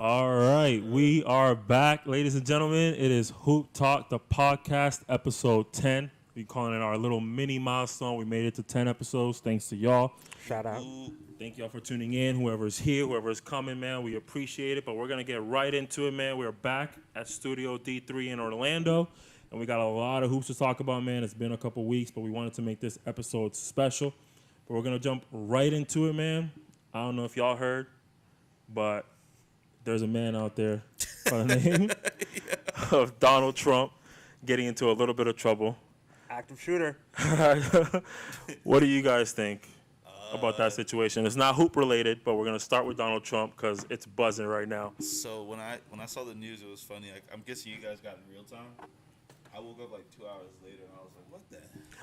All right, we are back, ladies and gentlemen. It is Hoop Talk, the podcast, episode 10. We're calling it our little mini milestone. We made it to 10 episodes, thanks to y'all. Shout out. Thank y'all for tuning in. Whoever's here, whoever's coming, man, we appreciate it. But we're going to get right into it, man. We're back at Studio D3 in Orlando, and we got a lot of hoops to talk about, man. It's been a couple weeks, but we wanted to make this episode special. But we're going to jump right into it, man. I don't know if y'all heard, but there's a man out there by the name of Donald Trump getting into a little bit of trouble. Active shooter. What do you guys think about that situation? It's not hoop related, but we're gonna start with Donald Trump because it's buzzing right now. So when I saw the news, it was funny. I'm guessing you guys got it in real time. I woke up like 2 hours later and I was like, "What the?"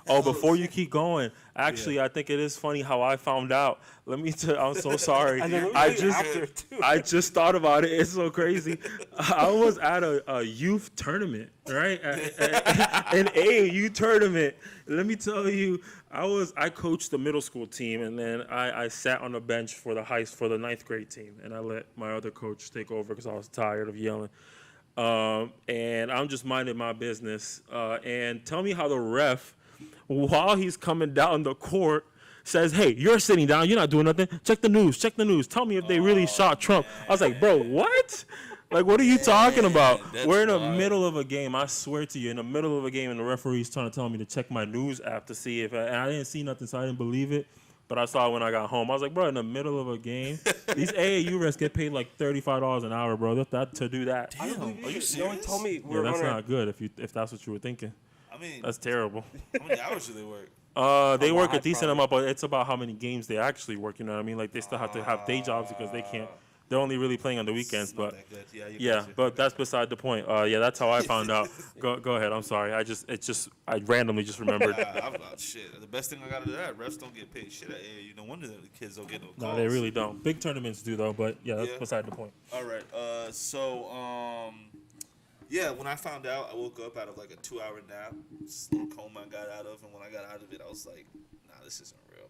Oh, before you keep going, actually, I think it is funny how I found out. Let me tell. I'm so sorry. I just thought about it. It's so crazy. I was at a youth tournament, right? An AAU tournament. Let me tell you, I coached the middle school team, and then I sat on the bench for the ninth grade team, and I let my other coach take over because I was tired of yelling. And I'm just minding my business. And tell me how the ref, while he's coming down the court, says, "Hey, you're sitting down. You're not doing nothing. Check the news. Tell me if they really shot Trump." Man. I was like, bro, what? Like, what are you talking about? We're in the middle of a game. I swear to you, in the middle of a game, and the referee's trying to tell me to check my news app to see if and I didn't see nothing, so I didn't believe it. But I saw it when I got home. I was like, bro, in the middle of a game, these AAU refs get paid like $35 an hour, bro. To do that. Damn, are you serious? No one told me that's not good if that's what you were thinking. I mean, that's terrible. How many hours do they work? They work a decent amount, but it's about how many games they actually work. You know what I mean? Like they still have to have day jobs because they can't. They're only really playing on the weekends, but but that's beside the point. That's how I found out. Go ahead. I'm sorry. I randomly just remembered. Shit. The best thing I got to do that, refs don't get paid shit at AAU. No wonder the kids don't get no calls. No, they really don't. Big tournaments do though, but that's beside the point. All right. When I found out, I woke up out of like a 2-hour nap, this little coma I got out of, and when I got out of it, I was like, nah, this isn't real.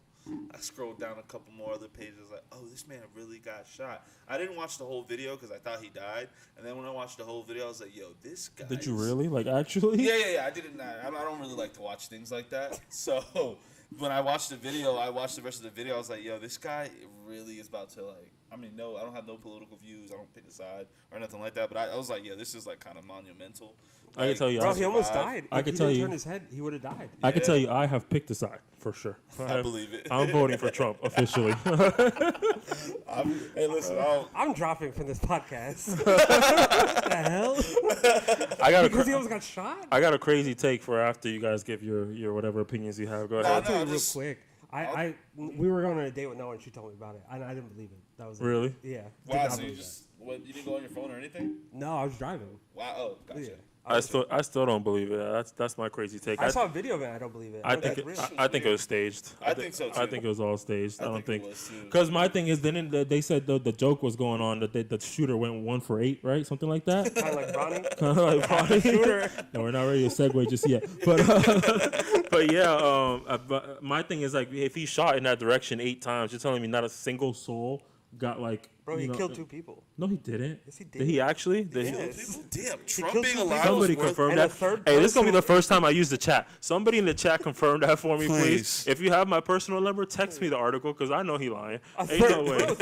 I scrolled down a couple more other pages, like, oh, this man really got shot. I didn't watch the whole video because I thought he died, and then when I watched the whole video, I was like, yo, this guy. Did you really? Like, actually? Yeah. I didn't. I don't really like to watch things like that. So when I watched the video, I watched the rest of the video. I was like, yo, this guy really is about to like. I mean, no, I don't have no political views. I don't pick a side or nothing like that. But I was like, yeah, this is like kind of monumental. I can tell you, bro, he almost died. I can tell you, turn his head, he would have died. I can tell you, I have picked a side for sure. I believe it. I'm voting for Trump officially. Hey, listen, I'm dropping from this podcast. What the hell? Because he almost got shot. I got a crazy take for after you guys give your whatever opinions you have. Go ahead. I'll tell you real quick. We were going on a date with Noah, and she told me about it. I didn't believe it. That was really? It. Yeah. Wow. So you didn't go on your phone or anything? No, I was driving. Wow. Oh, gotcha. Yeah. I still don't believe it. That's my crazy take. I saw a video of it. I don't believe it. I think it was staged. I think so too. I think it was all staged. I don't think it was too. Because my thing is, then they said the joke was going on that the shooter went 1 for 8, right? Something like that. Kind of like Bronny. Kind of like Bronny. Shooter. No, we're not ready to segue just yet. But but my thing is like if he shot in that direction 8 times, you're telling me not a single soul got like. Bro, he killed 2 people. No, he didn't. Yes, he did. Did he actually? Yes. Damn, Trump being alive. Somebody confirm that. Hey, this is going to be the first time I use the chat. Somebody in the chat confirm that for me, please. If you have my personal number, text me the article because I know he lying. Ain't no way. Bro,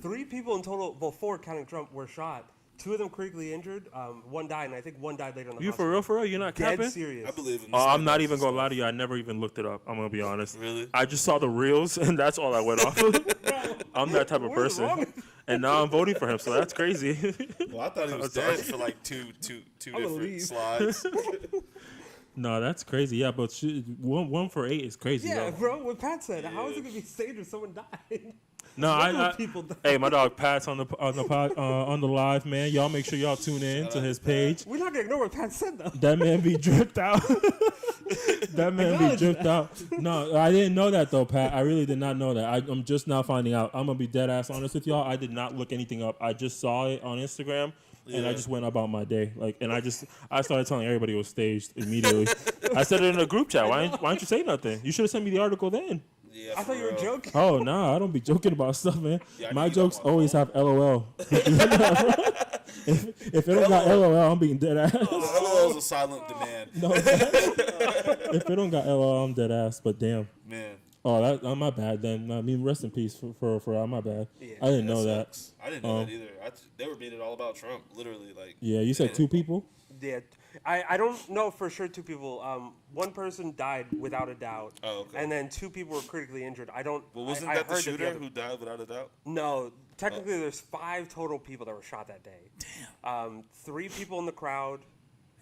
3 people in total, well, 4 counting Trump, were shot. 2 of them critically injured. 1 died, and I think 1 died later in the hospital. You for real? You're not capping? Dead serious. I believe in this. I'm not even going to lie to you. I never even looked it up. I'm going to be honest. Really? I just saw the reels, and that's all I went off of. I'm that type of person. And now I'm voting for him, so that's crazy. Well, I thought he was dead for like two different slides. No, that's crazy. Yeah, but 1 for 8 is crazy. Yeah, though. Bro, what Pat said. How is it going to be staged if someone died? No, hey, my dog Pat's on the live, man. Y'all make sure y'all tune in to his page. We're not gonna ignore what Pat said though. That man be dripped out. That man be dripped out. No, I didn't know that though, Pat. I really did not know that. I'm just now finding out. I'm gonna be dead ass honest with y'all. I did not look anything up. I just saw it on Instagram. And I just went about my day, I started telling everybody it was staged immediately. I said it in a group chat. Why didn't you say nothing? You should have sent me the article then. Yeah, I thought you were real. joking. Oh, nah, I don't be joking about stuff, man. Yeah, I My need to get jokes on my always phone. have LOL. if it don't got LOL, I'm being dead ass. LOL is a silent demand. No, if it don't got LOL, I'm dead ass. But damn. Man. Oh, my bad then. I mean, rest in peace for my bad. Yeah, I didn't know that. Sucks. I didn't know that either. They were being it all about Trump, literally. Like. Yeah, you said 2 people? Yeah, I don't know for sure 2 people. One person died without a doubt. Oh, okay. And then 2 people were critically injured. I don't. Well, wasn't I that the heard shooter other- who died without a doubt? No, technically there's 5 total people that were shot that day. Damn. 3 people in the crowd.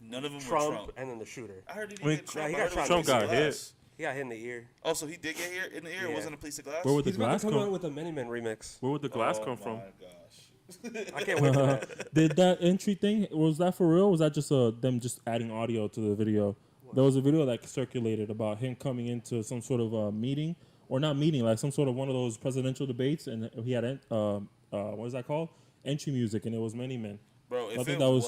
None of them Trump, were Trump. and then the shooter. I heard he Wait, didn't get Trump. he I got heard it was shot. a piece Trump of got hit. glass. He got hit in the ear. Oh, so he did get hit in the ear? It Yeah. wasn't a piece of glass? Where would the He's about glass to come out come? with a Many Men remix. Where would the glass Oh come from? my gosh. I can't wait for that. Did that entry thing, was that for real? Was that just them just adding audio to the video? There was a video that circulated about him coming into some sort of meeting, or not meeting, like some sort of one of those presidential debates, and he had what is that called? Entry music, and it was Many Men. Bro, if I think it that was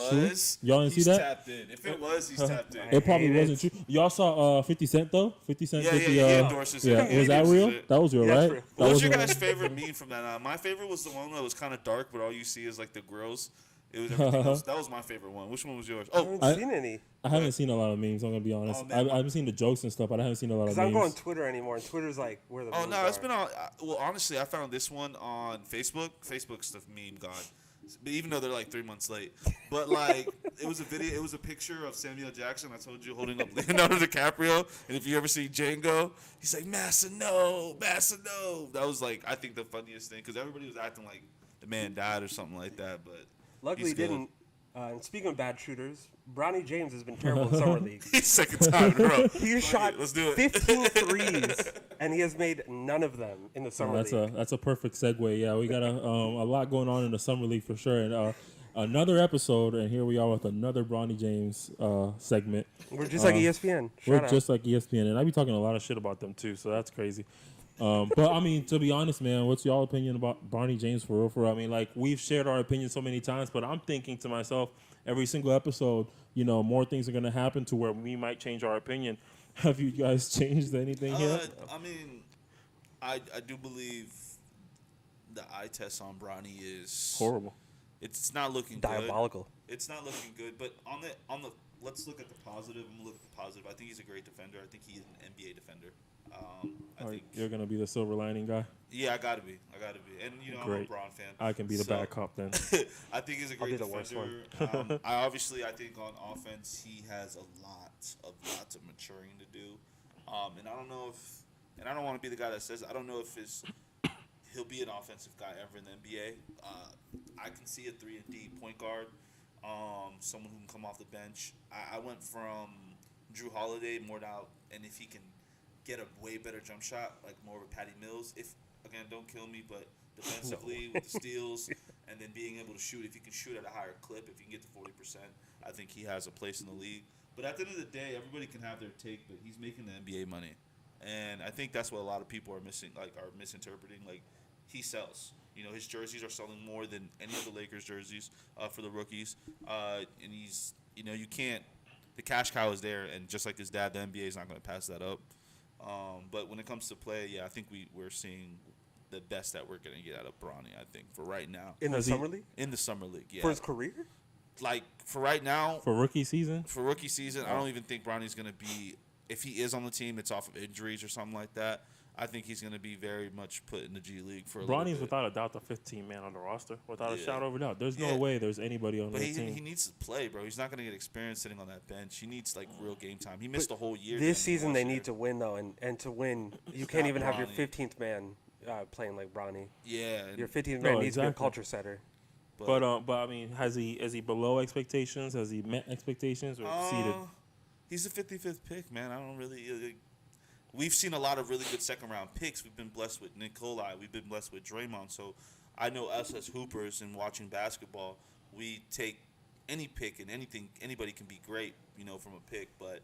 true. Y'all didn't see he's that? tapped in. If it was, he's tapped in. It probably hate it. wasn't true. Y'all saw 50 Cent though? 50 Cent Yeah, did yeah, the he endorses it. yeah. He Was that endorses real? it. That was real, Yeah, that's right? real. That What was your wasn't- guys' favorite meme from that? My favorite was the one that was kind of dark, but all you see is like the grills. It was everything else. That was my favorite one. Which one was yours? I Oh, haven't seen any. I haven't seen a lot of memes. I'm gonna be honest. Oh, man. I haven't seen the jokes and stuff, but I haven't seen a lot of Because I don't go on memes. Twitter anymore, and Twitter's like where the oh memes no, it's are. been on. Well, honestly, I found this one on Facebook. Facebook's the meme god. But even though they're like 3 months late, but like it was a video, it was a picture of Samuel Jackson. I told you holding up Leonardo DiCaprio, and if you ever see Django, he's like Massa no. That was like I think the funniest thing because everybody was acting like the man died or something like that, but Luckily, he's he good. didn't. And speaking of bad shooters, Bronny James has been terrible in summer league. Second time in a row. He has shot Let's do it. 15 threes, and he has made none of them in the summer league. That's a perfect segue. Yeah, we got a lot going on in the summer league for sure, and another episode, and here we are with another Bronny James segment. We're just like ESPN. We're Shout out. just like ESPN, and I be talking a lot of shit about them too, so that's crazy. But I mean, to be honest, man, what's y'all opinion about Bronny James for real? I mean, like we've shared our opinion so many times, but I'm thinking to myself every single episode, you know, more things are gonna happen to where we might change our opinion. Have you guys changed anything yet? I mean, I do believe the eye test on Bronny is Horrible. It's not looking Diabolical. good. It's not looking good. But on the let's look at the positive. I'm gonna look at the positive. I think he's a great defender. I think he's an NBA defender. I think You're gonna be the silver lining guy. yeah, I gotta be. And you know, Great. I'm a Bron fan. I can be the So, bad cop then. I think he's a I'll be great the worst defender. I think on offense he has lots of maturing to do. And I don't know if, and I don't want to be the guy that says I don't know if he'll be an offensive guy ever in the NBA. I can see a 3-and-D point guard, someone who can come off the bench. I went from Drew Holiday more now, and if he can get a way better jump shot, like more of a Patty Mills. If again, don't kill me, but defensively with the steals and then being able to shoot, if you can shoot at a higher clip, if you can get to 40%, I think he has a place in the league. But at the end of the day, everybody can have their take, but he's making the NBA money, and I think that's what a lot of people are misinterpreting. Like he sells. You know, his jerseys are selling more than any of the Lakers jerseys for the rookies, and he's, you know, you can't. The cash cow is there, and just like his dad, the NBA is not going to pass that up. But when it comes to play, yeah, I think we're seeing the best that we're going to get out of Bronny, I think, for right now. In the summer league? In the summer league, yeah. For his career? Like, for right now, For rookie season? for rookie season, I don't even think Bronny's going to be, if he is on the team, it's off of injuries or something like that. I think he's going to be very much put in the G League for a little Bronny's bit. without a doubt the 15-man on the roster, without a Yeah. shadow of a doubt. There's no Yeah. way there's anybody on But the he team. needs to play, bro. He's not going to get experience sitting on that bench. He needs, like, real game time. He missed the whole year. This season they need to win, though, and to win, you can't not even have your Bronny. 15th man playing like Bronny. Yeah. and- Your 15th No, man needs to be a exactly. culture setter. But I mean, is he below expectations? Has he met expectations or exceeded? He's the 55th pick, man. I don't really. We've seen a lot of really good second-round picks. We've been blessed with Nikolai. We've been blessed with Draymond. So I know us as hoopers and watching basketball, we take any pick and anything. Anybody can be great, you know, from a pick. But,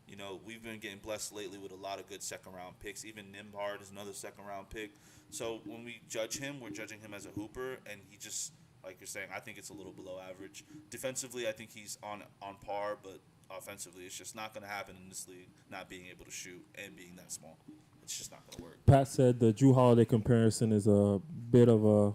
you know, we've been getting blessed lately with a lot of good second-round picks. Even Nembhard is another second-round pick. So when we judge him, we're judging him as a hooper, and he just, like you're saying, I think it's a little below average. Defensively, I think he's on par, but offensively, it's just not going to happen in this league, not being able to shoot and being that small. it's just not gonna work. Pat said the Drew Holiday comparison is a bit of a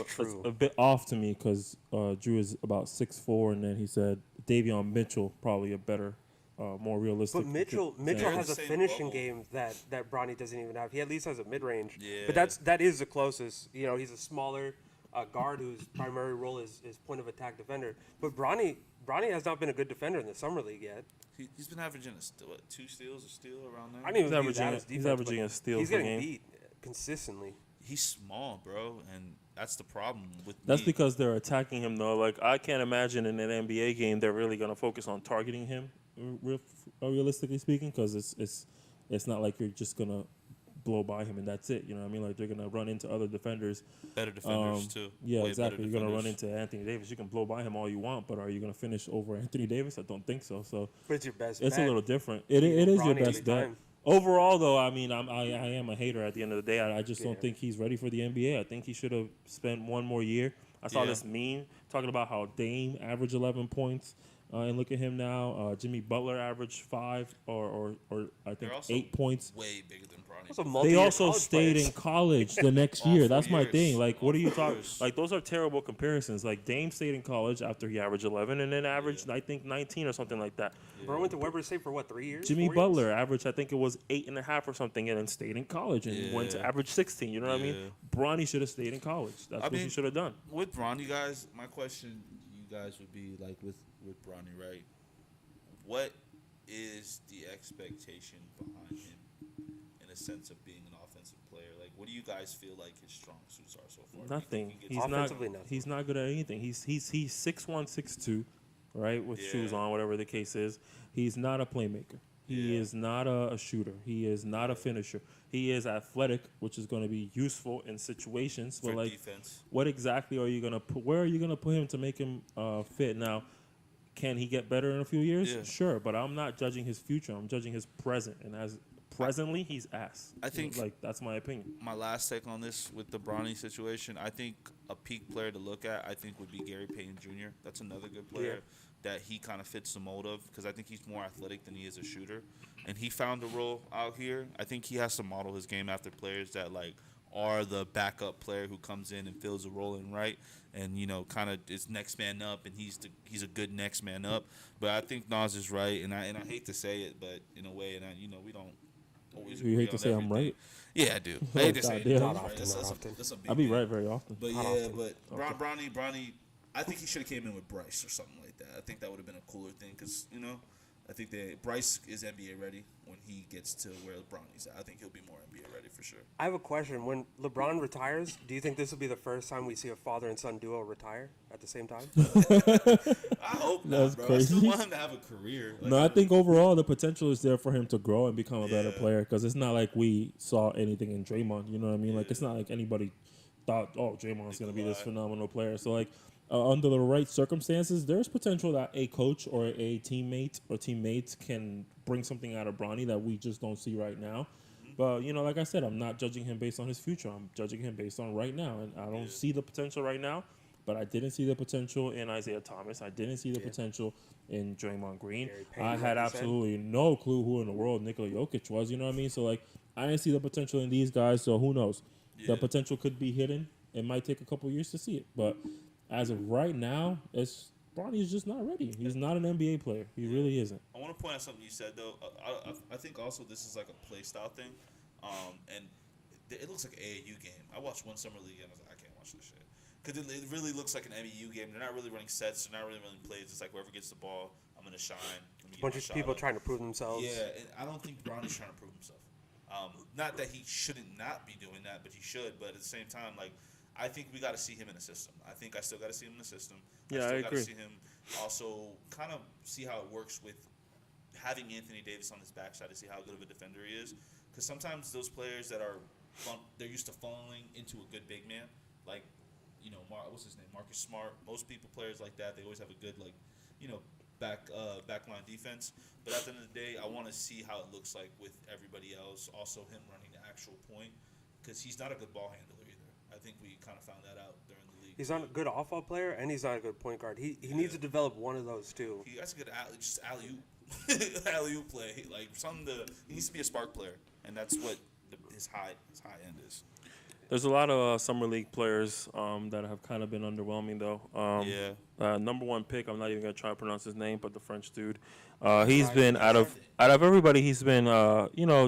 true. a bit off to me because Drew is about 6'4", and then he said Davion Mitchell probably a better, more realistic. But Mitchell They're has the a same finishing level. game that Bronny doesn't even have. He at least has a mid range. Yeah. But that is the closest. You know, he's a smaller guard whose primary role is point of attack defender. But Bronny has not been a good defender in the summer league yet. He's been averaging 2 steals, a steal around there. I didn't even He's view that averaging- as he's defense, averaging but a steal He's per getting game. beat consistently. He's small, bro, and that's the problem with That's me. because they're attacking him though. Like I can't imagine in an NBA game they're really gonna focus on targeting him, realistically speaking, because it's not like you're just gonna blow by him and that's it. You know what I mean? Like they're gonna run into other defenders. better defenders too. Yeah, Way exactly. better You're gonna run defenders. into Anthony Davis. You can blow by him all you want, but are you gonna finish over Anthony Davis? I don't think so. So But it's your best it's bet. a little different. It Equal is your Bronny best every bet. time. Overall, though, I mean, I am a hater at the end of the day. I just Yeah. don't think he's ready for the NBA. I think he should have spent one more year. I saw Yeah. this meme talking about how Dame averaged 11 points, and look at him now. Jimmy Butler averaged 5 or I think They're also 8 points. Way bigger than Bronny. Those are They multi-year also college stayed players. in college the next All year. 4 That's my years. thing. Like, what All are you 4 talking? years. Like, those are terrible comparisons. Like, Dame stayed in college after he averaged 11 and then averaged, I think, 19 or something like that. Bro went to Weber State for what, 3 years? Jimmy 4 Butler years? averaged, I think it was 8.5 or something, and then stayed in college and went to Yeah. average 16. You know what I Yeah. mean? Bronny should have stayed in college. That's what he mean, should have done. With Bronny, guys, my question to you guys would be like with Bronny, right? What is the expectation behind him in a sense of being an offensive player? Like, what do you guys feel like his strong suits are so far? Do you think Nothing. he gets- He's not. Offensively, nothing. He's not good at anything. He's 6'1", 6'2", right, with shoes Yeah. on, whatever the case is. He's not a playmaker. He Yeah. is not a shooter. He is not a finisher. He is athletic, which is going to be useful in situations. But for like, defense? what exactly are you gonna put? Where are you gonna put him to make him fit? Now, can he get better in a few years? Yeah. Sure, but I'm not judging his future. I'm judging his present, and as presently, he's ass. I think- like that's my opinion. My last take on this with the Bronny situation, I think a peak player to look at, I think, would be Gary Payton Jr. That's another good player that he kind of fits the mold of because I think he's more athletic than he is a shooter, and he found a role out here. I think he has to model his game after players that like are the backup player who comes in and fills a role in right, and kind of is next man up, and he's a good next man up. But I think Nas is right, and I hate to say it, but in a way, and we don't. Always You agree hate to on say I'm everything. right? Yeah, I do. I hate to say it. goddamn. Not Right, often, that's- not that's a- often. that's a big I'll be thing. right very often. But Not yeah, often. but Bronny, I think he should have came in with Bryce or something like that. I think that would have been a cooler thing because I think that Bryce is NBA ready when he gets to where Bronny's at. I think he'll be more NBA ready for sure. I have a question. When LeBron retires, do you think this will be the first time we see a father and son duo retire at the same time? I hope That's not, bro. I still crazy. want him to have a career. Like, No, I think overall the potential is there for him to grow and become a better Yeah. player because it's not like we saw anything in Draymond. You know what I mean? Like it's not like anybody thought, oh, Draymond's gonna be this Kawhi. phenomenal player. So like under the right circumstances, there's potential that a coach or a teammate or teammates can bring something out of Bronny that we just don't see right now. But like I said, I'm not judging him based on his future. I'm judging him based on right now, and I don't see the potential right now. But I didn't see the potential in Isaiah Thomas. I didn't see the potential in Draymond Green. Gary Payton, I like had you said. absolutely no clue who in the world Nikola Jokic was. You know what I mean? So like, I didn't see the potential in these guys. So who knows? The Yeah. potential could be hidden. It might take a couple years to see it. But as of right now, Bronny is just not ready. He's not an NBA player. He really isn't. I want to point out something you said though. I think also this is like a play style thing, and it looks like an AAU game. I watched one summer league and I was like, I can't watch this shit because it really looks like an AAU game. They're not really running sets. They're not really running plays. It's like whoever gets the ball, I'm gonna shine. Let me get Bunch my of shot people up. trying to prove themselves. Yeah, and I don't think Bronny's trying to prove himself. Not that he shouldn't not be doing that, but he should. But at the same time, like I think we got to see him in the system. I think I still got to see him in the system. Yeah, I still got to agree. see him also kind of see how it works with having Anthony Davis on his backside to see how good of a defender he is. Because sometimes those players that are they're used to falling into a good big man, like what's his name, Marcus Smart. Most players like that, they always have a good backline defense. But at the end of the day, I want to see how it looks like with everybody else. Also, him running the actual point because he's not a good ball handler either. I think we kind of found that out during the league. He's not a good off-ball player, and he's not a good point guard. He needs to develop one of those too. He has a good alley-oop play, like something. He needs to be a spark player. and that's what his high end is. There's a lot of summer league players that have kind of been underwhelming, though. Number one pick, I'm not even gonna try to pronounce his name, but the French dude, he's been out of everybody, he's been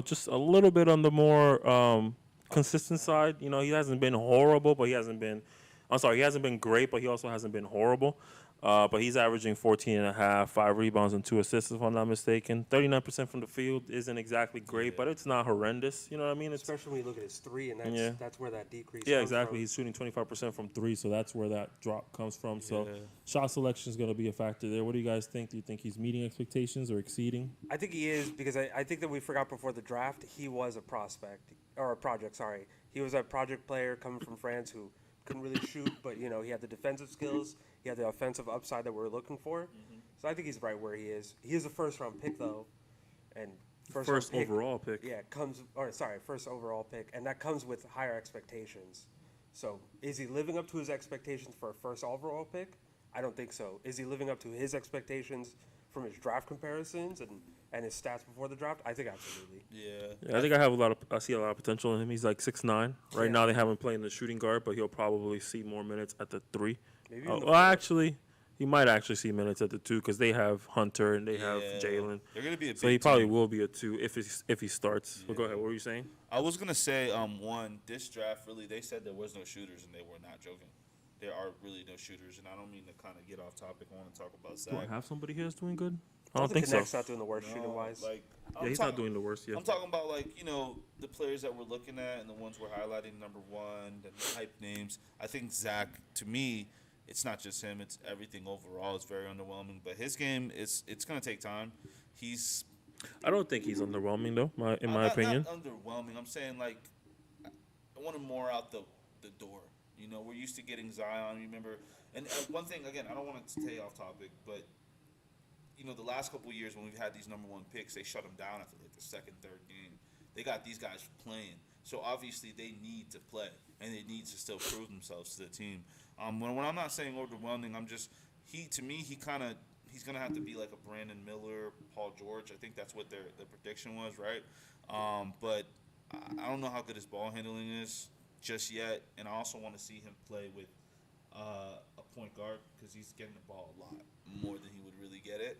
just a little bit on the more consistent side. You know, he hasn't been horrible, but he hasn't been. I'm sorry, he hasn't been great, but he also hasn't been horrible. But he's averaging 14.5, 5 rebounds and 2 assists, if I'm not mistaken. 39% from the field isn't exactly great, but it's not horrendous. You know what I mean? Especially when you look at his three, and that's where that decrease Yeah, comes exactly. from. He's shooting 25% from 3, so that's where that drop comes from. So shot selection is going to be a factor there. What do you guys think? Do you think he's meeting expectations or exceeding? I think he is, because I think that we forgot before the draft, he was a prospect, or a project, sorry. He was a project player coming from France who couldn't really shoot, but, you know, he had the defensive skills. He had the offensive upside that we were looking for. Mm-hmm. So I think he's right where he is. He is a first-round pick, though. And first overall pick. Yeah, first overall pick. And that comes with higher expectations. So is he living up to his expectations for a first overall pick? I don't think so. Is he living up to his expectations from his draft comparisons and his stats before the draft? I think absolutely. Yeah, I think I see a lot of potential in him. He's like 6'9". Right now they have him playing the shooting guard, but he'll probably see more minutes at the 3. Maybe actually, he might actually see minutes at the 2 because they have Hunter and they have Jaylen. They're gonna be a big so he probably will be a 2 if he starts. Well, go ahead. What were you saying? I was gonna say this draft really, they said there was no shooters, and they were not joking. There are really no shooters, and I don't mean to kind of get off topic. I want to talk about Zach. Do I have somebody here that's doing good? I don't think so. Connect's not doing the worst shooting wise. He's not doing the worst. Yeah. I'm talking about the players that we're looking at and the ones we're highlighting. Number one, the hype names. I think Zach, to me, it's not just him. It's everything overall. It's very underwhelming. But his game it's going to take time. I don't think he's underwhelming though. In my opinion. Not underwhelming. I'm saying I want him more out the door. You know, we're used to getting Zion. Remember, and one thing again, I don't want to stay off topic, but you know, the last couple of years when we've had these number one picks, they shut them down after like the second, third game. They got these guys playing, so obviously they need to play and they need to still prove themselves to the team. When I'm not saying overwhelming, I'm just he's gonna have to be like a Brandon Miller, Paul George. I think that's what their prediction was, right? But I don't know how good his ball handling is just yet, and I also want to see him play with a point guard because he's getting the ball a lot more than he would really get it.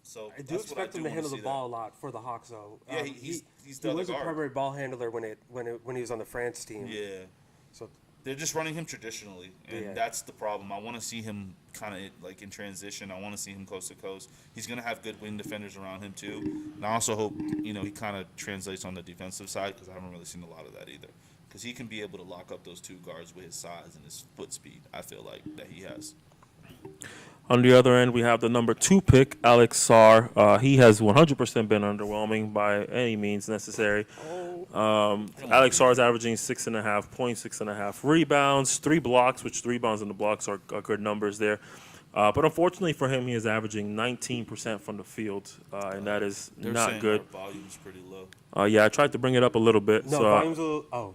So I do expect him to handle the ball a lot for the Hawks, though. Yeah, he was a primary ball handler when he was on the France team. Yeah. So they're just running him traditionally, and that's the problem. I want to see him kind of like in transition. I want to see him coast to coast. He's going to have good wing defenders around him too, and I also hope he kind of translates on the defensive side because I haven't really seen a lot of that either. Because he can be able to lock up those 2 guards with his size and his foot speed. I feel like that he has. On the other end, we have the number 2 pick, Alex Sarr. He has 100% been underwhelming by any means necessary. Alex Sarr is averaging 6.5 points, 6.5 rebounds, 3 blocks, which the rebounds and the blocks are good numbers there. But unfortunately for him, he is averaging 19% from the field, and that is not good. Our volume's pretty low. I tried to bring it up a little bit. No, volume's a little.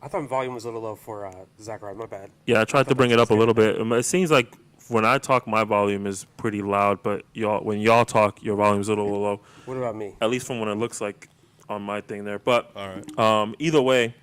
I thought volume was a little low for Zachary. My bad. Yeah, I tried to bring it up a little bit. It seems like when I talk, my volume is pretty loud, but when y'all talk, your volume's a little low. What about me? At least from what it looks like on my thing there. But all right. Either way,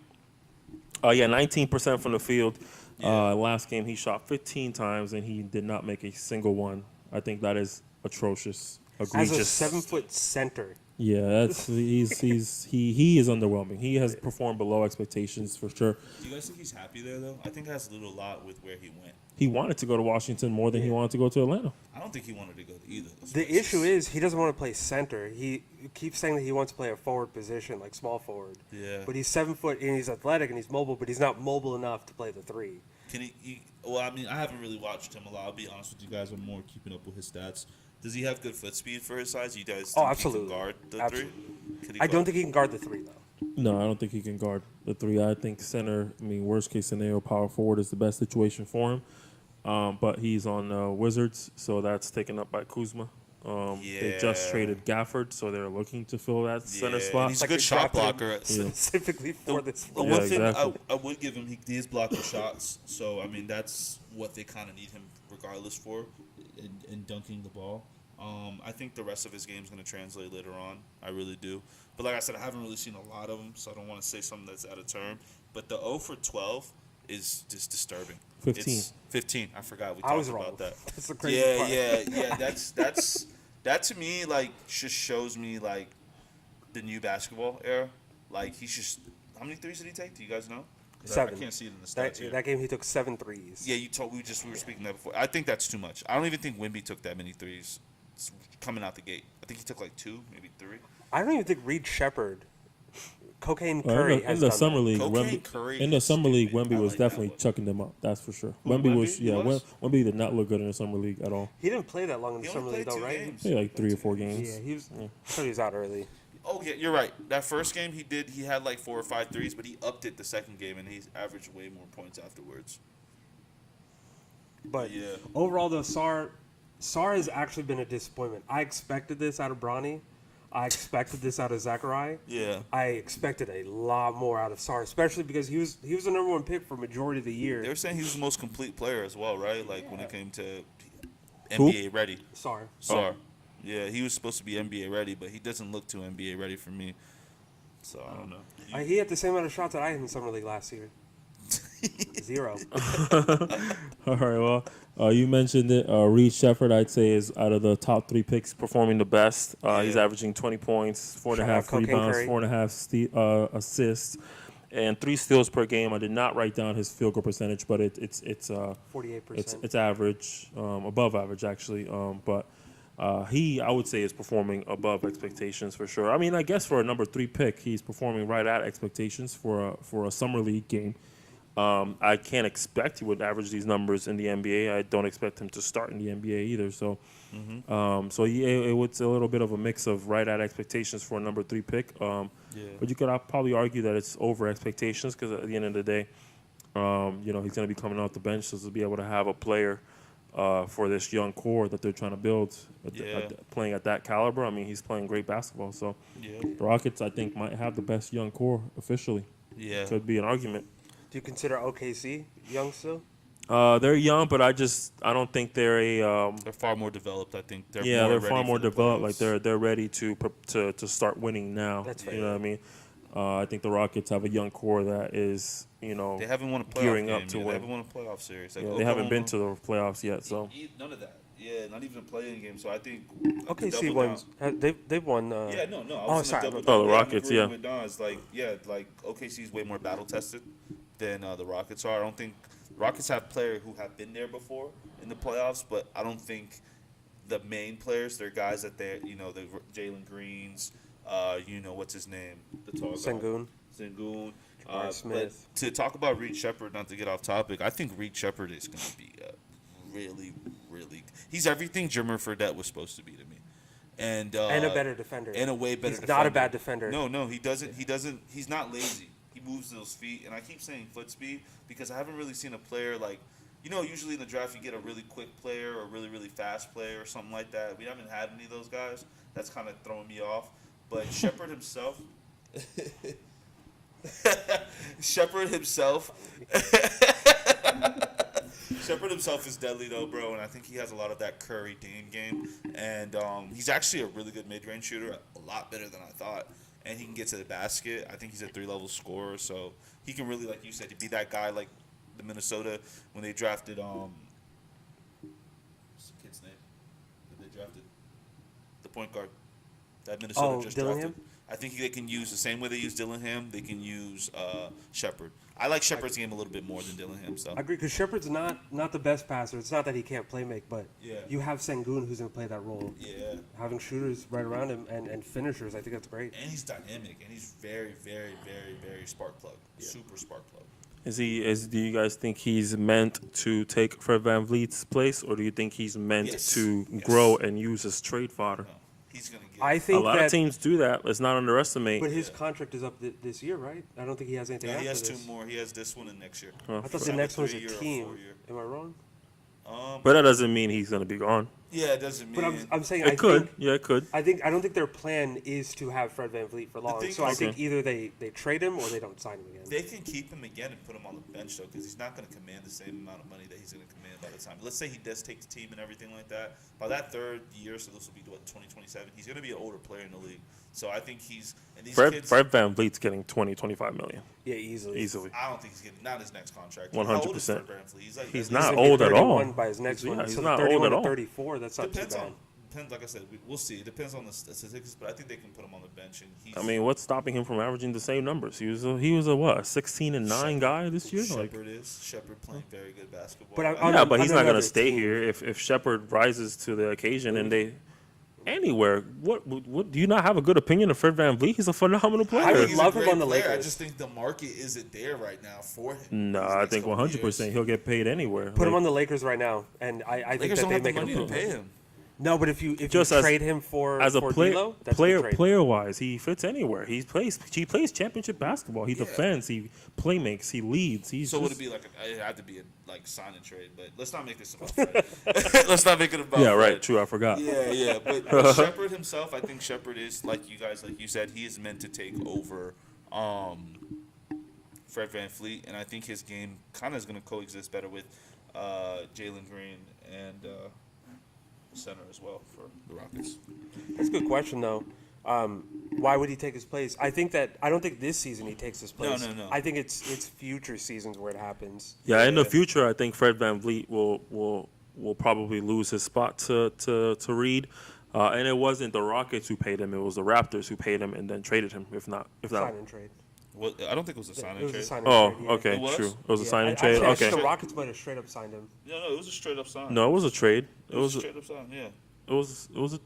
19% from the field. Last game, he shot 15 times, and he did not make a single one. I think that is atrocious, egregious. As a 7-foot center. Yeah, he is underwhelming. He has performed below expectations for sure. Do you guys think he's happy there though? I think it has to do a lot with where he went. He wanted to go to Washington more than he wanted to go to Atlanta. I don't think he wanted to go to either. The issue is he doesn't want to play center. He keeps saying that he wants to play a forward position, like small forward. Yeah. But he's 7 foot and he's athletic and he's mobile, but he's not mobile enough to play the 3. Can he? Well, I mean, I haven't really watched him a lot. I'll be honest with you guys. I'm more keeping up with his stats. Does he have good foot speed for his size? You guys think absolutely. He can guard the absolutely. 3? I don't think he can guard the 3 though. No, I don't think he can guard the 3. I think center. Worst case scenario, power forward is the best situation for him. But he's on Wizards, so that's taken up by Kuzma. They just traded Gafford, so they're looking to fill that center spot. And he's a good shot blocker. Specifically for this. The one thing I would give him, he is blocking shots. So, I mean, that's what they kind of need him regardless for, in dunking the ball. I think the rest of his game is going to translate later on. I really do. But like I said, I haven't really seen a lot of them, so I don't want to say something that's out of term. But the 0 for 12 is just disturbing. 15. It's 15. I forgot we I talked was about wrong. that. That's the crazy Yeah, part. yeah. That to me like just shows me like the new basketball era. Like he's just how many threes did he take? Do you guys know? 7. I can't see it in the stats here. That game he took 7 threes. Yeah, we were speaking that before. I think that's too much. I don't even think Wemby took that many threes coming out the gate. I think he took like 2, maybe 3. I don't even think Reed Shepard, Cocaine Well, Curry in has the done summer that. league, Cocaine Curry in the is summer league, stupid. Wemby I was like that definitely one. chucking them up. That's for sure. Who, Wemby was, Wemby? He was? Wemby did not look good in the summer league at all. He didn't play that long in the He summer only league, played though, 2 right? games. Maybe like 3 or 4 games. Yeah, he was. I thought he was out early. Oh yeah, you're right. That first game he had like 4 or 5 threes, but he upped it the second game and he's averaged way more points afterwards. But Yeah. overall, though, Sar has actually been a disappointment. I expected this out of Bronny. I expected this out of Zachary. Yeah. I expected a lot more out of Sar, especially because he was the number 1 pick for majority of the year. They were saying he was the most complete player as well, right? Like when it came to Who? NBA ready. Sar. Sar. Yeah, he was supposed to be NBA ready, but he doesn't look too NBA ready for me. So I don't know. He had the same amount of shots that I had in summer league last year. 0. All right, well, you mentioned it. Reed Shepard, I'd say, is out of the top 3 picks performing the best. He's averaging 20 points, 4.5 Shout out Cocaine rebounds, Curry. 4.5 assists, and 3 steals per game. I did not write down his field goal percentage, but it's 48%. it's average, above average actually. But I would say, is performing above expectations for sure. I mean, I guess for a number 3 pick, he's performing right at expectations for a summer league game. I can't expect he would average these numbers in the NBA. I don't expect him to start in the NBA either. So, it was a little bit of a mix of right at expectations for a number 3 pick. But you could probably argue that it's over expectations because at the end of the day, he's going to be coming off the bench, so to be able to have a player for this young core that they're trying to build, playing at that caliber. I mean, he's playing great basketball. So, the Rockets, I think, might have the best young core officially. Yeah. Could be an argument. Do you consider OKC young still? They're young, but I don't think they're They're far more developed, I think. They're far more developed. Like playoffs. they're ready to start winning now. That's You fair. know what I mean? I think the Rockets have a young core that is, They haven't won a playoff gearing game up to yet. win. They haven't won a playoff series. Like they haven't been Oklahoma- to the playoffs yet. So None of that. Yeah, not even a playing game. So I think OKC double won. down. They've won. Yeah, no. I Oh, was sorry. Double Oh, down. the Yeah, I'm Rockets, agreeing yeah. With Don. It's like OKC's way more battle tested than the Rockets are. I don't think Rockets have players who have been there before in the playoffs, but I don't think the main players, they're guys that the Jalen Greens, what's his name, the tall guy. Sengun. Smith. But to talk about Reed Shepard, not to get off topic, I think Reed Shepard is going to be really, really. He's everything Jimmer Fredette was supposed to be to me, and a better defender. and a way better. He's defender. not a bad defender. No, he doesn't. He's not lazy. He moves those feet, and I keep saying foot speed because I haven't really seen a player like. Usually in the draft you get a really quick player or a really, really fast player or something like that. We haven't had any of those guys. That's kind of throwing me off. But Shepard himself. Shepard himself is deadly though, bro, and I think he has a lot of that Curry Dame game, and he's actually a really good mid-range shooter, a lot better than I thought, and he can get to the basket. I think he's a 3-level scorer, so he can really, like you said, to be that guy like the Minnesota when they drafted what's the kid's name that they drafted, the point guard that Minnesota just Dillingham? drafted. I think they can use the same way they use Dillingham. They can use Shepard. I like Shepard's game a little bit more than Dillingham. So I agree because Shepard's not the best passer. It's not that he can't play make, but you have Sengun who's going to play that role. yeah, Having shooters right around him and finishers, I think that's great. and he's dynamic, and he's very, very, very, very spark plug, super spark plug. do you guys think he's meant to take Fred VanVleet's place, or do you think he's meant Yes. to Yes. grow and use as trade fodder? No, he's gonna get. I A think lot that, of teams do that. Let's not underestimate. but his contract is up this year, right? I don't think he has anything No, after he has this. 2 more. He has this one and next year. Uh, I thought He's the on next a one's a 3-year or team. 4-year. Am I wrong? But that doesn't mean he's going to be gone. Yeah, it doesn't mean. But I'm saying It could. Yeah, it could. I don't think their plan is to have Fred VanVleet for long. So I think either they trade him or they don't sign him again. They can keep him again and put him on the bench though, because he's not going to command the same amount of money that he's going to command by the time. Let's say he does take the team and everything like that. By that third year, so this will be what 2027. He's going to be an older player in the league. So I think he's and these Fred kids. VanVleet's getting 25 million. Yeah, easily. I don't think he's getting not his next contract. 100%. He's not old at all. By his next one. He's so not 31 old at to all. 34. That's not Depends too bad. Depends, like I said, we'll see. It depends on the statistics, but I think they can put him on the bench. And he's, I mean, what's stopping him from averaging the same numbers? He was a what, 16-9 guy this year? Shepard playing very good basketball. But but he's not going to stay here if Shepard rises to the occasion and they anywhere. What do you not have a good opinion of Fred VanVleet? He's a phenomenal player. I would love him on the Lakers. I just think the market isn't there right now for him. No, I think 100% he'll get paid anywhere. Put him on the Lakers right now, and I think that they make money to pay him. No, but if you Just trade him for as a D'Lo, that's a good trade. player wise, he fits anywhere. He plays championship basketball. He defends. He play makes. He leads. He's so just, would it be like it had to be a sign and trade? But let's not make this about Fred. Let's not make it about. Yeah, right. Fred. True. I forgot. Yeah. But Shepard himself, I think Shepard is like you said, he is meant to take over Fred VanVleet, and I think his game kind of is going to coexist better with Jaylen Green and. Center as well for the Rockets. That's a good question, though. Why would he take his place? I don't think this season he takes his place. No. I think it's future seasons where it happens. Yeah, in the future, I think Fred VanVleet will probably lose his spot to Reed. And it wasn't the Rockets who paid him; it was the Raptors who paid him and then traded him. If not, sign and trade. Well, I don't think it was a sign and trade. Okay, It was? true. It was a sign and trade. I Okay. think the Rockets might have straight up signed him. No, it was a straight up sign. No, it was a trade. It was a straight up sign. Yeah. It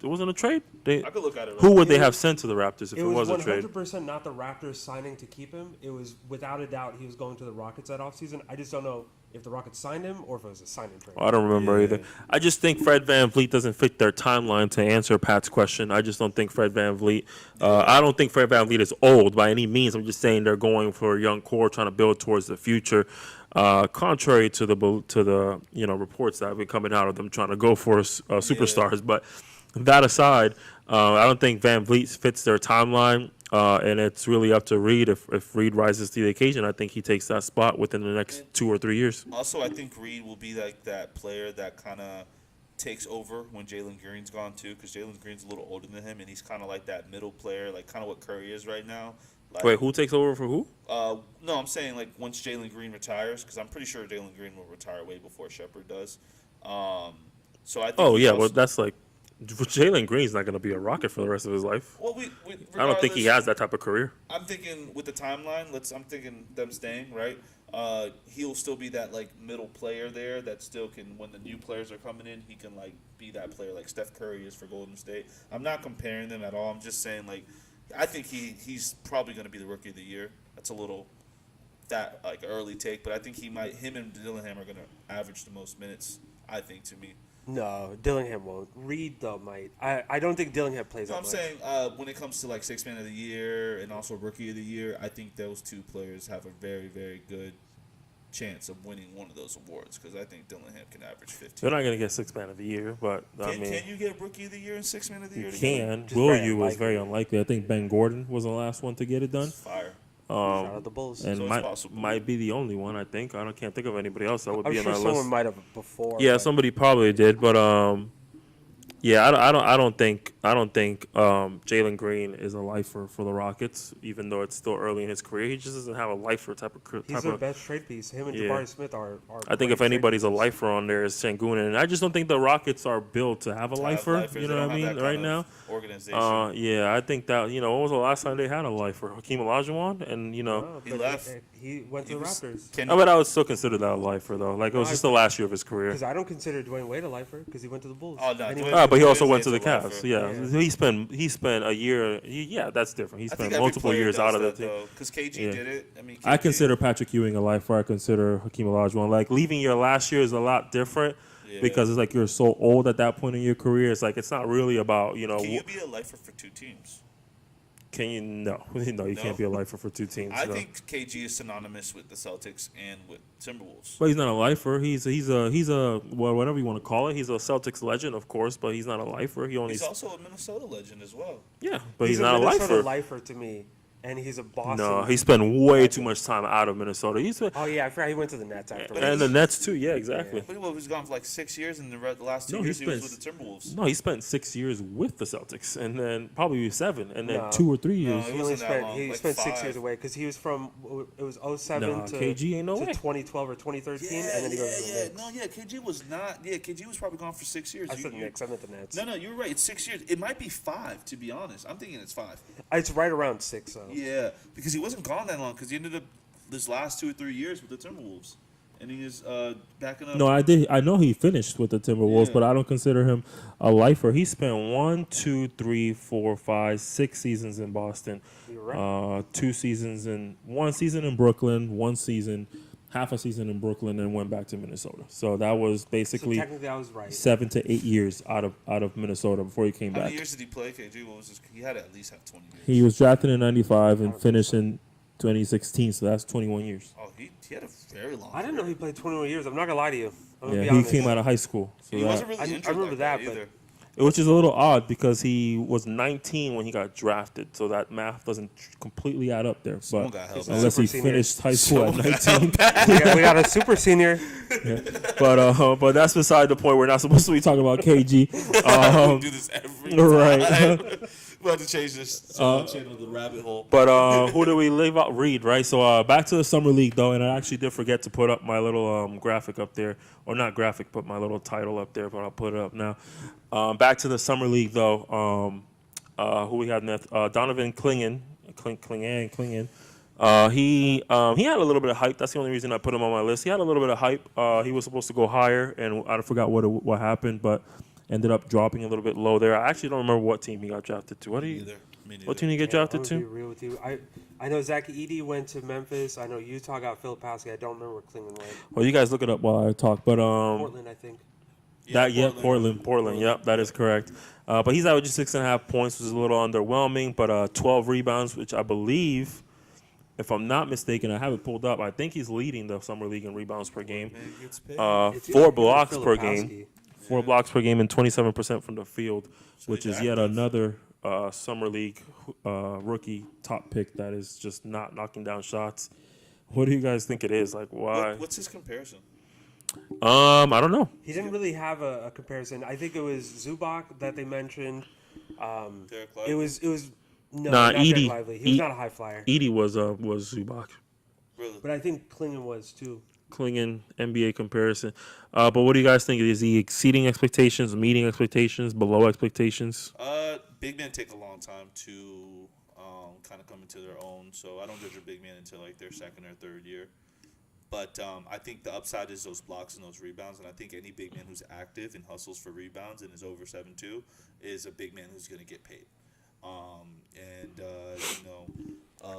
wasn't a trade. I could look at it. Who would they have sent to the Raptors if it was a trade? It was 100% not the Raptors signing to keep him. It was without a doubt he was going to the Rockets that offseason. I just don't know if the Rockets signed him or if it was a sign and trade. I don't remember either. I just think Fred VanVleet doesn't fit their timeline to answer Pat's question. I just don't think Fred VanVleet. I don't think Fred VanVleet is old by any means. I'm just saying they're going for a young core, trying to build towards the future. Contrary to the reports that have been coming out of them trying to go for superstars, but that aside, I don't think VanVleet fits their timeline, and it's really up to Reed. If Reed rises to the occasion, I think he takes that spot within the next 2 or 3 years. Also, I think Reed will be like that player that kind of takes over when Jaylen Green's gone too, because Jaylen Green's a little older than him, and he's kind of like that middle player, like kind of what Curry is right now. Like, Wait, who takes over for who? No, I'm saying like once Jaylen Green retires, because I'm pretty sure Jaylen Green will retire way before Shepard does. So I think. Oh yeah, well that's like Jaylen Green's not going to be a Rocket for the rest of his life. Well, I don't think he has that type of career. I'm thinking with the timeline, I'm thinking them staying, right? He'll still be that like middle player there that still can, when the new players are coming in, he can like be that player like Steph Curry is for Golden State. I'm not comparing them at all. I'm just saying like I think he's probably going to be the rookie of the year. That's a little that like early take, but I think him and Dillingham are going to average the most minutes. I think to me. No, Dillingham won't. Reed though might. I don't think Dillingham plays. No, that I'm much. saying when it comes to like Sixth Man of the Year and also Rookie of the Year, I think those two players have a very, very good chance of winning one of those awards because I think Dillingham can average 15. They're not going to get Sixth Man of the Year, but can you get Rookie of the Year and Sixth Man of the Year? You together? can. Will you was very unlikely. I think Ben Gordon was the last one to get it done. Fire. Shout out the Bulls. And So might be the only one. I think. I can't think of anybody else that would be I'm on sure that someone list. might have before. Yeah, but somebody probably did, but yeah, I don't think Jaylen Green is a lifer for the Rockets, even though it's still early in his career. He just doesn't have a lifer type of. he's their best trade piece. Him and Yeah. Jabari Smith are I think if great anybody's a trade pieces. lifer on there, is Sengun, and I just don't think the Rockets are built to have a lifer. lifers, You they know don't what I have mean? that Right kind now. of Organization. Yeah, I think that when was the last time they had a lifer? Hakeem Olajuwon, and No, He but left. He went to the Raptors. I bet I would still consider that a lifer though. Like it was just the last year of his career. Because I don't consider Dwayne Wade a lifer because he went to the Bulls. Oh, no, And he Dwayne- went But he Dwayne also went to Wade's the a Cavs. lifer. Yeah, he spent a year. Yeah, that's different. He I think spent every multiple player years does out of that, the team. because KG Yeah. did it. I mean, I KG consider Patrick Ewing a lifer. I consider Hakeem Olajuwon. Like leaving your last year is a lot different Yeah. because it's like you're so old at that point in your career. It's like it's not really about Can you be a lifer for two teams? Can you? No, no, you can't be a lifer for two teams. I no. think KG is synonymous with the Celtics and with Timberwolves. But he's not a lifer. He's a well, whatever you want to call it. He's a Celtics legend, of course, but he's not a lifer. He's also a Minnesota legend as well. Yeah, but he's not a Minnesota lifer. lifer to me. And he's a Boston. No, he spent way too much time out of Minnesota. Oh yeah, I forgot he went to the Nets after. And the Nets too. Yeah, exactly. But he was gone for like 6 years, and the last 2 years he was with the Timberwolves. No, he spent 6 years with the Celtics, and then probably 7, and then No. 2 or 3 years. No, He only spent 6 years away because he was from it was 07 Nah, to KG ain't no way. 2012 or 2013, and then he goes to the Knicks. No, yeah, KG was not. Yeah, KG was probably gone for 6 years. I said Knicks. I meant the Nets. No, you're right. It's 6 years. It might be 5, to be honest. I'm thinking it's 5. It's right around 6. So. Yeah, because he wasn't gone that long. Because he ended up this last 2 or 3 years with the Timberwolves, and he is backing up. No, I know he finished with the Timberwolves, but I don't consider him a lifer. He spent 1, 2, 3, 4, 5, 6 seasons in Boston. You're right. 2 seasons in 1 season in Brooklyn, 1 season, half a season in Brooklyn, and went back to Minnesota. So that was basically So technically, I was right. 7 to 8 years out of Minnesota before he came How back. many years did he play, KG? What was his? He had to at least have 20 years. He was drafted in '95 and finished in 2016, so that's 21 years. Oh, he had a very long. I didn't know he played 21 years. I'm not gonna lie to you. I'm gonna Yeah, be he honest. came out of high school. So He that, wasn't really I injured remember like that, that but- either. which is a little odd because he was 19 when he got drafted, so that math doesn't completely add up there. Someone But got help. unless he Super senior. finished high school at 19, we got a super senior. but that's beside the point. We're not supposed to be talking about KG. We do this every time. Right. We'll have to change this channel to the rabbit hole. But who do we leave out? Reed, right? So back to the summer league though, and I actually did forget to put up my little graphic up there, or not graphic, but my little title up there. But I'll put it up now. Back to the summer league though. Who we have next? Donovan Clingan. He had a little bit of hype. That's the only reason I put him on my list. He had a little bit of hype. He was supposed to go higher, and I forgot what happened, but ended up dropping a little bit low there. I actually don't remember what team he got drafted to. What team did he get drafted I'm to? gonna be real with you. I know Zach Edey went to Memphis. I know Utah got Filipowski. I don't remember where Klingon went. Well, you guys look it up while I talk. But Portland, I think. Portland. Yep, that is correct. But he's averaging 6.5 points, which is a little underwhelming. But 12 rebounds, which I believe, if I'm not mistaken, I have it pulled up. I think he's leading the summer league in rebounds per game. 4 blocks per game. 4 blocks per game and 27% from the field, which is yet another summer league rookie top pick that is just not knocking down shots. What do you guys think it is? Like, why? What's his comparison? I don't know. He didn't really have a comparison. I think it was Zubac that they mentioned. Derrick White? It was no, Nah, not Derek Edey. Lively. He was not a high flyer. Edey was Zubac. Really? But I think Klingon was too. Klingon NBA comparison. But what do you guys think? Is he exceeding expectations, meeting expectations, below expectations? Big men take a long time to kind of come into their own. So I don't judge a big man until like their second or third year. But I think the upside is those blocks and those rebounds. And I think any big man who's active and hustles for rebounds and is over 7'2" is a big man who's going to get paid.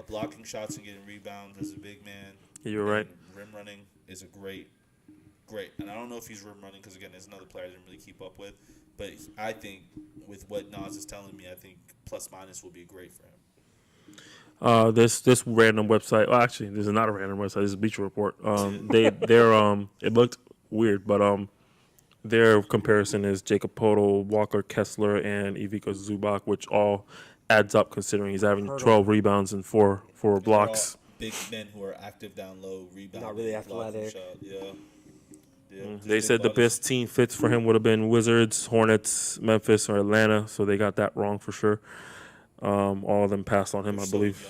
Blocking shots and getting rebounds as a big man. You're right. Rim running is a great. And I don't know if he's rim running because, again, there's another player I didn't really keep up with. But I think with what Nas is telling me, I think plus minus will be great for him. This random website. Well, actually, this is not a random website. This is Bleacher Report. It looked weird, but their comparison is Jacob Podol, Walker Kessler, and Ivica Zubac, which all adds up considering he's having 12 rebounds and four blocks. Big men who are active down low, rebounding, Not really athletic. shot. Yeah. They said the best team fits for him would have been Wizards, Hornets, Memphis, or Atlanta, so they got that wrong for sure. All of them passed on him, I believe.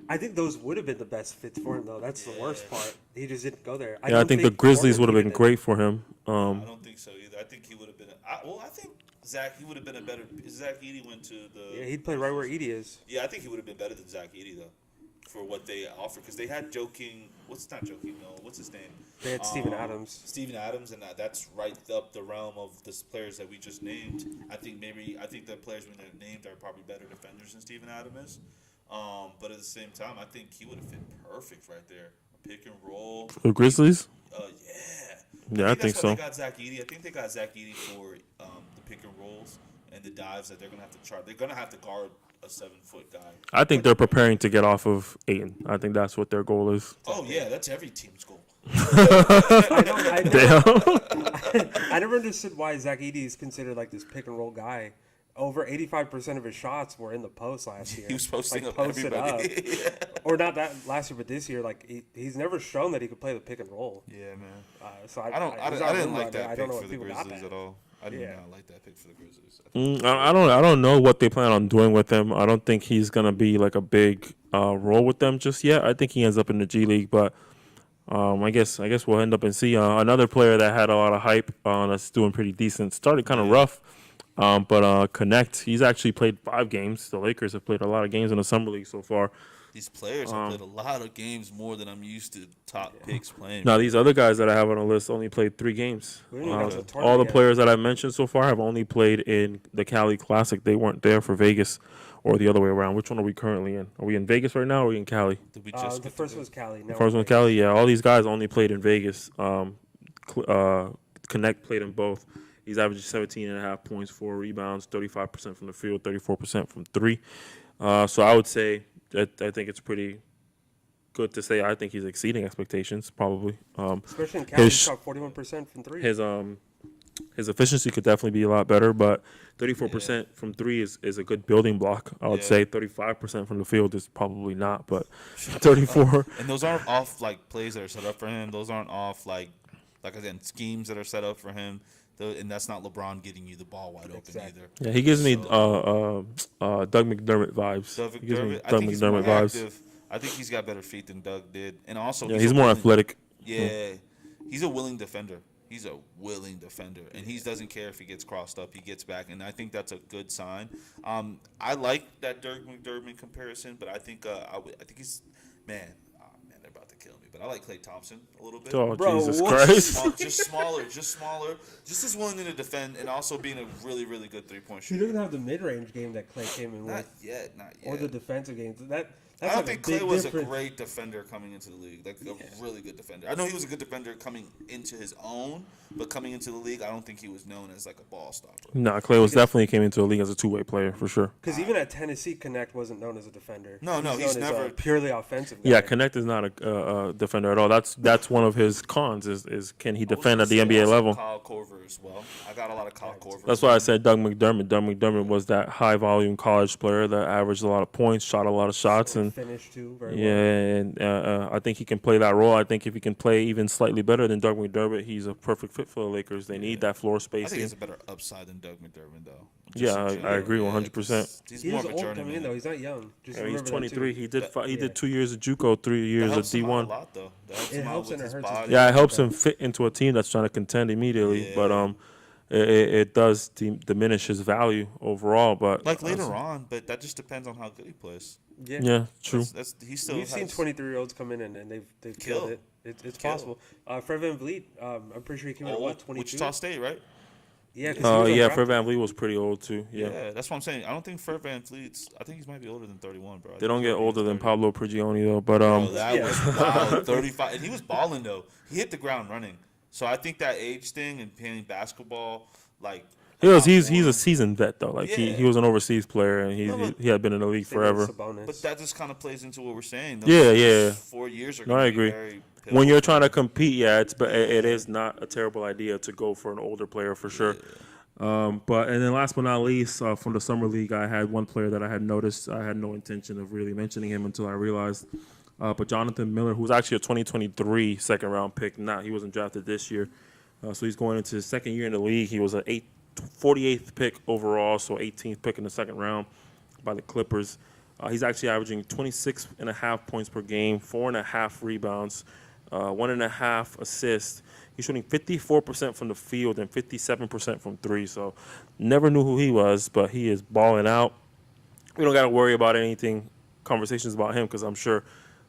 I think those would have been the best fits for him, though. That's the worst part. He just didn't go there. I think the Grizzlies would have been great for him. I don't think so either. I think he would have been. I think Zach. He would have been a better. Zach Edey went to the. Yeah, he'd play right where Edey is. Yeah, I think he would have been better than Zach Edey though, for what they offer because they had joking. What's his name? They had Steven Adams. Steven Adams, and that's right up the realm of the players that we just named. I think the players we named are probably better defenders than Steven Adams is. But at the same time, I think he would have fit perfect right there. Pick and roll. The Grizzlies? Yeah, I think so. They got Zach Edey. I think they got Zach Edey for the pick and rolls and the dives that they're gonna have to charge. They're gonna have to guard a 7-foot guy. I think they're preparing to get off of Ayton. I think that's what their goal is. Oh yeah, that's every team's goal. I never understood why Zach Edey is considered like this pick and roll guy. Over 85% of his shots were in the post last year. He was posting like, up everybody. Yeah. Or not that last year, but this year, like he's never shown that he could play the pick and roll. Yeah, man. So I didn't like that pick for the Grizzlies at all. I did not like that pick for the Grizzlies. I don't know what they plan on doing with him. I don't think he's gonna be like a big role with them just yet. I think he ends up in the G League, but I guess we'll end up and see another player that had a lot of hype that's doing pretty decent. Started kind of rough, but Connect. He's actually played 5 games. The Lakers have played a lot of games in the summer league so far. These players have played a lot of games more than I'm used to top picks playing. Now, these other guys that I have on the list only played 3 games. All the players that I mentioned so far have only played in the Cali Classic. They weren't there for Vegas or the other way around. Which one are we currently in? Are we in Vegas right now or are we in Cali? Did we just the first was Cali. The first one was Cali, yeah. All these guys only played in Vegas. Connect played in both. He's averaging 17.5 points, 4 rebounds, 35% from the field, 34% from 3. So I would say I think it's pretty good to say I think he's exceeding expectations, probably. Especially in Cali, he shot 41% from 3. His efficiency could definitely be a lot better, but 34% from 3 is a good building block. I would say 35% from the field is probably not, but 34. And those aren't off like plays that are set up for him. Those aren't off like I said, schemes that are set up for him. And that's not LeBron getting you the ball wide open either. Yeah, he gives me Doug McDermott vibes. Doug McDermott vibes. I think he's got better feet than Doug did, and also he's more athletic. Yeah, he's a willing defender. And he doesn't care if he gets crossed up. He gets back, and I think that's a good sign. I like that Derrick McDermott comparison, but I think I think he's man. They're about to kill me, but I like Klay Thompson a little bit. Oh, bro, Jesus Christ! Just smaller, just as willing to defend, and also being a really, really good 3-point shooter. He doesn't have the mid-range game that Klay came in with. Not yet. Or the defensive games. I don't think Klay was a great defender coming into the league, like a really good defender. I know he was a good defender coming into his own, but coming into the league, I don't think he was known as like a ball stopper. Nah, Klay was definitely came into the league as a two-way player for sure. Because even at Tennessee, Connect wasn't known as a defender. No, he's never a purely offensive guy. Yeah, Connect is not a defender at all. That's one of his cons is can he defend at the NBA level? Kyle Korver as well. I got a lot of Kyle Korver. That's why I said Doug McDermott. Doug McDermott was that high-volume college player that averaged a lot of points, shot a lot of shots, and finished too. And I think he can play that role. I think if he can play even slightly better than Doug McDermott, he's a perfect fit for the Lakers. They need that floor spacing. I think he has a better upside than Doug McDermott, though. I agree 100%. He's more of a journeyman. Coming in, though. He's not young. He's 23. He did 2 years of JUCO, 3 years of D1. A lot, though. That helps him out with his body. Yeah, it helps him fit into a team that's trying to contend immediately. But it does diminish his value overall. But like later on, but that just depends on how good he plays. Yeah, true. We've seen 23-year-olds come in and they've killed it. It's possible. Fred VanVleet, I'm pretty sure he came in at 22? Wichita State, right? Yeah. Fred VanVleet was pretty old too. Yeah, that's what I'm saying. I don't think Fred VanVleet's. I think he might be older than 31, bro. They don't get older than Pablo Prigioni though. But that was wild. 35, and he was balling though. He hit the ground running. So I think that age thing and playing basketball, like. He's a seasoned vet though. Like he was an overseas player and he had been in the league forever. But that just kind of plays into what we're saying. Those 4 years are. No, I agree. When you're trying to compete, it is not a terrible idea to go for an older player for sure. And then last but not least, from the summer league, I had one player that I had noticed. I had no intention of really mentioning him until I realized. But Jonathan Miller, who's actually a 2023 second round pick, he wasn't drafted this year, so he's going into his second year in the league. He was an 48th pick overall, so 18th pick in the second round by the Clippers. He's actually averaging 26.5 points per game, 4.5 rebounds, 1.5 assists. He's shooting 54% from the field and 57% from 3. So never knew who he was, but he is balling out. We don't got to worry about conversations about him because I'm sure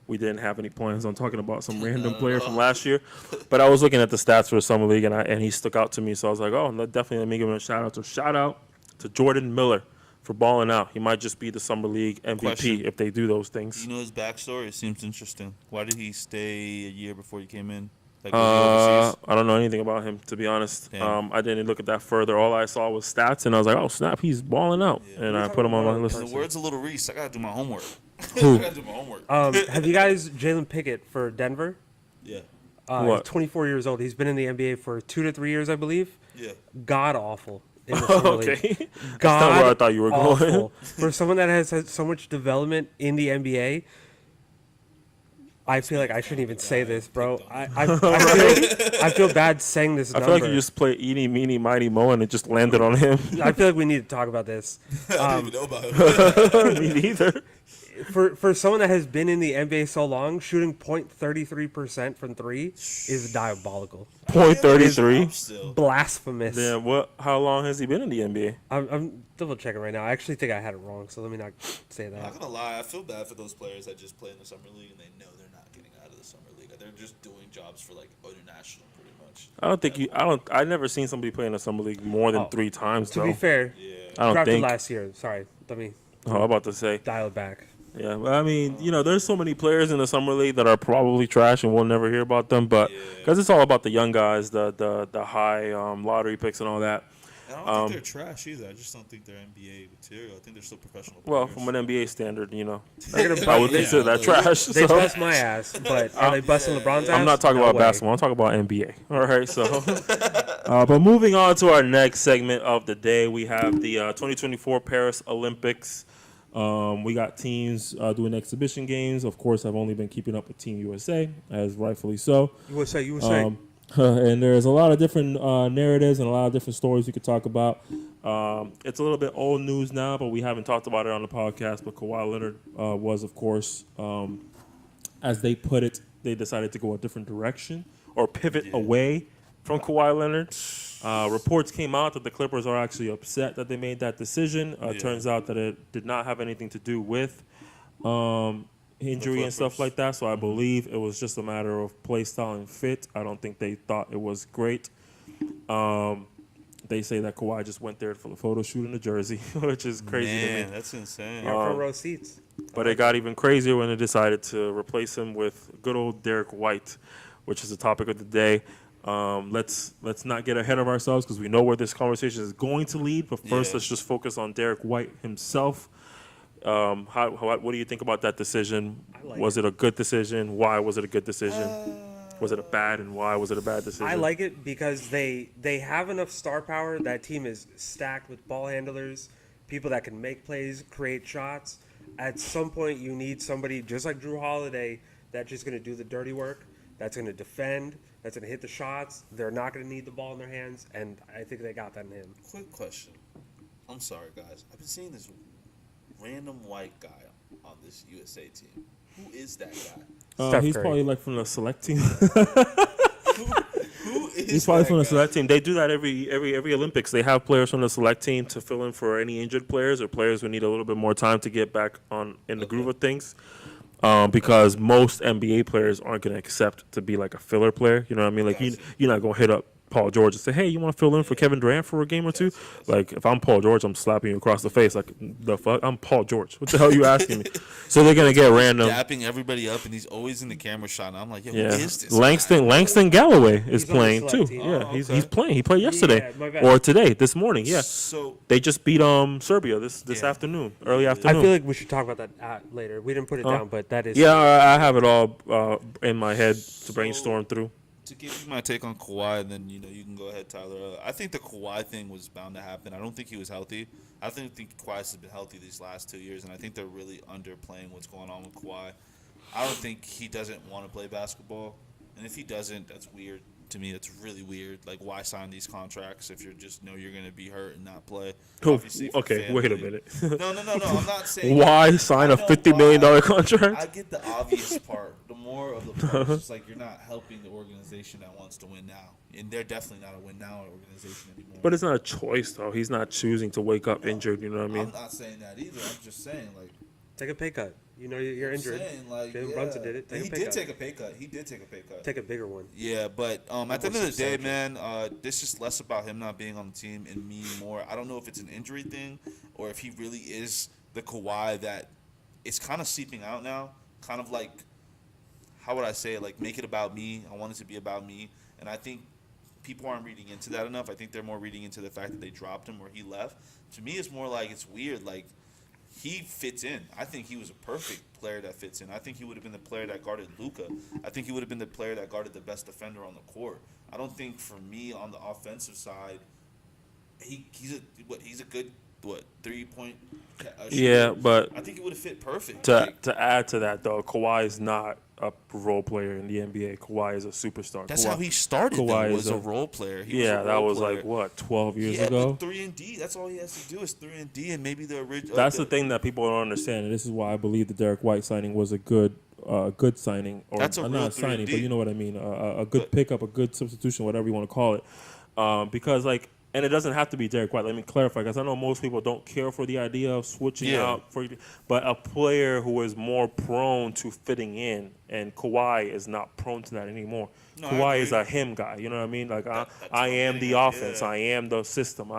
we didn't have any plans on talking about some random player from last year. But I was looking at the stats for the summer league, and he stuck out to me. So I was like, definitely let me give him a shout out. So shout out to Jordan Miller for balling out. He might just be the summer league MVP if they do those things. You know his backstory? It seems interesting. Why did he stay a year before he came in? Like, was he overseas? I don't know anything about him, to be honest. Damn. I didn't look at that further. All I saw was stats, and I was like, oh, snap, he's balling out. Yeah. And I put him on my list. In the words of Little Reese, I got to do my homework. Who? I got to do my homework. Have you guys Jalen Pickett for Denver? Yeah. What? He's 24 years old. He's been in the NBA for 2 to 3 years, I believe. Yeah. God awful. In the summer league. Okay. God That's not where I thought you were going. awful. For someone that has had so much development in the NBA, I feel like I shouldn't even say this, bro. I feel bad saying this I number. feel like you just played Eeny, Meeny, Mighty Mo, and it just landed on him. I feel like we need to talk about this. I didn't even know about it. Me neither. For someone that has been in the NBA so long, shooting .33% from three is diabolical. .33. Still. Blasphemous. Yeah, what? How long has he been in the NBA? I'm double checking right now. I actually think I had it wrong, so let me not say I'm that. not gonna lie, I feel bad for those players that just play in the summer league and they know they're not getting out of the summer league. They're just doing jobs for like international, pretty much. I don't think you. I've never seen somebody play in the summer league more than 3 times. To though. be fair, Yeah. I don't drafted think. last year. Sorry, let me Oh, I'm about to say. dial it back. Yeah, but I mean, there's so many players in the summer league that are probably trash, and we'll never hear about them. But because it's all about the young guys, the high lottery picks and all that. And I don't think they're trash either. I just don't think they're NBA material. I think they're still professional players. Well, from an NBA standard, They're gonna I would bust- consider that trash. They so. bust my ass, but are they busting LeBron's ass? I'm not talking No about way. basketball. I'm talking about NBA. All right, so. But moving on to our next segment of the day, we have the 2024 Paris Olympics. We got teams doing exhibition games. Of course, I've only been keeping up with Team USA, as rightfully so. USA. And there's a lot of different narratives and a lot of different stories we could talk about. It's a little bit old news now, but we haven't talked about it on the podcast. But Kawhi Leonard was, of course, as they put it, they decided to go a different direction or pivot away from Kawhi Leonard. Reports came out that the Clippers are actually upset that they made that decision. Turns out that it did not have anything to do with injury and stuff like that. So I believe it was just a matter of play style and fit. I don't think they thought it was great. They say that Kawhi just went there for the photo shoot in the jersey, which is crazy to me. That's insane. Front row seats. But it got even crazier when they decided to replace him with good old Derrick White, which is the topic of the day. Let's not get ahead of ourselves because we know where this conversation is going to lead. But first, let's just focus on Derrick White himself. What do you think about that decision? Was it a good decision? Why was it a good decision? Was it a bad, and why was it a bad decision? I like it because they have enough star power. That team is stacked with ball handlers, people that can make plays, create shots. At some point, you need somebody just like Drew Holiday that's just going to do the dirty work, that's going to defend, that's going to hit the shots. They're not going to need the ball in their hands, and I think they got that in him. Quick question. I'm sorry, guys. I've been seeing this random white guy on this USA team. Who is that guy? He's Curry. probably like from the select team. Who is He's probably that from the guy? select team. They do that every Olympics. They have players from the select team to fill in for any injured players or players who need a little bit more time to get back in the groove of things. Because most NBA players aren't going to accept to be like a filler player. You know what I mean? Like you're not going to hit up Paul George and say, hey, you want to fill in for Kevin Durant for a game or two? Like, if I'm Paul George, I'm slapping you across the face. Like, the fuck? I'm Paul George. What the hell are you asking me? So they're going to get random. Dapping everybody up, and he's always in the camera shot. And I'm like, yo, Yeah, who is this Langston Galloway is He's on the playing too. select team. Yeah, Oh, he's okay. playing. He played yesterday my bad. or today, this morning. guy? Yeah, So, they just beat Serbia this afternoon, early I afternoon. feel like we should talk about that later. We didn't put it down, but that is Yeah, I have it all in my head to brainstorm through. to give you my take on Kawhi, and then you can go ahead, Tyler. I think the Kawhi thing was bound to happen. I don't think he was healthy. I think Kawhi has been healthy these last 2 years, and I think they're really underplaying what's going on with Kawhi. I don't think he doesn't want to play basketball, and if he doesn't, that's weird to me. It's really weird. Like, why sign these contracts if you just know you're going to be hurt and not play? Obviously, for Okay, wait a family. minute. No. I'm not saying. Why sign I a know $50 million why. contract? I get the obvious part. The more of the part is just like you're not helping the organization that wants to win now, and they're definitely not a win now organization anymore. But it's not a choice though. He's not choosing to wake up injured. You know what I mean? I'm not saying that either. I'm just saying like take a pay cut. You know you're injured. Saying, like, Jalen Brunson did it. Take he a pay did cut. take a pay cut. He did take a pay cut. Take a bigger one. Yeah, but at the end of the day, substantial. man, this is less about him not being on the team and me more. I don't know if it's an injury thing or if he really is the Kawhi that it's kind of seeping out now. Kind of like how would I say it? Like, make it about me. I want it to be about me. And I think people aren't reading into that enough. I think they're more reading into the fact that they dropped him or he left. To me, it's more like it's weird. Like, he fits in. I think he was a perfect player that fits in. I think he would have been the player that guarded Luka. I think he would have been the player that guarded the best defender on the court. I don't think for me on the offensive side, he's a good 3-point shooter. Yeah, but I think he would have fit perfect. To add to that though, Kawhi is not a role player in the NBA. Kawhi is a superstar. That's Kawhi, how he started. Kawhi Was a role player. That was like what 12 years ago. 3-and-D. That's all he has to do is 3-and-D, and maybe the original. That's the thing that people don't understand, and this is why I believe the Derrick White signing was a good signing, or That's not signing, but you know what I mean, a good pickup, a good substitution, whatever you want to call it, because like. And it doesn't have to be Derrick White. Let me clarify, because I know most people don't care for the idea of switching out. But a player who is more prone to fitting in, and Kawhi is not prone to that anymore. No, Kawhi is a him guy. You know what I mean? Like, I am the offense. Yeah. I am the system.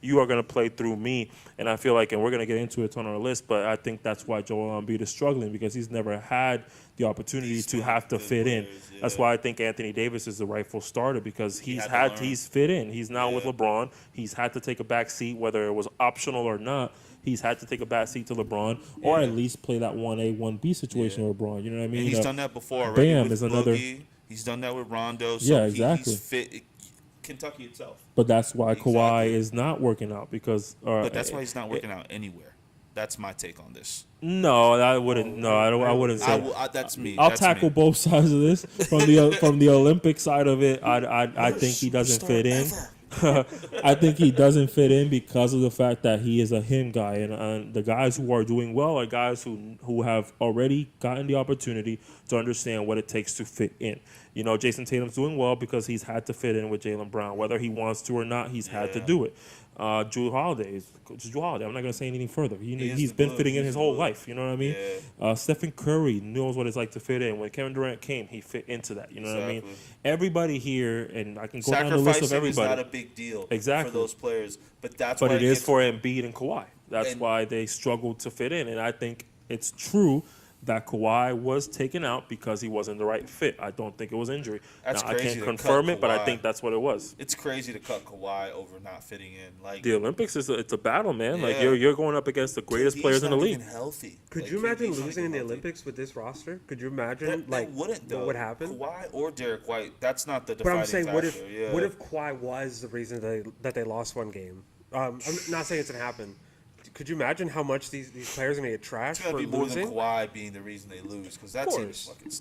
You are going to play through me. And I feel like, and we're going to get into it on our list, but I think that's why Joel Embiid is struggling, because he's never had the opportunity to have to fit in. That's why I think Anthony Davis is the rightful starter, because he's fit in. He's now with LeBron. He's had to take a back seat, whether it was optional or not. He's had to take a back seat to LeBron, or at least play that 1A, 1B situation with LeBron. You know what I mean? And he's done that before already. Bam with is another. Boogie. He's done that with Rondo. So exactly. He's fit Kentucky itself. But that's why Kawhi is not working out, because. But that's why he's not working out anywhere. That's my take on this. No, I wouldn't. No, I wouldn't say. That's me. I'll tackle both sides of this. From the Olympic side of it, I think he doesn't fit in. I think he doesn't fit in because of the fact that he is a him guy, and the guys who are doing well are guys who have already gotten the opportunity to understand what it takes to fit in. You know, Jason Tatum's doing well because he's had to fit in with Jaylen Brown, whether he wants to or not. He's had to do it. Drew Holiday. I'm not going to say anything further. He's been fitting in his whole life. You know what I mean? Yeah. Stephen Curry knows what it's like to fit in. When Kevin Durant came, he fit into that. You know what I mean? Everybody here, and I can go down the list of everybody. Sacrificing is not a big deal for those players, but why it is for Embiid and Kawhi. That's why they struggled to fit in, and I think it's true that Kawhi was taken out because he wasn't the right fit. I don't think it was injury. Now, I can't confirm it, but I think that's what it was. It's crazy to cut Kawhi over not fitting in. Like, the Olympics it's a battle, man. Yeah. Like you're going up against the greatest players in the league. Healthy. Could you imagine losing in the Olympics with this roster? Could you imagine what would happen? Kawhi or Derrick White, that's not the defining factor. But I'm saying, what if Kawhi was the reason that they lost one game? I'm not saying it's gonna happen. Could you imagine how much these players are going to get trashed for losing? It's going to be more than Kawhi being the reason they lose, because that team is fucking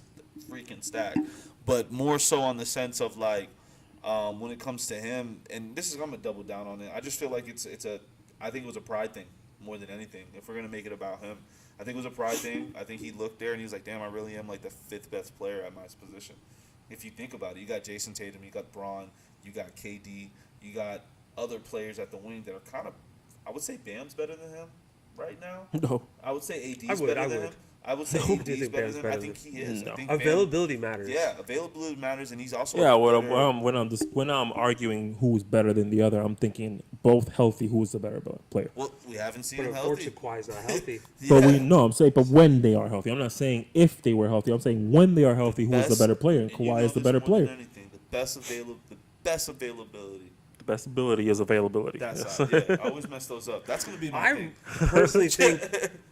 freaking stacked. But more so on the sense of, like, when it comes to him, and this is, I'm going to double down on it. I just feel like I think it was a pride thing more than anything. If we're going to make it about him, I think it was a pride thing. I think he looked there and he was like, damn, I really am like the 5th best player at my position. If you think about it, you got Jason Tatum, you got Bron, you got KD, you got other players at the wing that are kind of, I would say Bam's better than him right now. No. I would say AD's better than him. I would say AD's better than him. I think he is. No. I think availability matters. Yeah, availability matters, and he's also when I'm arguing who's better than the other, I'm thinking both healthy. Who's the better player? Well, we haven't seen him healthy. But Kawhi's not healthy. I'm saying, but when they are healthy, I'm not saying if they were healthy. I'm saying when they are healthy, who is the better player? And Kawhi is the better player. The best availability. The best ability is availability. That's I always mess those up. That's going to be my thing. I personally think,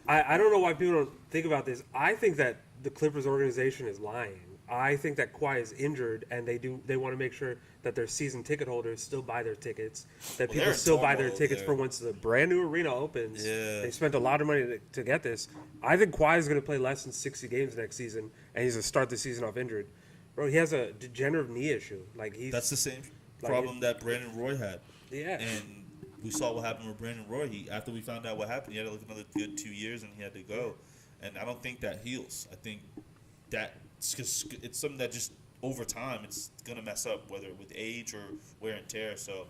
I don't know why people don't think about this. I think that the Clippers organization is lying. I think that Kawhi is injured, and they want to make sure that their season ticket holders still buy their tickets, that people still buy their tickets for once the brand new arena opens. Yeah. They spent a lot of money to get this. I think Kawhi is going to play less than 60 games next season, and he's going to start the season off injured. Bro, he has a degenerative knee issue. That's the same problem that Brandon Roy had. Yeah. And we saw what happened with Brandon Roy. After we found out what happened, he had to look another good 2 years, and he had to go. And I don't think that heals. I think that it's something that just over time it's gonna mess up, whether with age or wear and tear. So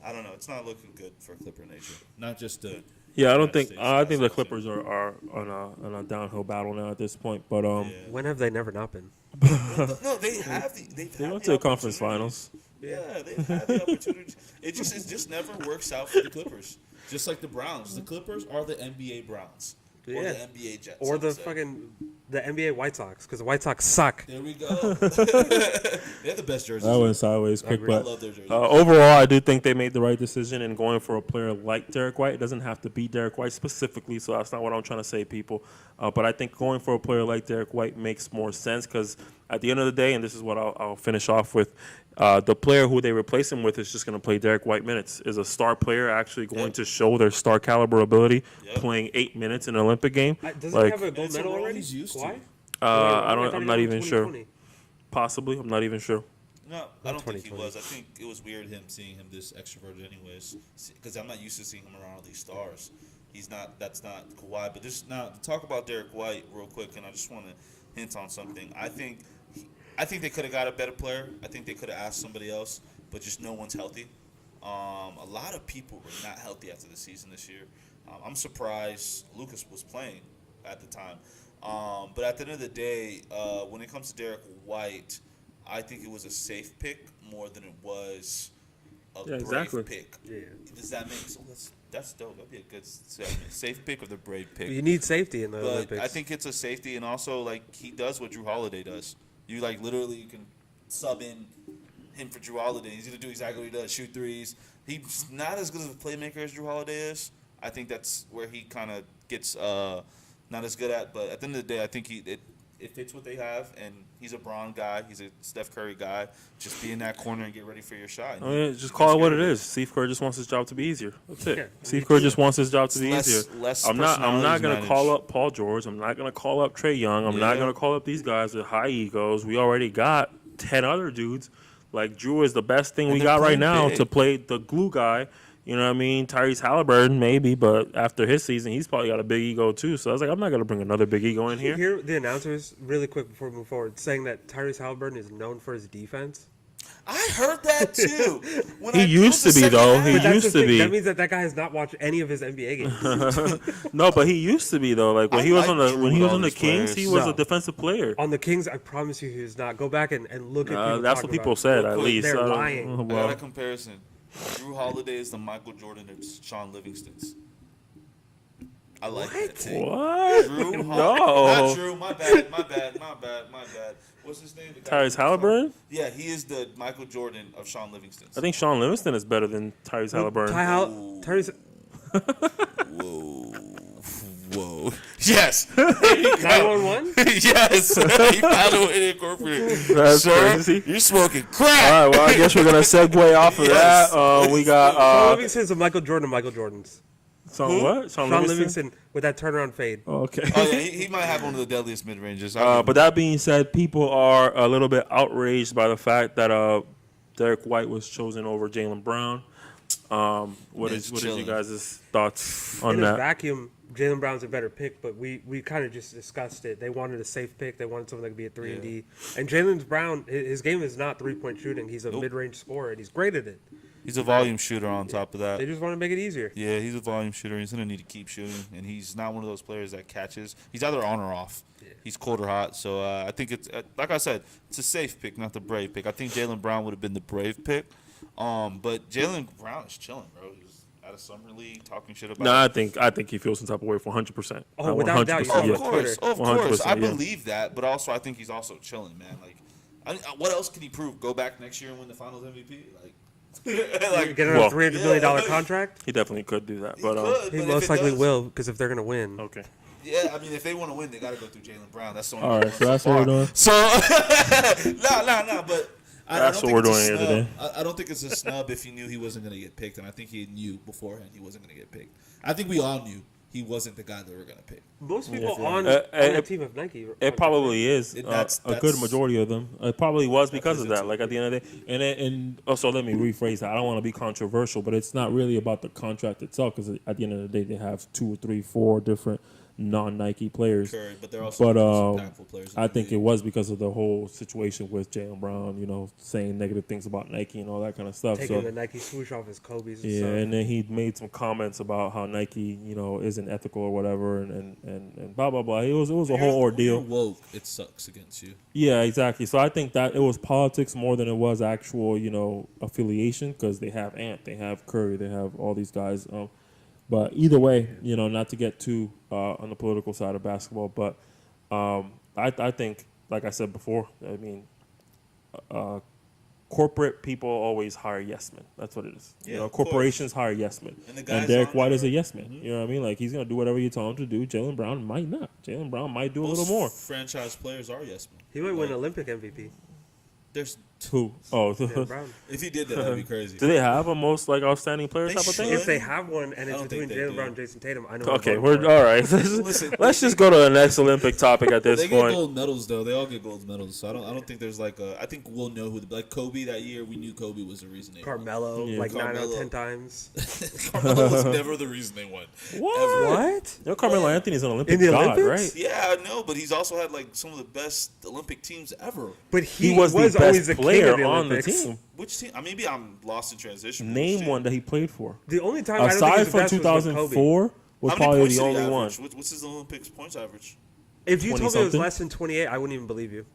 I don't know. It's not looking good for Clipper Nation. Not just the. Yeah, I think the Clippers are on a downhill battle now at this point. But when have they never not been? No, they have. They went to the conference finals. Yeah, they've had the opportunity. It just never works out for the Clippers. Just like the Browns. The Clippers are the NBA Browns. Or the NBA Jets. Or the NBA White Sox, because the White Sox suck. There we go. They have the best jerseys. That went sideways quick, but I love their jerseys. overall, I do think they made the right decision in going for a player like Derrick White. It doesn't have to be Derrick White specifically, so that's not what I'm trying to say, people. But I think going for a player like Derrick White makes more sense because at the end of the day, and this is what I'll finish off with, the player who they replace him with is just going to play Derrick White minutes. Is a star player actually going to show their star caliber ability playing 8 minutes in an Olympic game? Does he have a gold medal already? Kawhi? I'm not even sure. Possibly, I'm not even sure. No, I don't think he was. I think it was weird seeing him this extroverted anyways, because I'm not used to seeing him around all these stars. That's not Kawhi. But just now, to talk about Derrick White real quick, and I just want to hint on something. I think they could have got a better player. I think they could have asked somebody else, but just no one's healthy. A lot of people were not healthy after the season this year. I'm surprised Lucas was playing at the time. But at the end of the day, when it comes to Derrick White, I think it was a safe pick more than it was a brave pick. Yeah. Does that make sense? That's dope. That'd be a good segment. Safe pick or the brave pick. You need safety in the Olympics. I think it's a safety, and also like he does what Drew Holiday does. You like literally you can sub in him for Drew Holiday. He's gonna do exactly what he does: shoot threes. He's not as good as a playmaker as Drew Holiday is. I think that's where he kind of gets not as good at. But at the end of the day, I think it fits what they have, and he's a Bron guy. He's a Steph Curry guy. Just be in that corner and get ready for your shot. Just call it what it is. Steve Kerr just wants his job to be easier. That's it. Steve Kerr just wants his job to be easier. I'm not gonna call up Paul George. I'm not gonna call up Trae Young. I'm not gonna call up these guys with high egos. We already got 10 other dudes. Like Drew is the best thing we got right now to play the glue guy. You know what I mean? Tyrese Halliburton, maybe, but after his season, he's probably got a big ego too. So I was like, I'm not going to bring another big ego in here. You hear the announcers, really quick before we move forward, saying that Tyrese Halliburton is known for his defense? I heard that too. He used to be, though. He used to be. That means that guy has not watched any of his NBA games. No, but he used to be, though. Like when he was on the Kings, he was a defensive player. On the Kings, I promise you, he was not. Go back and look at people. That's what people said, at least. They're lying. I got a comparison. Drew Holiday is the Michael Jordan of Sean Livingston's. I like that take. What? Drew No. Not Drew. My bad. What's his name? Tyrese Halliburton? Yeah, he is the Michael Jordan of Sean Livingston's. I think Sean Livingston is better than Tyrese Halliburton. Tyrese. Whoa. Yes. 911? Yes. You found a way to incorporate it. That's crazy. You're smoking crack. All right, well, I guess we're going to segue off of that. We got... Sean Livingston's a Michael Jordan of Michael Jordans. What? Sean Livingston with that turnaround fade. Okay. Oh, yeah, he might have one of the deadliest mid-ranges. But that being said, people are a little bit outraged by the fact that Derrick White was chosen over Jaylen Brown. What is you guys' thoughts on In that? a vacuum, Jaylen Brown's a better pick, but we kind of just discussed it. They wanted a safe pick. They wanted someone that could be a 3-and-D. And Jaylen Brown, his game is not three-point shooting. He's a mid-range scorer, and he's great at it. He's a volume shooter on top of that. They just want to make it easier. Yeah, he's a volume shooter. He's going to need to keep shooting, and he's not one of those players that catches. He's either on or off. Yeah. He's cold or hot. So I think it's, like I said, it's a safe pick, not the brave pick. I think Jaylen Brown would have been the brave pick. But Jaylen Brown is chilling, bro. He's at a summer league talking shit about it. I think he feels some type of way for 100%. Oh, without doubt. Of course. I believe that, but also I think he's also chilling, man. Like, what else can he prove? Go back next year and win the Finals MVP? Like get a $300 million contract? He definitely could do that, he most likely will, because if they're gonna win. Okay. Yeah, I mean, if they want to win, they got to go through Jaylen Brown. That's the only. All right, so that's what we're doing. So, no, but that's what we're doing here today. I don't think it's a snub if he knew he wasn't going to get picked, and I think he knew beforehand he wasn't going to get picked. I think we all knew he wasn't the guy that we're going to pick. Most people on the team of Nike. It probably is. A good majority of them. It probably was because of that. Like at the end of the day, and also let me rephrase that. I don't want to be controversial, but it's not really about the contract itself, because at the end of the day, they have 2 or 3, 4 different non-Nike players. Correct, but they're also impactful players. I think it was because of the whole situation with Jaylen Brown, saying negative things about Nike and all that kind of stuff. Taking the Nike swoosh off his Kobe's. Yeah, and then he made some comments about how Nike, isn't ethical or whatever, and blah blah blah. It was a whole ordeal. When you're woke, it sucks against you. Yeah, exactly. So I think that it was politics more than it was actual, affiliation, because they have Ant, they have Curry, they have all these guys. But either way, not to get too on the political side of basketball, but I think, like I said before, I mean, corporate people always hire yes men. That's what it is. Yeah, corporations hire yes men. And Derrick White is a yes man. You know what I mean? Like, he's going to do whatever you tell him to do. Jaylen Brown might not. Jaylen Brown might do a little more. Franchise players are yes men. He might win Olympic MVP. There's who? Oh, Brown. if he did that, that'd be crazy. Do they have a most outstanding player They type of thing? should. If they have one and it's don't between think they Jaylen do. Brown and Jason Tatum, I know. Okay, we're all right. Listen, Let's just go to the next Olympic topic at this They get point. gold medals though. They all get gold medals. So I don't think there's like a. I think we'll know who like Kobe that year. We knew Kobe was the reason they won. Carmelo, Yeah. 9 out of Carmelo. 10 times. Carmelo was never the reason they won. What? What? Carmelo Anthony's an Olympic In the god, Olympics? right? Yeah, I know, but he's also had like some of the best Olympic teams ever. But He was the always best the king player of the on the Olympics. team. Which team? Maybe I'm lost in transition. Which Name team? one that he played for. The only time I don't Aside think from he's the best was with Kobe. 2004 was How many probably points the did he only one. average? What's his Olympics points average? If you told me it was 20-something? less than 28, I wouldn't even believe you.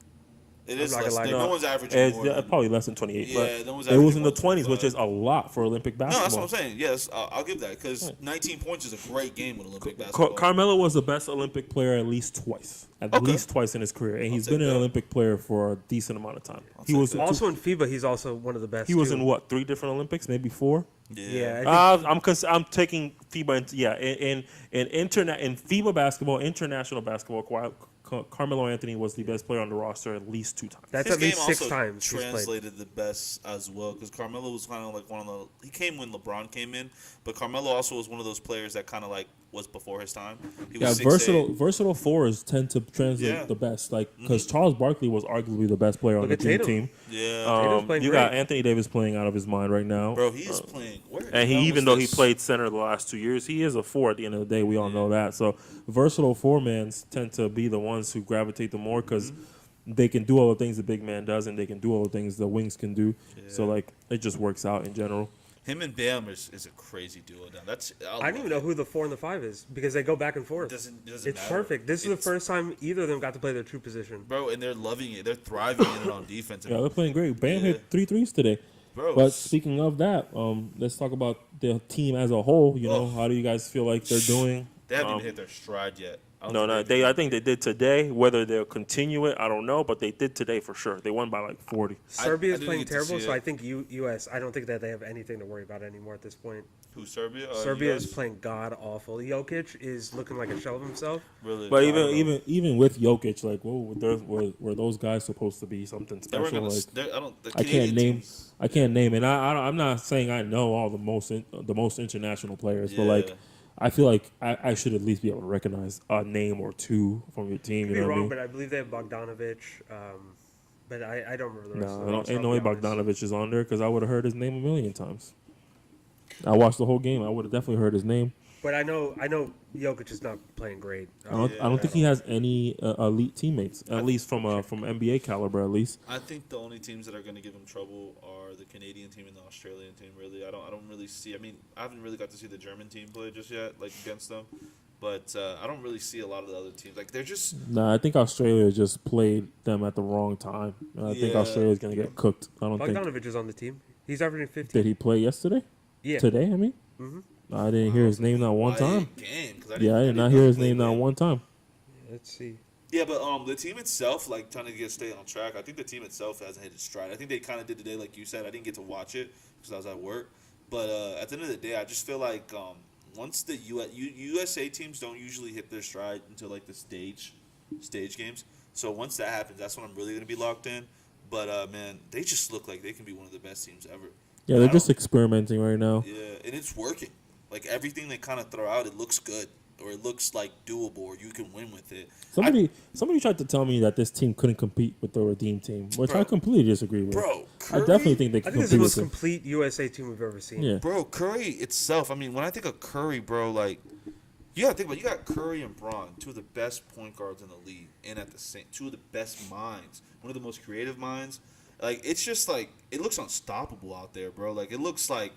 It is not gonna less. lie. No one's averaging It's more. Than, probably less than 28, Yeah, no one's but it was averaging in the more than 20s, which is a lot for Olympic no, that's basketball. what I'm saying. Yes, I'll give that because 19 points is a great game with Olympic basketball. Carmelo was the best Olympic player at least twice. At Okay. least twice in his career. And he's take been an that. Olympic player for a decent amount of time. He take was that. Also in FIBA, he's also one of the best. he was too. in what, 3 different Olympics, maybe 4? Yeah, I think I'm taking FIBA in FIBA basketball, international basketball. Carmelo Anthony was the best player on the roster at least 2 times. that's His at least game 6 also times he's played. translated the best as well because Carmelo was kind of like one of the. He came when LeBron came in, but Carmelo also was one of those players that kind of like was before his time. He was 6'8". Versatile fours tend to translate Yeah. the best. Like because Charles Barkley was arguably the best player on Look the at team. Tatum. Yeah, Tatum's playing You got great. Anthony Davis playing out of his mind right now. bro, he's playing. And even though he played center the last 2 years, he is a 4 at the end of the day. We all know that. So versatile 4-mans tend to be the ones who gravitate the more because they can do all the things the big man does, and they can do all the things the wings can do. So like it just works out in general. Him and Bam is a crazy duo. Now I don't even know who the 4 and the 5 is because they go back and forth. Doesn't It's matter. perfect. This is the first time either of them got to play their true position. Bro, and they're loving it. They're thriving in it on defense. Yeah, they're playing great. Bam Yeah. hit 3 threes today. Bro, But speaking of that, let's talk about the team as a whole. How do you guys feel like they're doing? they haven't even hit their stride yet. No, I think they did today. Whether they'll continue it, I don't know, but they did today for sure. They won by like 40. Serbia is didn't playing get to terrible, see so it. I think U.S. I don't think that they have anything to worry about anymore at this point. Who, Serbia? Serbia US? is playing god awful. Jokic is looking like a shell of himself. Really. But I don't know. even with Jokic, like, were those guys supposed to be something They weren't special? gonna, Like, they're- I don't. The I can't Canadian name. teams- I can't name, and I'm not saying I know all the most international players, but like Yeah. I feel like I should at least be able to recognize a name or 2 from your team. Could You be know what I wrong, mean? but I believe they have Bogdanovich. But I don't remember the rest of No, the roster, ain't no I'll way be honest. Bogdanovich is on there because I would have heard his name a million times. I watched the whole game. I would have definitely heard his name. But I know Jokic is not playing great. I don't think he has any elite teammates, at least from NBA caliber, at least. I think the only teams that are going to give him trouble are the Canadian team and the Australian team. Really, I don't really see. I mean, I haven't really got to see the German team play just yet, like against them. But I don't really see a lot of the other teams. Like they're just. Nah, I think Australia just played them at the wrong time. I think Yeah. Australia's gonna get cooked. I don't think. Bogdanovich is on the team. He's averaging 15. Did he play yesterday? Yeah. Today, I mean. I didn't hear his name not one time. Yeah, I did not hear his name not one time. Let's see. Yeah, but the team itself, like trying to stay on track. I think the team itself hasn't hit its stride. I think they kind of did today, like you said. I didn't get to watch it because I was at work. But at the end of the day, I just feel like once the USA teams don't usually hit their stride until like the stage games. So once that happens, that's when I'm really gonna be locked in. But man, they just look like they can be one of the best teams ever. Yeah, they're just experimenting right now. Yeah, and it's working. Like everything they kind of throw out, it looks good, or it looks like doable, or you can win with it. Somebody tried to tell me that this team couldn't compete with the Redeem team, which Bro. I completely disagree with. Bro, I definitely think they I can think this is the compete most with them. complete USA team we've ever seen. Yeah. Bro, Curry itself. I mean, when I think of Curry, bro, like you gotta think about. You got Curry and Bron, 2 of the best point guards in the league, and at the same 2 of the best minds, one of the most creative minds. Like it's just like it looks unstoppable out there, bro. Like it looks like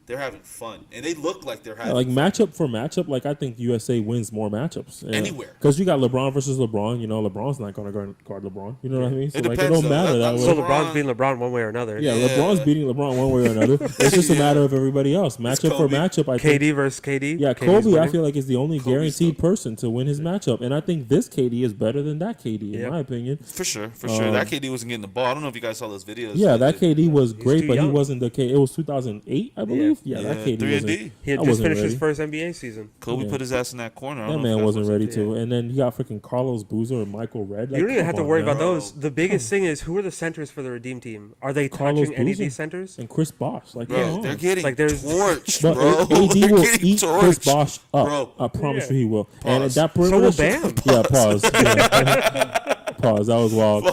they're having fun, and they look like they're having like fun. matchup for matchup. Like I think USA wins more matchups Anywhere, because you got LeBron versus LeBron. You know, LeBron's not going to guard LeBron. You know what I mean? So It like depends, it don't matter that way. So LeBron's beating LeBron one way or another. Yeah, LeBron's beating LeBron one way or another. It's just a matter of everybody else. Matchup for matchup, I think. KD versus KD. Yeah, KD's Kobe, I winning. feel like is the only guaranteed person to win his matchup, and I think this KD is better than that KD in my opinion. For sure. That KD wasn't getting the ball. I don't know if you guys saw those videos. Yeah, that KD was great, but he young. wasn't the KD. It was 2008, I believe. Yeah, that KD 3 and wasn't. D. He had I just wasn't finished his ready. first NBA season. Kobe put his ass in that corner. I That don't know if man you guys wasn't watched ready it. to. And then you got freaking Carlos Boozer and Michael Redd. Like, You don't even have to come worry on, about man. those. The biggest thing is who are the centers for the Redeem team? Are they Carlos touching any of Boozer these centers? and Chris Bosh. Like, Bro, come on. they're getting Like, there's- torched, But bro. AD They're will getting eat Chris torched. Bosh up. Bro. I promise Yeah. you he will. And Pause. that So perimeter will shit- Bam. Yeah, pause. Yeah. Pause. That was wild.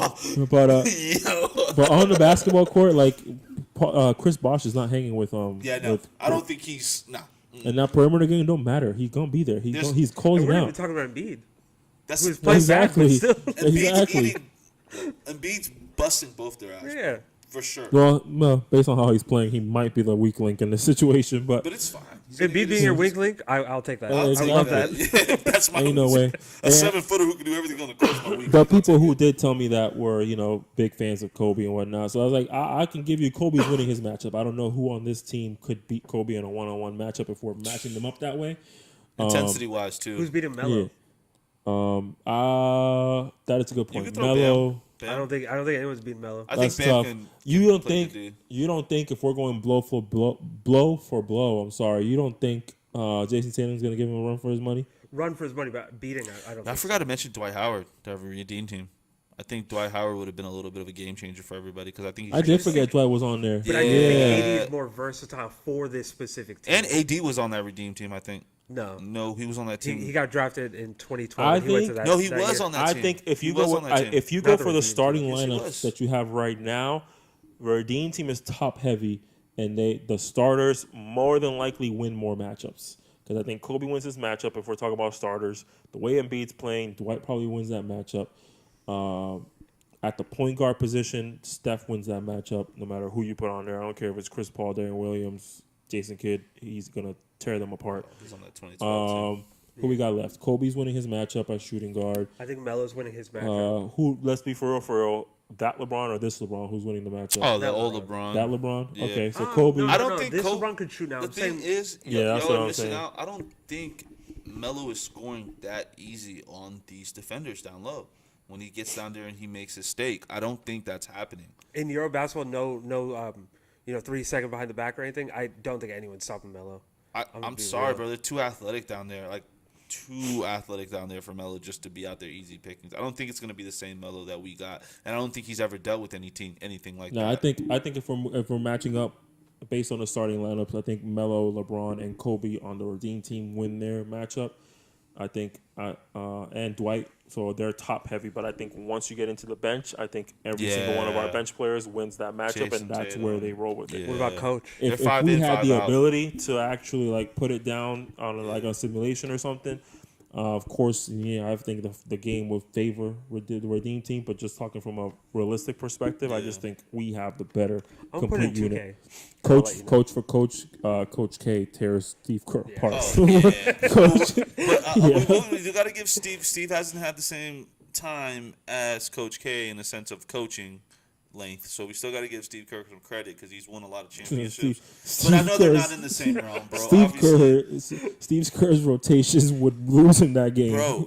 But Yo. but on the basketball court, like Chris Bosh is not hanging with Yeah, no. with- I don't think he's nah. and that perimeter game don't matter. He's gonna be there. He's And closing we're not even out. talking about Embiid. That's Who's playing bad, but Exactly. still. Exactly. Embiid's busting both their eyes. Yeah. For sure. Well, based on how he's playing, he might be the weak link in this situation. But But it's fine. Embiid being your weak link, I'll take that. I'll I take love that. that. That's my ain't no way. A 7-footer who can do everything on the court is my weak. But people who did tell me that were, big fans of Kobe and whatnot. So I was like, I can give you Kobe's winning his matchup. I don't know who on this team could beat Kobe in a one-on-one matchup if we're matching them up that way. Intensity wise too. Who's beating Melo? That is a good point. could throw Melo, Bam. I don't think anyone's beating Melo. I think that's Bam tough. can You don't play think the D. you don't think if we're going blow for blow? I'm sorry. You don't think Jason Tatum's gonna give him a run for his money? Run for his money, but beating, I don't I think forgot to mention Dwight Howard, the Redeem team. I think Dwight Howard would have been a little bit of a game changer for everybody because I think he's I did forget Dwight was on there. But I Yeah. think AD is more versatile for this specific team. and AD was on that Redeem team. I think. No. No, he was on that team. He got drafted in 2012. I he went to think- that, no, he that was year. on that I team. think if you He was go on that team. if you go Not the for the Redeem starting Yes, he lineups was. that you have right now, the Redeem team is top heavy, and the starters more than likely win more matchups. Because I think Kobe wins his matchup if we're talking about starters. The way Embiid's playing, Dwight probably wins that matchup. At the point guard position, Steph wins that matchup no matter who you put on there. I don't care if it's Chris Paul, Darren Williams, Jason Kidd. He's going to tear them apart. He's on that 2012 team. Who we got left? Kobe's winning his matchup at shooting guard. I think Melo's winning his matchup. Let's be for real, that LeBron or this LeBron? Who's winning the matchup? Oh, the that old LeBron. LeBron. That LeBron? Yeah. Okay, so Kobe. No, I don't think this Kobe- LeBron could shoot now. The I'm thing saying is, Yeah, that's y'all what are I'm missing saying. out. I don't think Melo is scoring that easy on these defenders down low. When he gets down there and he makes his stake, I don't think that's happening. in Euro basketball, no, 3 second behind the back or anything. I don't think anyone's stopping Melo. I'm be sorry, real. bro. They're too athletic down there. Like, too athletic down there for Melo just to be out there easy pickings. I don't think it's going to be the same Melo that we got. And I don't think he's ever dealt with anything like No, that. I think if we're matching up based on the starting lineups, I think Melo, LeBron, and Kobe on the Redeem team win their matchup. I think and Dwight, so they're top heavy. But I think once you get into the bench, I think every single one of our Yeah. bench players wins that matchup, Jason and that's Tatum. where they roll with it. Yeah. What about Coach? They're If 5 we in, had 5 the out. ability to actually like put it down on like a simulation or something, of course, I think the game would favor the Redeem team. But just talking from a realistic perspective, I just think we have the better I'm putting complete 2K. unit. I'll let you know. Coach K tears Steve Kerr apart. Oh, yeah. Coach, But we got to give Steve. Steve hasn't had the same time as Coach K in the sense of coaching length. So we still got to give Steve Kerr some credit because he's won a lot of championships. But I know they're not in the same realm, bro. Steve Kerr's rotations would lose in that game. Bro,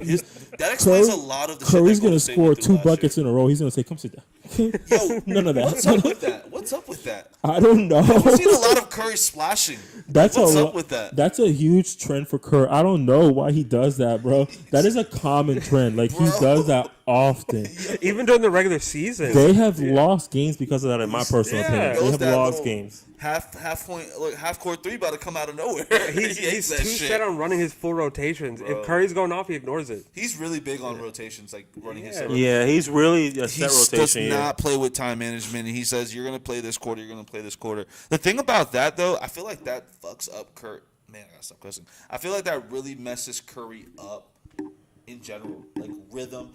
that explains a lot of the shit Curry's that gonna Golden State score went through 2 last buckets in a row. He's gonna say, "Come sit down." year. Yo, None of that. what's up with that? What's up with that? I don't know. I've seen a lot of Curry splashing. What's up with that? That's a huge trend for Kerr. I don't know why he does that, bro. That is a common trend. Like he does that often. Even during the regular season. They have lost games because of that, in my personal opinion. They Goes have that lost little games. half point, like half court three about to come out of nowhere. He's He hates that too shit. set on running his full rotations. If Curry's going off, he ignores it. He's really big on rotations, like running his. Yeah, he's really a He set does rotation. not play with time management. And he says, "You're gonna play this quarter. You're gonna play this quarter." The thing about that, though, I feel like that fucks up Kurt. Man, I gotta stop cussing. I feel like that really messes Curry up in general, like rhythm.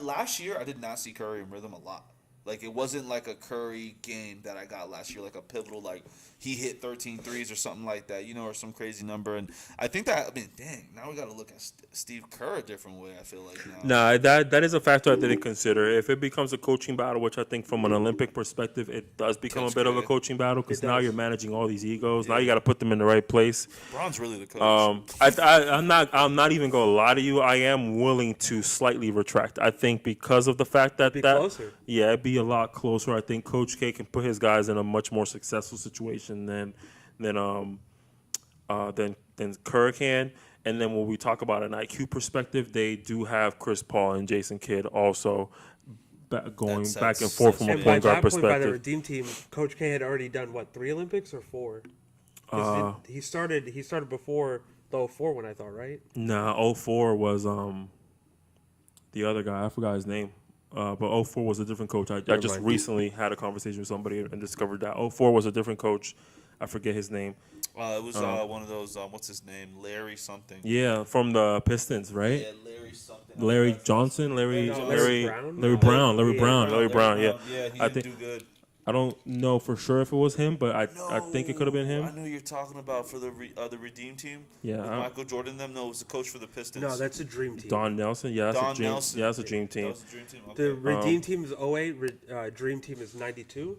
Last year I did not see Curry in rhythm a lot. Like it wasn't like a Curry game that I got last year, like a pivotal. Like he hit 13 threes or something like that, or some crazy number. And I think that, dang, now we got to look at Steve Kerr a different way, I feel like now. Nah, that is a factor I didn't consider. If it becomes a coaching battle, which I think from an Olympic perspective, it does become a bit of a coaching battle because now you're managing all these egos. Yeah. Now you got to put them in the right place. LeBron's really the coach. I'm not even going to lie to you. I am willing to slightly retract. I think because of the fact that closer. Yeah, it'd be a lot closer. I think Coach K can put his guys in a much more successful situation than Kerr can. And then when we talk about an IQ perspective, they do have Chris Paul and Jason Kidd also going back and forth from a point guard perspective. By the Redeem Team, Coach K had already done 3 Olympics or 4? He started before the 04 one, I thought, right? Nah, 04 was the other guy. I forgot his name. But 04 was a different coach. I just recently had a conversation with somebody and discovered that 04 was a different coach. I forget his name. It was one of those, what's his name? Larry something. Yeah, from the Pistons, right? Yeah, Larry something. Larry Johnson? Larry Brown? Larry Brown, yeah. Yeah, he didn't do good. I don't know for sure if it was him, but I think it could have been him. I know you're talking about for the Redeem Team. Yeah. Michael Jordan them. No, it was the coach for the Pistons. No, that's a Dream Team. Don Nelson. Yeah, that's a dream. Nelson. Yeah, that's a dream team. That was a dream team. Okay. The Redeem Team is 08. Dream Team is 92.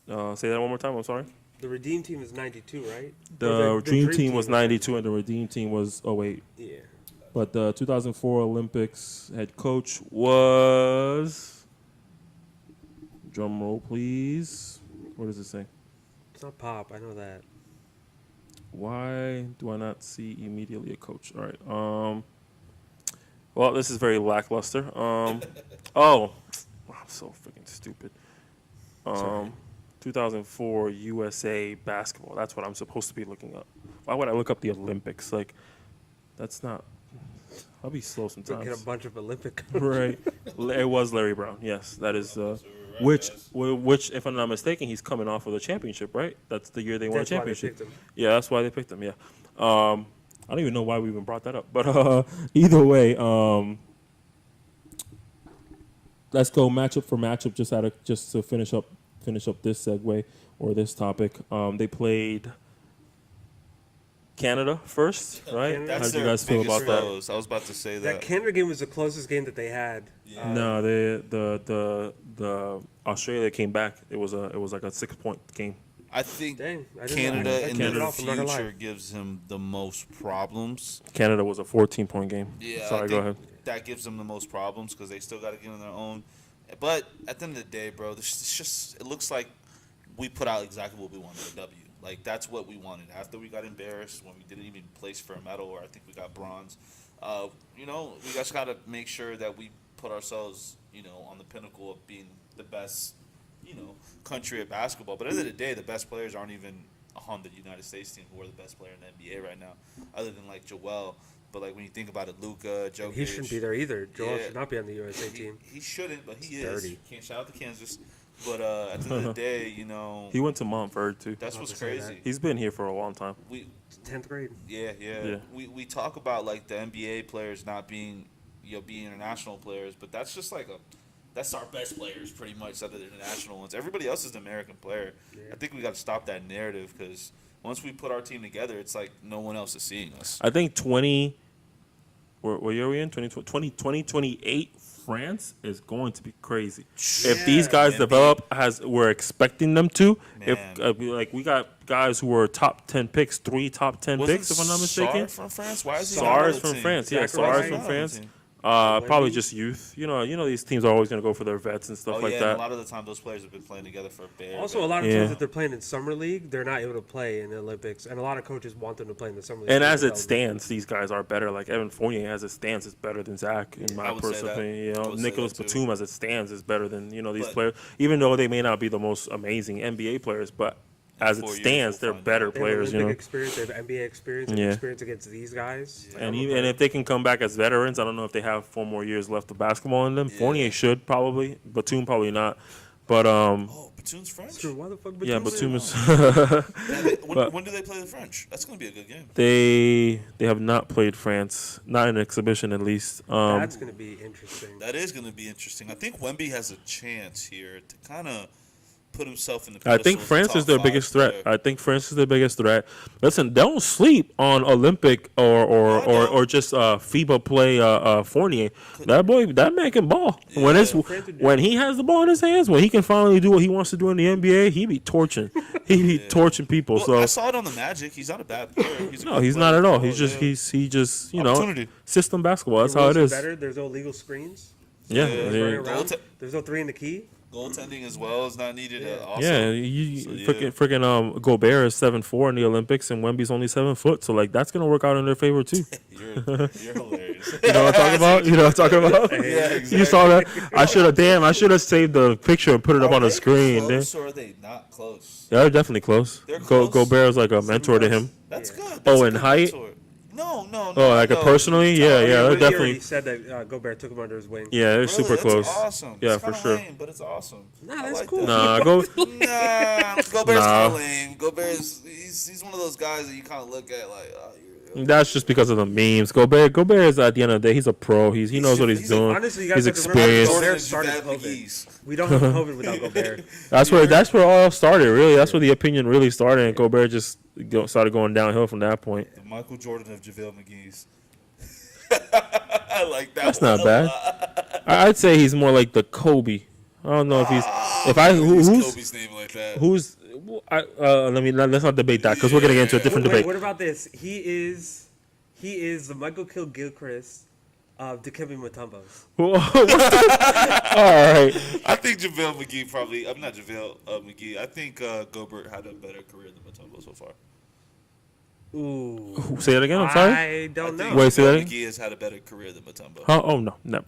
Say that one more time. I'm sorry. The Redeem Team is 92, right? The Dream Team was 92 and the Redeem Team was 08. Yeah. But the 2004 Olympics head coach was, drum roll please. What does it say? It's not Pop. I know that. Why do I not see immediately a coach? All right. Well, this is very lackluster. I'm so freaking stupid. 2004 USA basketball. That's what I'm supposed to be looking up. Why would I look up the Olympics? Like, that's not. I'll be slow sometimes. Get a bunch of Olympic coaches. Right. It was Larry Brown. Yes, that is. Which, if I'm not mistaken, he's coming off of the championship, right? That's the year they won a championship. Yeah, that's why they picked him. Yeah. I don't even know why we even brought that up, but either way, let's go matchup for matchup. Just to finish up this segue or this topic. They played Canada first, right? Canada. How did you guys feel about that? I was about to say that. That Canada game was the closest game that they had. Yeah. No, the Australia came back. It was like a 6-point game. I think Canada in the future gives him the most problems. Canada was a 14-point game. Yeah, sorry, go ahead. That gives them the most problems because they still got to get on their own. But at the end of the day, bro, it looks like we put out exactly what we wanted, a W. Like, that's what we wanted. After we got embarrassed when we didn't even place for a medal, or I think we got bronze, we just got to make sure that we put ourselves, on the pinnacle of being the best, country at basketball. But at the end of the day, the best players aren't even on the United States team who are the best player in the NBA right now, other than, like, Joel. But, like, when you think about it, Luka, Jokic. He shouldn't be there either. Joel should not be on the USA team. He shouldn't, but he is. Can't shout out to Kansas. But at the end of the day, he went to Montfort too. That's what's crazy. He's been here for a long time. 10th grade. Yeah. We talk about like the NBA players not being, being international players, but that's just like that's our best players pretty much, other than the international ones. Everybody else is an American player. Yeah. I think we got to stop that narrative because once we put our team together, it's like no one else is seeing us. I think what year are we in? 2028. France is going to be crazy. Yeah, if these guys develop as we're expecting them to, we got guys who were top 10 picks, 3 top 10 picks, if I'm not mistaken. Sarr from France? Why is he Sarr from France? Yeah, Sarr from France. Probably just youth. These teams are always going to go for their vets and stuff like that. And a lot of the time, those players have been playing together for a bit. Also, a lot of times that they're playing in summer league, they're not able to play in the Olympics, and a lot of coaches want them to play in the summer league. And as it stands, these guys are better. Like Evan Fournier, as it stands, is better than Zach in my personal opinion. Nicholas Batum, as it stands, is better than these players. Even though they may not be the most amazing NBA players, but as it stands, they're better players. They have experience, they have NBA experience, they have experience against these guys. Yeah. And if they can come back as veterans, I don't know if they have 4 more years left of basketball in them. Yeah. Fournier should probably, Batum probably not. But Batum's French. Sure, why the fuck Batum? Yeah, Batum is. When do they play the French? That's gonna be a good game. They have not played France, not in an exhibition at least. That's gonna be interesting. That is gonna be interesting. I think Wemby has a chance here to kind of put himself in the. I think France is their biggest threat. I think France is their biggest threat. Listen, don't sleep on Olympic or just FIBA play Fournier. That man can ball. Yeah. When he has the ball in his hands, when he can finally do what he wants to do in the NBA, he be torching. He be torching people. Well, so I saw it on the Magic. He's not a bad player. He's not at all. He's just system basketball. That's how it is. Better. There's no legal screens. Yeah. There's no 3 in the key. Goaltending as well is not needed. Freaking Gobert is 7'4" in the Olympics, and Wemby's only 7 foot. So like that's gonna work out in their favor too. You're hilarious. You know what I'm talking about? Yeah, exactly. You saw that? I should have saved the picture and put it up on the screen. Close or are they not close? Yeah, they're definitely close. Gobert is like a mentor to him. That's good. In height. Mentor. No. Oh, like personally? Yeah, they're definitely. He said that Gobert took him under his wing. Yeah, they're super close. Awesome. Yeah, it's for sure. lame, but it's awesome. Nah, that's cool. Gobert's kind of lame. He's one of those guys that you kind of look at like. That's just because of the memes. Gobert is at the end of the day, he's a pro. He knows what he's doing. Honestly, you he's guys experienced. Gobert started COVID. We don't have COVID without Gobert. That's where all started. Really, that's where the opinion really started, and Gobert just started going downhill from that point. The Michael Jordan of JaVale McGee's. I like that. That's not bad. I'd say he's more like the Kobe. I don't know if he's. Who's Kobe's name like that? Let's not debate that because we're gonna get into a different debate. What about this? He is the Michael Gilchrist of Dikembe Mutombo. All right. I think JaVale McGee probably. I'm not JaVale McGee. I think Gobert had a better career than Mutombo so far. Ooh. Say that again. I'm sorry. I don't know. Wait, say that again. McGee has had a better career than Mutombo. Oh no. No,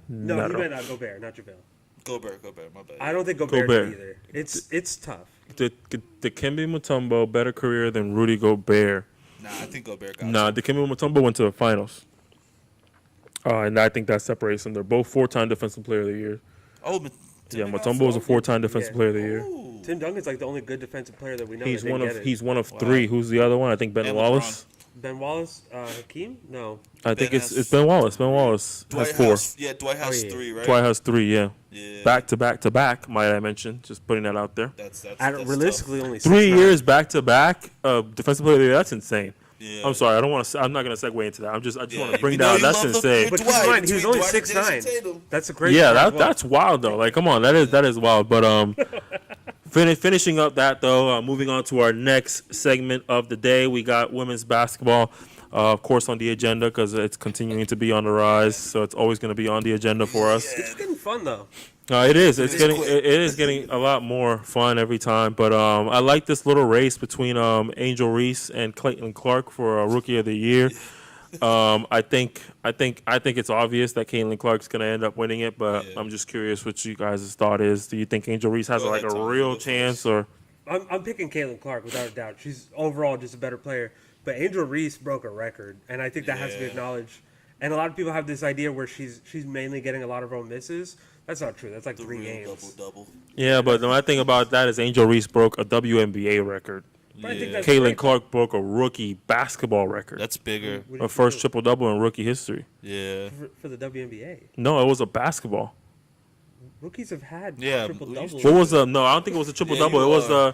he meant not Gobert, not JaVale. Gobert, my bad. I don't think Gobert did either. It's tough. Dikembe Mutombo better career than Rudy Gobert. Nah, I think Gobert got Dikembe Mutombo went to the finals. And I think that separates them. They're both 4-time Defensive Player of the Year. Oh, Mutombo was a 4-time Defensive Player of the Year. Ooh. Tim Duncan's like the only good defensive player that we know. He's one of 3. Who's the other one? I think Ben Wallace. Ben Wallace, Hakeem? No. I think it's Ben Wallace. Ben Wallace has 4. Dwight has 3, right? Dwight has 3, yeah. Back to back, might I mention. Just putting that out there. That's realistically tough. only 3 years back to back, Defensive Player of the Year. That's insane. Yeah. I'm sorry. I'm not gonna segue into that. I just want to bring down. That's insane. But keep in mind, he was only 6'9". That's a great. Yeah, that's wild though. Like, come on, that is wild. But finishing up that though, moving on to our next segment of the day, we got women's basketball, of course, on the agenda because it's continuing to be on the rise. So it's always going to be on the agenda for us. It's getting fun though. It is. It is getting a lot more fun every time. But I like this little race between Angel Reese and Caitlin Clark for Rookie of the Year. I think it's obvious that Caitlin Clark's gonna end up winning it. But I'm just curious what you guys' thought is. Do you think Angel Reese has a real chance or? I'm picking Caitlin Clark without a doubt. She's overall just a better player. But Angel Reese broke a record, and I think that has to be acknowledged. And a lot of people have this idea where she's mainly getting a lot of her own misses. That's not true. That's like 3 games. Double. Yeah, but my thing about that is Angel Reese broke a WNBA record. But I think that's Caitlin Clark broke a rookie basketball record. That's bigger. A first triple-double in rookie history. Yeah. For the WNBA. No, it was a basketball. Rookies have had triple-doubles. What was no, I don't think it was a triple-double. It was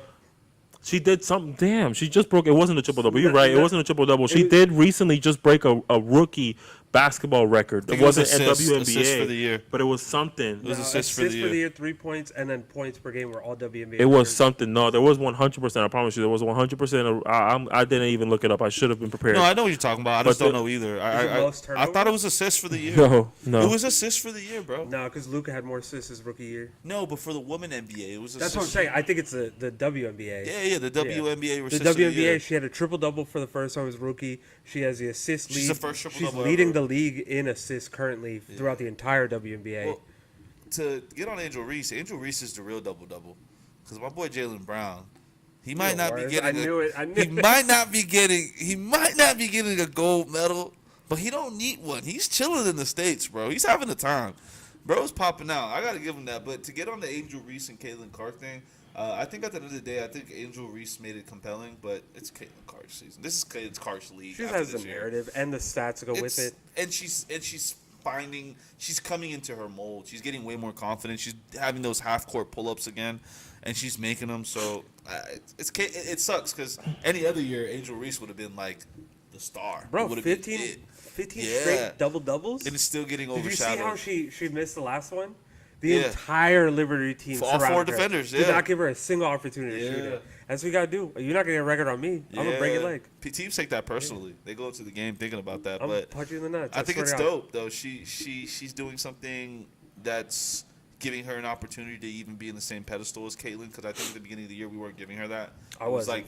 she did something. Damn, she just broke. It wasn't a triple-double. You're right. It wasn't a triple-double. She did recently just break a rookie basketball record. It wasn't WNBA. Assist for the year. But it was something. It was assists for the year. 3 points, and then points per game were all WNBA. It was something. No, there was 100%. I promise you, there was 100%. I didn't even look it up. I should have been prepared. No, I know what you're talking about. I just don't know either. I thought it was assists for the year. No. It was assists for the year, bro. No, because Luka had more assists his rookie year. No, but for the women NBA, it was assists. That's what I'm saying. I think it's the WNBA. Yeah, the WNBA. The WNBA, she had a triple-double for the first time as rookie. She has the assist lead. She's the first triple-double She's leading ever. the league in assists currently throughout the entire WNBA. Well, to get on Angel Reese is the real double-double. Because my boy Jaylen Brown, he might not be getting. He might not be getting a gold medal, but he don't need one. He's chilling in the States, bro. He's having a time. Bro's popping out. I gotta give him that. But to get on the Angel Reese and Caitlin Clark thing, I think at the end of the day, I think Angel Reese made it compelling, but it's Caitlin Clark's season. This is Caitlin Clark's league. She has the narrative and the stats to go with it, and she's coming into her mold. She's getting way more confident. She's having those half court pull ups again, and she's making them. So it sucks because any other year, Angel Reese would have been like the star. Bro, 15 straight double-doubles? And it's still getting overshadowed. Did you see how she missed the last one? The Yeah. entire Liberty team For all four surrounded her. defenders, Did yeah. not give her a single opportunity to shoot it. That's what you got to do. You're not going to get a record on me. I'm going to break your leg. Teams take that personally. They go into the game thinking about that. I'm going to But punch you in the nuts. I think swear it's to God. dope, though. She's doing something that's giving her an opportunity to even be in the same pedestal as Caitlyn, because I think at the beginning of the year we weren't giving her that. It was like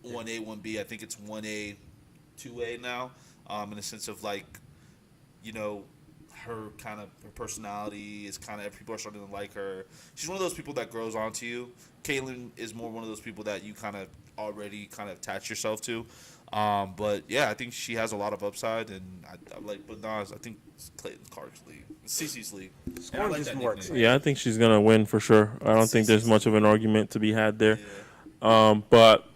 1A, 1B. I think it's 1A, 2A now, in the sense of like, you know, her personality is kind of, people are starting to like her. She's one of those people that grows onto you. Caitlyn is more one of those people that you kind of already attach yourself to. But yeah, I think she has a lot of upside, and I think it's Clayton Clark's league, CC's league. And I like that nickname. Yeah, I think she's gonna win for sure. I don't think there's much of an argument to be had there. Yeah. But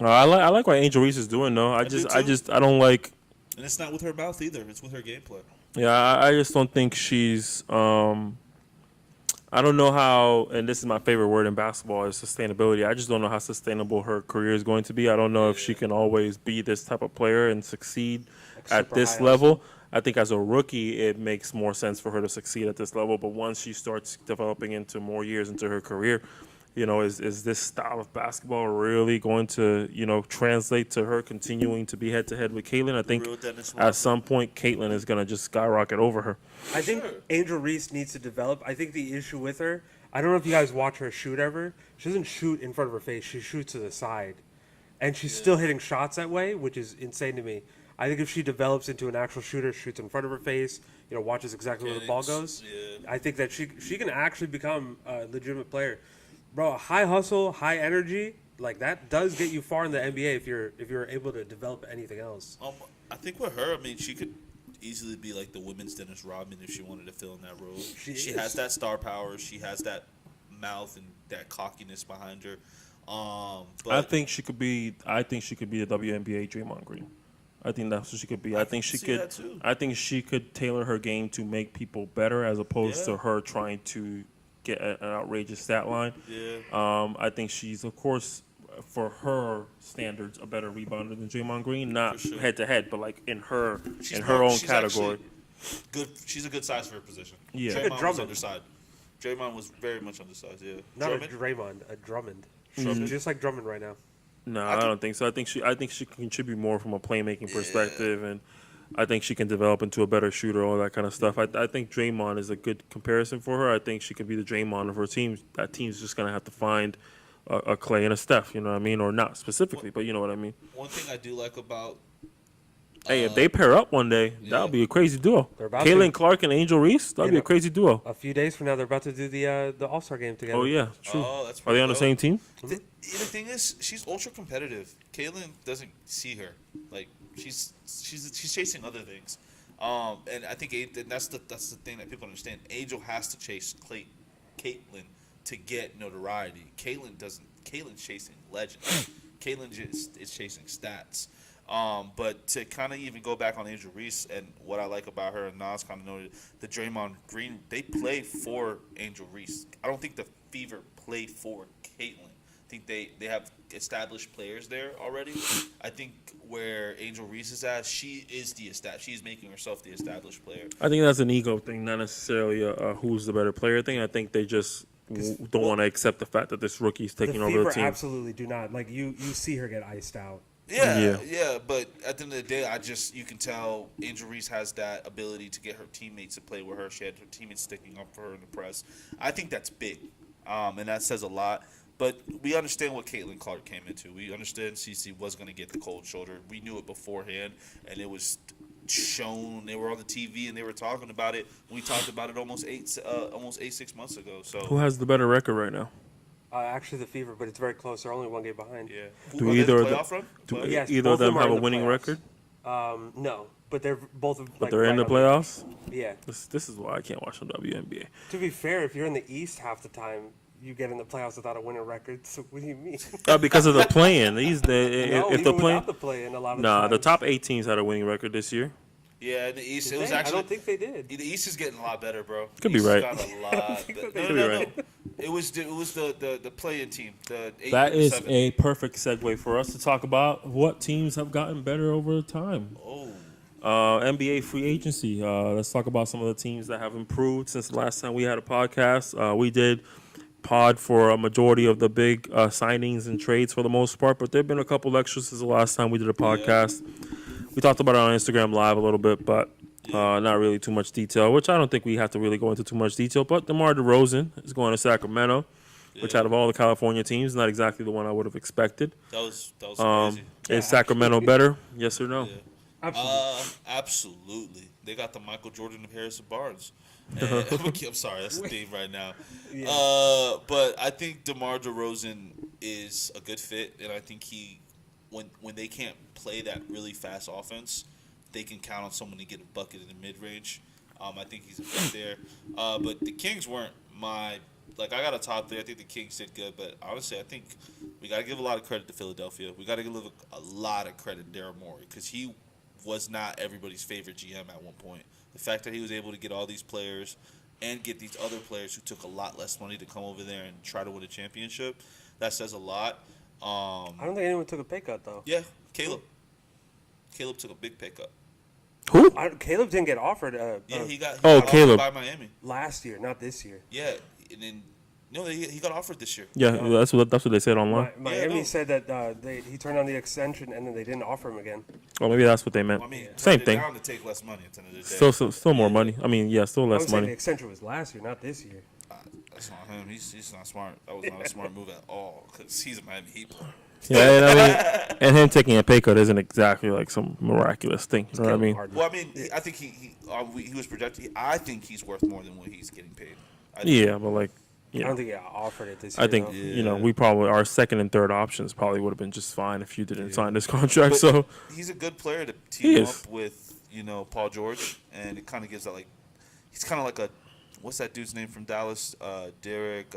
I like what Angel Reese is doing though. I don't like. And it's not with her mouth either. It's with her gameplay. Yeah, I just don't think she's. I don't know how, and this is my favorite word in basketball, is sustainability. I just don't know how sustainable her career is going to be. I don't know if she can always be this type of player and succeed at this level. I think as a rookie, it makes more sense for her to succeed at this level. But once she starts developing into more years into her career, you know, is this style of basketball really going to, you know, translate to her continuing to be head-to-head with Caitlyn? I think at some point, Caitlyn is going to just skyrocket over her. I think Angel Reese needs to develop. I think the issue with her, I don't know if you guys watch her shoot ever. She doesn't shoot in front of her face. She shoots to the side. And she's still hitting shots that way, which is insane to me. I think if she develops into an actual shooter, shoots in front of her face, you know, watches exactly where the ball goes, I think that she can actually become a legitimate player. Bro, high hustle, high energy, like that does get you far in the NBA if you're able to develop anything else. I think with her, I mean, she could easily be like the women's Dennis Rodman if she wanted to fill in that role. She has that star power. She has that mouth and that cockiness behind her. But I think she could be the WNBA Draymond Green. I think that's what she could be. I think she could tailor her game to make people better as opposed to her trying to get an outrageous stat line. Yeah. I think she's, of course, for her standards, a better rebounder than Draymond Green. Not head to head, but like in her own category. Good. She's a good size for her position. Yeah. Draymond was undersized. Draymond was very much undersized. Yeah. Not a Draymond, a Drummond. Just like Drummond right now. No, I don't think so. I think she can contribute more from a playmaking perspective, and I think she can develop into a better shooter, all that kind of stuff. I think Draymond is a good comparison for her. I think she could be the Draymond of her team. That team's just going to have to find a Clay and a Steph, you know what I mean? Or not specifically, but you know what I mean. One thing I do like about... Hey, if they pair up one day, that would be a crazy duo. Caitlyn Clark and Angel Reese, that would be a crazy duo. A few days from now, they're about to do the All-Star game together. Oh, yeah, true. That's Are they on the same team? The thing is, she's ultra competitive. Caitlyn doesn't see her. Like, she's chasing other things. And I think that's the thing that people understand. Angel has to chase Caitlyn to get notoriety. Caitlyn's chasing legends. Caitlyn just is chasing stats. But to kind of even go back on Angel Reese and what I like about her, and Nas kind of noted, the Draymond Green, they play for Angel Reese. I don't think the Fever play for Caitlyn. I think they have established players there already. I think where Angel Reese is at, she is she's making herself the established player. I think that's an ego thing, not necessarily a who's the better player thing. I think they just don't want to accept the fact that this rookie's taking over the team. Absolutely do not. Like, you see her get iced out. Yeah, but at the end of the day, you can tell Angel Reese has that ability to get her teammates to play with her. She had her teammates sticking up for her in the press. I think that's big, and that says a lot. But we understand what Caitlyn Clark came into. We understand CC was going to get the cold shoulder. We knew it beforehand, and it was shown. They were on the TV, and they were talking about it. We talked about it almost 6 months ago. So who has the better record right now? Actually, the Fever, but it's very close. They're only one game behind. Yeah. Do either of them have a winning record? No, but they're both. But they're in the playoffs. Yeah. This is why I can't watch the WNBA. To be fair, if you're in the East half the time, you get in the playoffs without a winning record. So what do you mean? Because of the play-in. If the play-in, a lot of times. the top 8 teams had a winning record this year. Yeah, in the East, it was actually. I don't think they did. The East is getting a lot better, bro. Could be right. Got a lot. Could be right. It was the play-in team. The 8 That and is 7. a perfect segue for us to talk about what teams have gotten better over time. Oh. NBA free agency. Let's talk about some of the teams that have improved since the last time we had a podcast. We did pod for a majority of the big signings and trades for the most part, but there have been a couple extras since the last time we did a podcast. We talked about it on Instagram Live a little bit, but not really too much detail, which I don't think we have to really go into too much detail. But DeMar DeRozan is going to Sacramento, which out of all the California teams, not exactly the one I would have expected. That was crazy. Is Sacramento better? Yes or no? Yeah. Absolutely. Absolutely. They got the Michael Jordan of Harrison Barnes. And, I'm sorry, that's the theme right now. Yeah. But I think DeMar DeRozan is a good fit, and I think when they can't play that really fast offense, they can count on someone to get a bucket in the mid-range. I think he's a fit there. But the Kings weren't I got a top 3. I think the Kings did good, but honestly, I think we got to give a lot of credit to Philadelphia. We got to give a lot of credit to Daryl Morey because he was not everybody's favorite GM at one point. The fact that he was able to get all these players and get these other players who took a lot less money to come over there and try to win a championship, that says a lot. I don't think anyone took a pay cut, though. Yeah, Caleb. Caleb took a big pay cut. Who? Caleb didn't get offered. He got Caleb offered by Miami. Last year, not this year. Yeah, and then he got offered this year. Yeah, that's what they said online. Miami said that he turned down the extension and then they didn't offer him again. Well, maybe that's what they meant. Well, I mean, same thing. Down to take less money at the end of the day. Still more money. I mean, yeah, still I less would say the money. extension was last year, not this year. That's not him. He's not smart. That was not a smart move at all because he's a Miami Heat player. Yeah, and I mean, and him taking a pay cut isn't exactly like some miraculous thing. You know what I mean? Well, I mean, I think he was projected. I think he's worth more than what he's getting paid. But like. I don't think he offered it this year. I think we probably our second and third options probably would have been just fine if you didn't sign this contract. But so he's a good player to team up with, Paul George, and it kind of gives that he's kind of like a what's that dude's name from Dallas? Derrick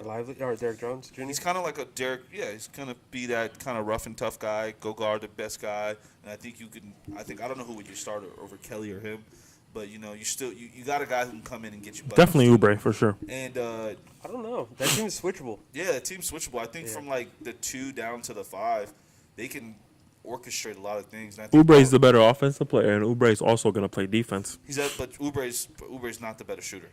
Lively or Derrick Jones Jr. He's kind of like a Derrick. Yeah, he's gonna be that kind of rough and tough guy. Go guard the best guy, and I think you can. I don't know who would you start over Kelly or him. But, you got a guy who can come in and get you buckets. Definitely Oubre, for sure. And I don't know. That team's switchable. Yeah, that team's switchable. I think from, the 2 down to the 5, they can orchestrate a lot of things. Oubre's the better offensive player, and Oubre's also going to play defense. But Oubre's not the better shooter.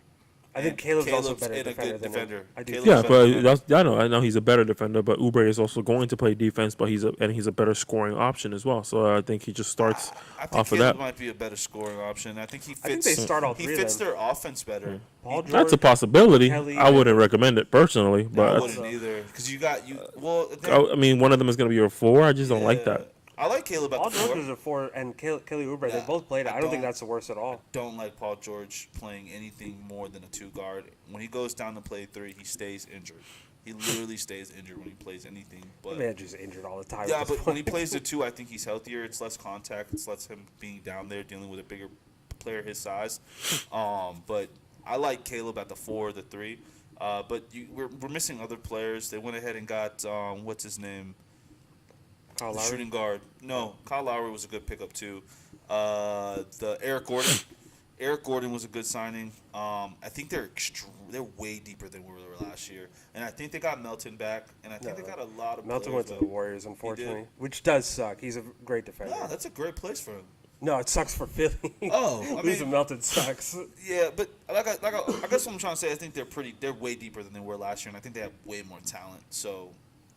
I think Caleb's also a better defender. I do. Yeah, but I know he's a better defender, but Oubre is also going to play defense, but he's a better scoring option as well. So I think he just starts off of that. Caleb might be a better scoring option. I think he fits. I think they start all three. He fits their offense better. Paul George, That's a possibility. Kelly, I wouldn't recommend it personally, but I wouldn't either because I mean, one of them is going to be your 4. I just don't like that. I like Caleb at Paul the 4. George is a 4, and Kelly Oubre, they both played it. I don't think that's the worst at all. Don't like Paul George playing anything more than a 2 guard. When he goes down to play 3, he stays injured. He literally stays injured when he plays anything. But man, just injured all the time. Yeah, but when he plays the 2, I think he's healthier. It's less contact. It's less him being down there dealing with a bigger player his size. But I like Caleb at the 4, the 3. But we're missing other players. They went ahead and got what's his name. Kyle Lowry? Shooting guard. No, Kyle Lowry was a good pickup too. The Eric Gordon. Eric Gordon was a good signing. I think they're way deeper than we were last year, and I think they got Melton back, and I think they got a lot of. Melton went to the Warriors, unfortunately, which does suck. He's a great defender. No, that's a great place for him. No, it sucks for Philly. Losing Melton sucks. Yeah, but I guess what I'm trying to say, I think they're way deeper than they were last year, and I think they have way more talent. So,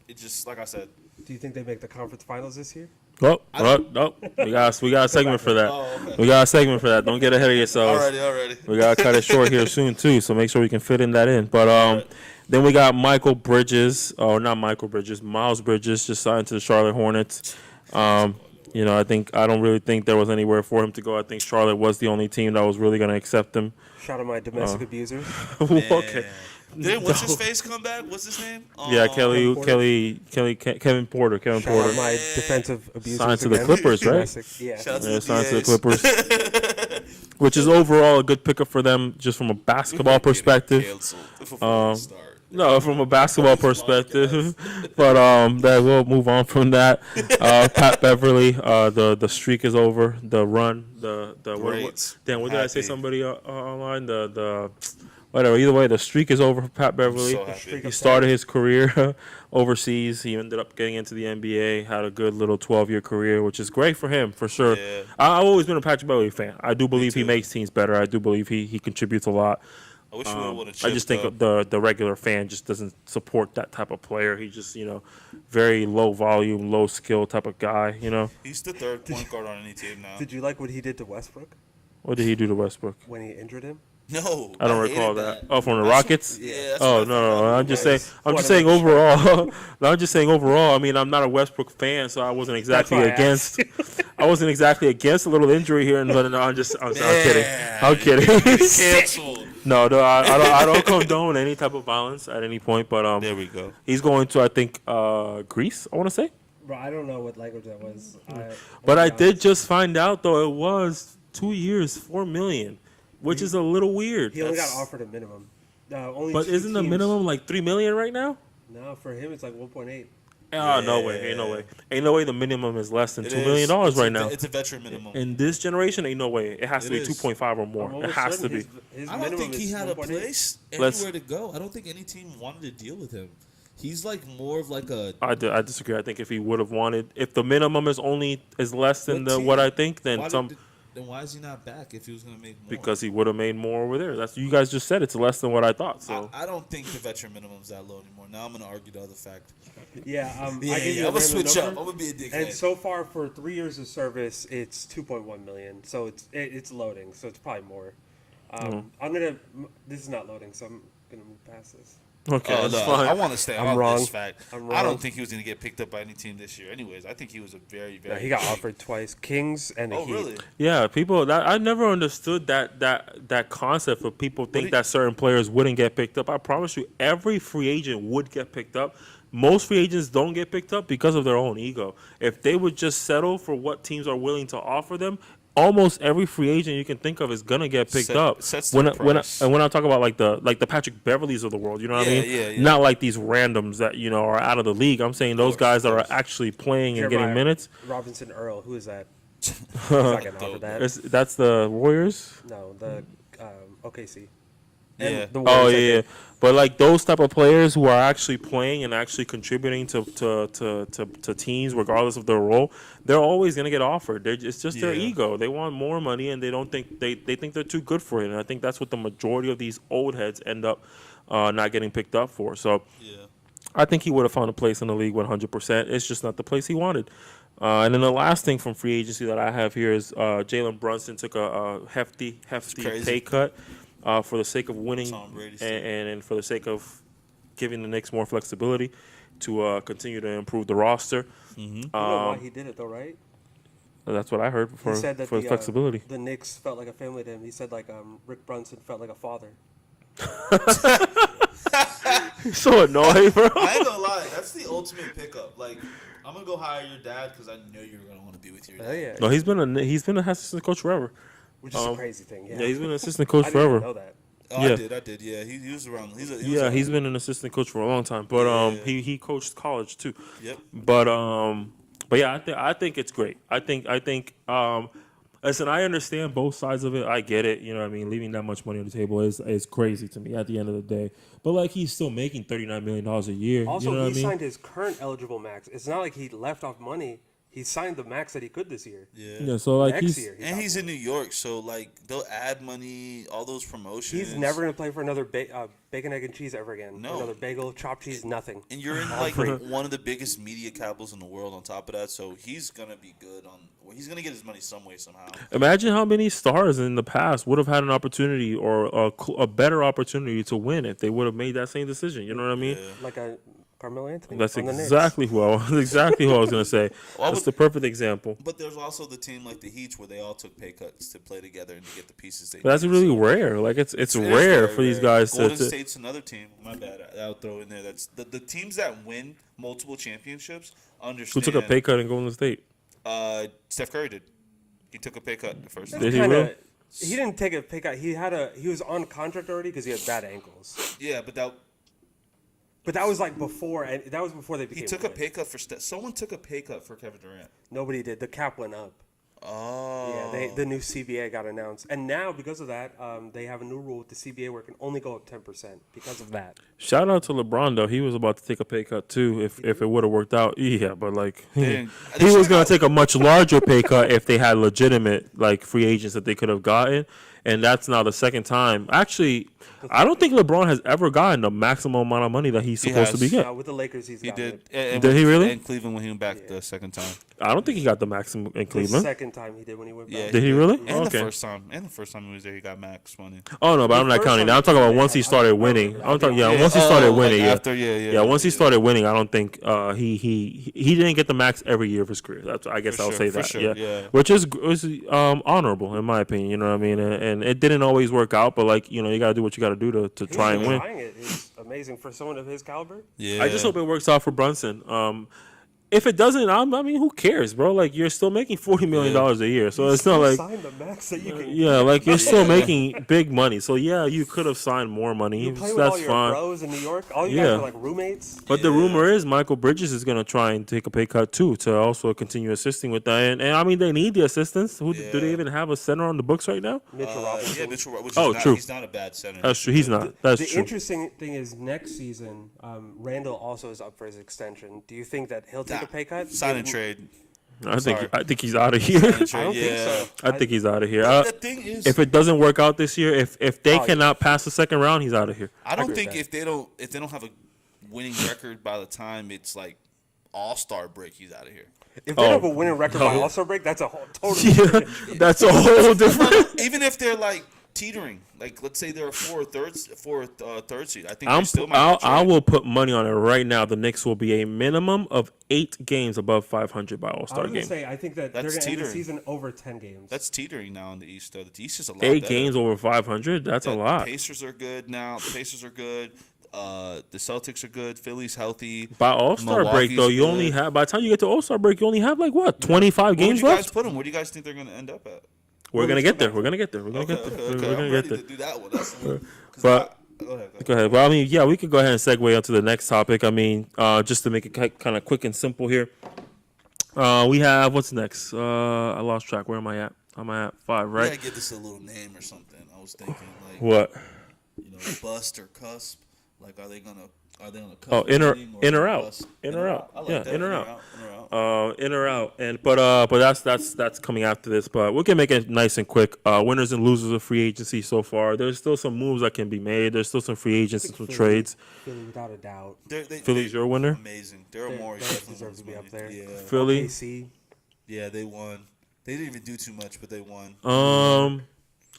it just like I said. Do you think they make the conference finals this year? Oh, no. We got a segment for that. Okay. We got a segment for that. Don't get ahead of yourselves. Already. We got to cut it short here soon, too, so make sure we can fit that in. But then we got Miles Bridges just signed to the Charlotte Hornets. I don't really think there was anywhere for him to go. I think Charlotte was the only team that was really going to accept him. Shout out my domestic abusers. Okay. Then what's his face come back? What's his name? Kevin Porter. Shout out my defensive abusers. Signed to the Clippers, right? Yeah. Signed to the Clippers. Which is overall a good pickup for them, just from a basketball perspective. No, from a basketball perspective. But that we'll move on from that. Pat Beverly, the streak is over. The run, what did I say? Somebody online. whatever. Either way, the streak is over for Pat Beverly. so happy. He started his career overseas. He ended up getting into the NBA. Had a good little 12-year career, which is great for him for sure. Yeah. I've always been a Patrick Beverly fan. I do believe he too. makes teams better. I do believe he contributes a lot. I wish we would have I just think the regular fan just doesn't support that type of player. He just very low volume, low skill type of guy. He's the third point guard on any team now. Did you like what he did to Westbrook What did he do to Westbrook? when he injured him? No, I don't hated recall that. Oh, from the Rockets? Yeah. That's Oh what I no, forgot. I'm just saying. I'm What just a saying overall. No, I'm just saying overall. I mean, I'm not a Westbrook fan, so I wasn't exactly why I against. I wasn't exactly against a little injury here, but no, I'm kidding. I'm kidding. Canceled. No, I don't condone any type of violence at any point. But There we go. he's going to, I think, Greece. I want to say. Bro, I don't know what language that was. But I did just find out though it was 2 years, $4 million, which is a little weird. He only got offered a minimum. Only But 2 isn't the teams- minimum like $3 million right now? No, for him it's like 1.8. Oh, no way. Ain't no way. Ain't no way the minimum is less than It $2 million is. right now. It's a veteran minimum. In this generation, ain't no way. It has to It be is. 2.5 or more. I'm It almost has to certain be. his I don't minimum think he is had a 1.8. place Let's- anywhere to go. I don't think any team wanted to deal with him. He's like more of like a. I disagree. I think if he would have wanted, if the minimum is less than What what team? I think, then Then why is he not back if he was going to make more? because he would have made more over there. That's you guys just said it's less than what I thought. So I don't think the veteran minimum's that low anymore. Now I'm going to argue the other fact. Yeah, Yeah, I give you I'm a going to random switch up. number. I'm going to be a dickhead. And so far for 3 years of service, it's 2.1 million. So it's loading. So it's probably more. This is not loading, so I'm gonna move past this. okay, Oh, that's no, fine. I want to stay I'm on wrong. this fact. I'm I wrong. don't think he was going to get picked up by any team this year. Anyways, I think he was a very, No, very. he got big- offered twice, Kings and the Oh, Heat. really? Yeah, people. I never understood that concept of people think do you- that certain players wouldn't get picked up. I promise you, every free agent would get picked up. Most free agents don't get picked up because of their own ego. If they would just settle for what teams are willing to offer them, almost every free agent you can think of is gonna get picked up. Sets the price. When I talk about like the Patrick Beverleys of the world, you know what I Yeah, mean? yeah, yeah. Not like these randoms that are out of the league. I'm saying those guys that are actually playing and getting Jeremiah minutes. Robinson Earl, who is that? He's not getting offered that. That's the Warriors. No, the OKC. Yeah. And the Oh Warriors, I yeah, think. but like those type of players who are actually playing and actually contributing to teams, regardless of their role, they're always gonna get offered. It's just their Yeah. ego. They want more money and they don't think they think they're too good for it. And I think that's what the majority of these old heads end up not getting picked up for. So Yeah. I think he would have found a place in the league 100%. It's just not the place he wanted. And then the last thing from free agency that I have here is Jaylen Brunson took a hefty crazy. pay cut. For the sake of winning Tom Brady and, stuff. and for the sake of giving the Knicks more flexibility to continue to improve the roster. Mm-hmm. You know why he did it though, right? That's what I heard He for said that the flexibility. The Knicks felt like a family to him. He said like Rick Brunson felt like a father. So annoying, bro. I ain't gonna lie, that's the ultimate pickup. Like, I'm gonna go hire your dad because I know you're gonna want to be with your dad. Oh yeah, No, he's been an assistant coach forever. which is a crazy thing. Yeah, Yeah, he's been an assistant I coach didn't even forever. know that. Oh, Yeah. I did. Yeah, he was around. He's been an assistant coach for a long time. But Yeah. he coached college too. Yep. But yeah, I think it's great. I think listen, I understand both sides of it. I get it. You know what I mean? Leaving that much money on the table is crazy to me at the end of the day. But like he's still making $39 million a year. Also, you know what I he mean? signed his current eligible max. It's not like he left off money. He signed the max that he could this year. Yeah. Yeah, so like Next he's year, And he's in New York, so like they'll add money, all those promotions. He's never gonna play for another bacon, egg, and cheese ever again. No. Another bagel, chopped cheese, nothing. And you're in like one of the biggest media capitals in the world. On top of that, so he's gonna be good on. Well, he's gonna get his money some way somehow. imagine how many stars in the past would have had an opportunity or a better opportunity to win if they would have made that same decision. You know what I mean? Yeah. Like a Carmelo Anthony. That's on the Knicks. exactly who I was gonna say. Well, That's the perfect example. But there's also the team like the Heat where they all took pay cuts to play together and to get the pieces they. But that's need, really so- rare. Like it's It is rare very for these rare. guys Golden to. State's another team. My bad. I'll throw in there. That's the teams that win multiple championships. Who Understand? took a pay cut in Golden State? Steph Curry did. He took a pay cut the first. That's Did he kinda- really? He didn't take a pay cut. He was on contract already because he had bad ankles. Yeah, but But that was like before, and that was before they became. he took a good. pay cut for Steph. Someone took a pay cut for Kevin Durant. Nobody did. The cap went up. Oh. Yeah, the new CBA got announced, and now because of that, they have a new rule with the CBA where it can only go up 10% because of that. Shout out to LeBron though. He was about to take a pay cut too if it would have worked out. Yeah, but like he was gonna take a much larger pay cut if they had legitimate like free agents that they could have gotten. And that's now the second time. Actually, I don't think LeBron has ever gotten the maximum amount of money that he's supposed to be getting. With the Lakers, he did. Did he really? In Cleveland when he went back the second time. I don't think he got the maximum in The Cleveland. second time he did when he went back. Yeah, Did he really? And Okay. the first time he was there, he got max money. Oh no, but I'm not first counting. time I'm talking about they once he had- started winning. I'm talking Yeah, once he started winning. like Yeah. after, yeah. Once he started winning, I don't think he didn't get the max every year of his career. That's I guess For I'll sure, say for that. sure, Yeah. yeah. Which is honorable in my opinion. You know what I mean? And it didn't always work out, but like you got to do what you got to do to try and win. Trying it is amazing for someone of his caliber. Yeah. I just hope it works out for Brunson. If it doesn't, I mean, who cares, bro? Like you're still making $40 million a year, so it's not like Sign the max that you can. yeah, like you're still making big money. So yeah, you could have signed more money. You play with That's all your fine. bros in New York. All you Yeah. guys are like roommates. But the rumor is Michael Bridges is going to try and take a pay cut too to also continue assisting with that. And I mean, they need the assistance. Do they even have a center on the books right now? Mitchell Robinson. Yeah, Mitchell. Which Oh, is true. He's not a bad center. That's true. He's not. That's The true. interesting thing is next season, Randall also is up for his extension. Do you think that he'll take a pay cut? Sign and trade. I Sorry. think he's out of here. I don't think so. I think he's out of here. The thing is, If it doesn't work out this year, if they cannot pass the second round, he's out of here. I don't agree think with if they don't have a winning record by the time it's like All-Star break, he's out of here. If they have a winning record by All-Star break, that's a whole totally Yeah, different. that's a whole different. Even if they're like teetering, like let's say they're a fourth, third seed, I think they still might. I will put money on it right now. The Knicks will be a minimum of 8 games above 500 by I All-Star was gonna game. say I think that That's they're gonna end the teetering. season over 10 games. That's teetering now in the East. Though the East is a lot. 8 better. games over 500. That's a The lot. Pacers are good now. The Pacers are good. The Celtics are good. Philly's healthy. By All-Star break though, Milwaukee's you only good. have by the time you get to All-Star break, you only have like what 25 Where games do you guys left. put them? Where do you guys think they're going to end up at? We're gonna get there. We're gonna get there. We're gonna get there. We're I'm gonna ready get there. to do that one. That's one. But Go ahead. go ahead. Well, I mean, yeah, we could go ahead and segue onto the next topic. I mean, just to make it kind of quick and simple here. We have what's next? I lost track. Where am I at? I'm at 5, Right. right? Yeah, give this a little name or something. I was thinking like What? bust or cusp. Like, are they gonna cusp? Oh, in or out? Bust? In or out? I like Yeah, that. in or out. In or out. In or out, and but that's coming after this. But we can make it nice and quick. Winners and losers of free agency so far. There's still some moves that can be made. There's still some free agents and some trades. Philly, without a doubt. Philly's your winner. Amazing. Daryl They Morey both definitely deserve wins to be up money. there. Yeah. Philly. KC. Yeah, they won. They didn't even do too much, but they won.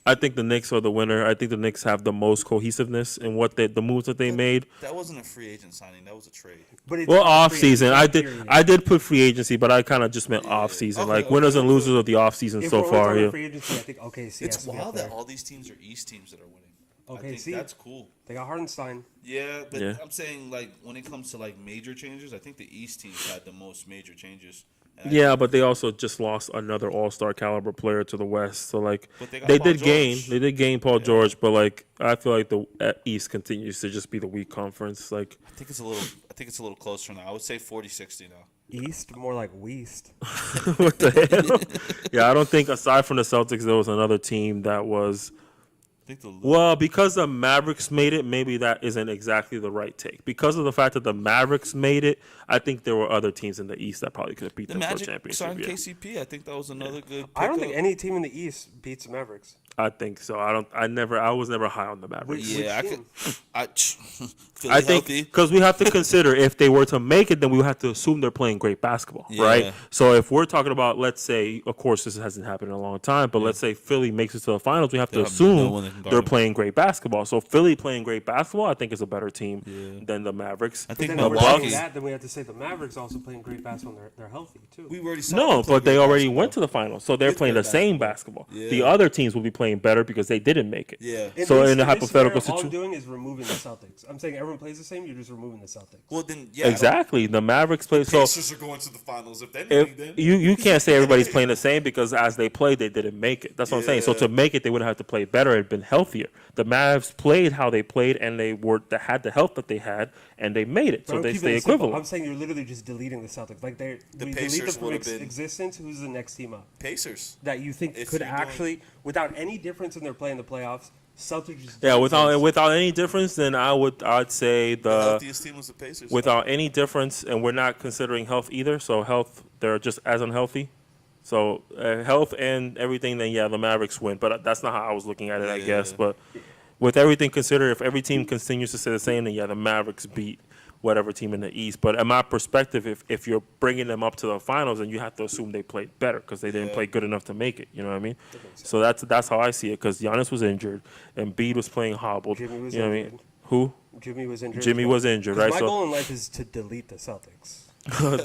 I think the Knicks are the winner. I think the Knicks have the most cohesiveness in what the moves that they made. That wasn't a free agent signing. That was a trade. But it's Well, free off season, agency, I period. did put free agency, but I kind of just meant off season, Okay, like okay, winners and okay. losers of the off season If so we're far. talking Yeah, free agency, I think OKC has It's to be up wild there. that all these teams are East teams that are winning. I think OKC. that's cool. They got Hardenstein. Yeah, but Yeah. I'm saying like when it comes to like major changes, I think the East teams had the most major changes. And yeah, but they also just lost another All-Star caliber player to the West. So like But they got they Paul did gain, George. they did gain Paul George, but like I feel like the East continues to just be the weak conference. Like I think it's a little closer now. I would say 40-60 now. East, more like West. what the hell? Yeah, I don't think aside from the Celtics, there was another team that was. I think the Well, because the Mavericks made it, maybe that isn't exactly the right take. Because of the fact that the Mavericks made it, I think there were other teams in the East that probably could have beat the them for a Magic championship. signed Yeah. KCP. I think that was another good. I don't think pickup. any team in the East beats the Mavericks. I think so. I was never high on the Mavericks. Yeah, I Which could. team? Philly I think healthy. because we have to consider if they were to make it, then we would have to assume they're playing great basketball, right? Yeah. So if we're talking about, let's say, of course, this hasn't happened in a long time, but let's say Philly makes it to the finals, we have to They have assume no one that can guard they're them. playing great basketball. So Philly playing great basketball, I think, is a better team than the Mavericks. I But think then if we're Milwaukee. saying that, then we have to say the Mavericks also playing great basketball and they're healthy too. We already saw No, them play but they great already basketball. went to the finals, so they're With playing the great same basketball. Yeah. The other teams will be playing playing better because they didn't make it. Yeah. So in a hypothetical all I'm situation, doing is removing the Celtics. I'm saying everyone plays the same. You're just removing the Celtics. Well, then, yeah. exactly, the Mavericks play. So Pacers are going to the finals if anything. if Then you can't say everybody's playing the same because as they played, they didn't make it. That's what I'm saying. So Yeah. to make it, they would have to play better and been healthier. The Mavs played how they played, and they had the health that they had, and they made it. But So I'm they keeping stay it simple. equivalent. I'm saying you're literally just deleting the Celtics. Like we delete Pacers them from would've been- existence. Who's the next team up Pacers. that you think If could you're going- actually, without any difference in their play in the playoffs, Celtics just Yeah, don't without exist. without any difference, then I'd say The healthiest team was the Pacers. without any difference, and we're not considering health either. So health, they're just as unhealthy. So health and everything, then yeah, the Mavericks win. But that's not how I was looking at it, I guess. Yeah. But with everything considered, if every team continues to stay the same, then yeah, the Mavericks beat whatever team in the East. But in my perspective, if you're bringing them up to the finals, then you have to assume they played better because they didn't play good enough to make it. You know what I mean? So that's how I see it. Because Giannis was injured and Bede was playing hobbled. Jimmy was you know what I mean? injured. Who? Jimmy was injured. Jimmy as well. was injured, 'Cause right? My So goal in life is to delete the Celtics.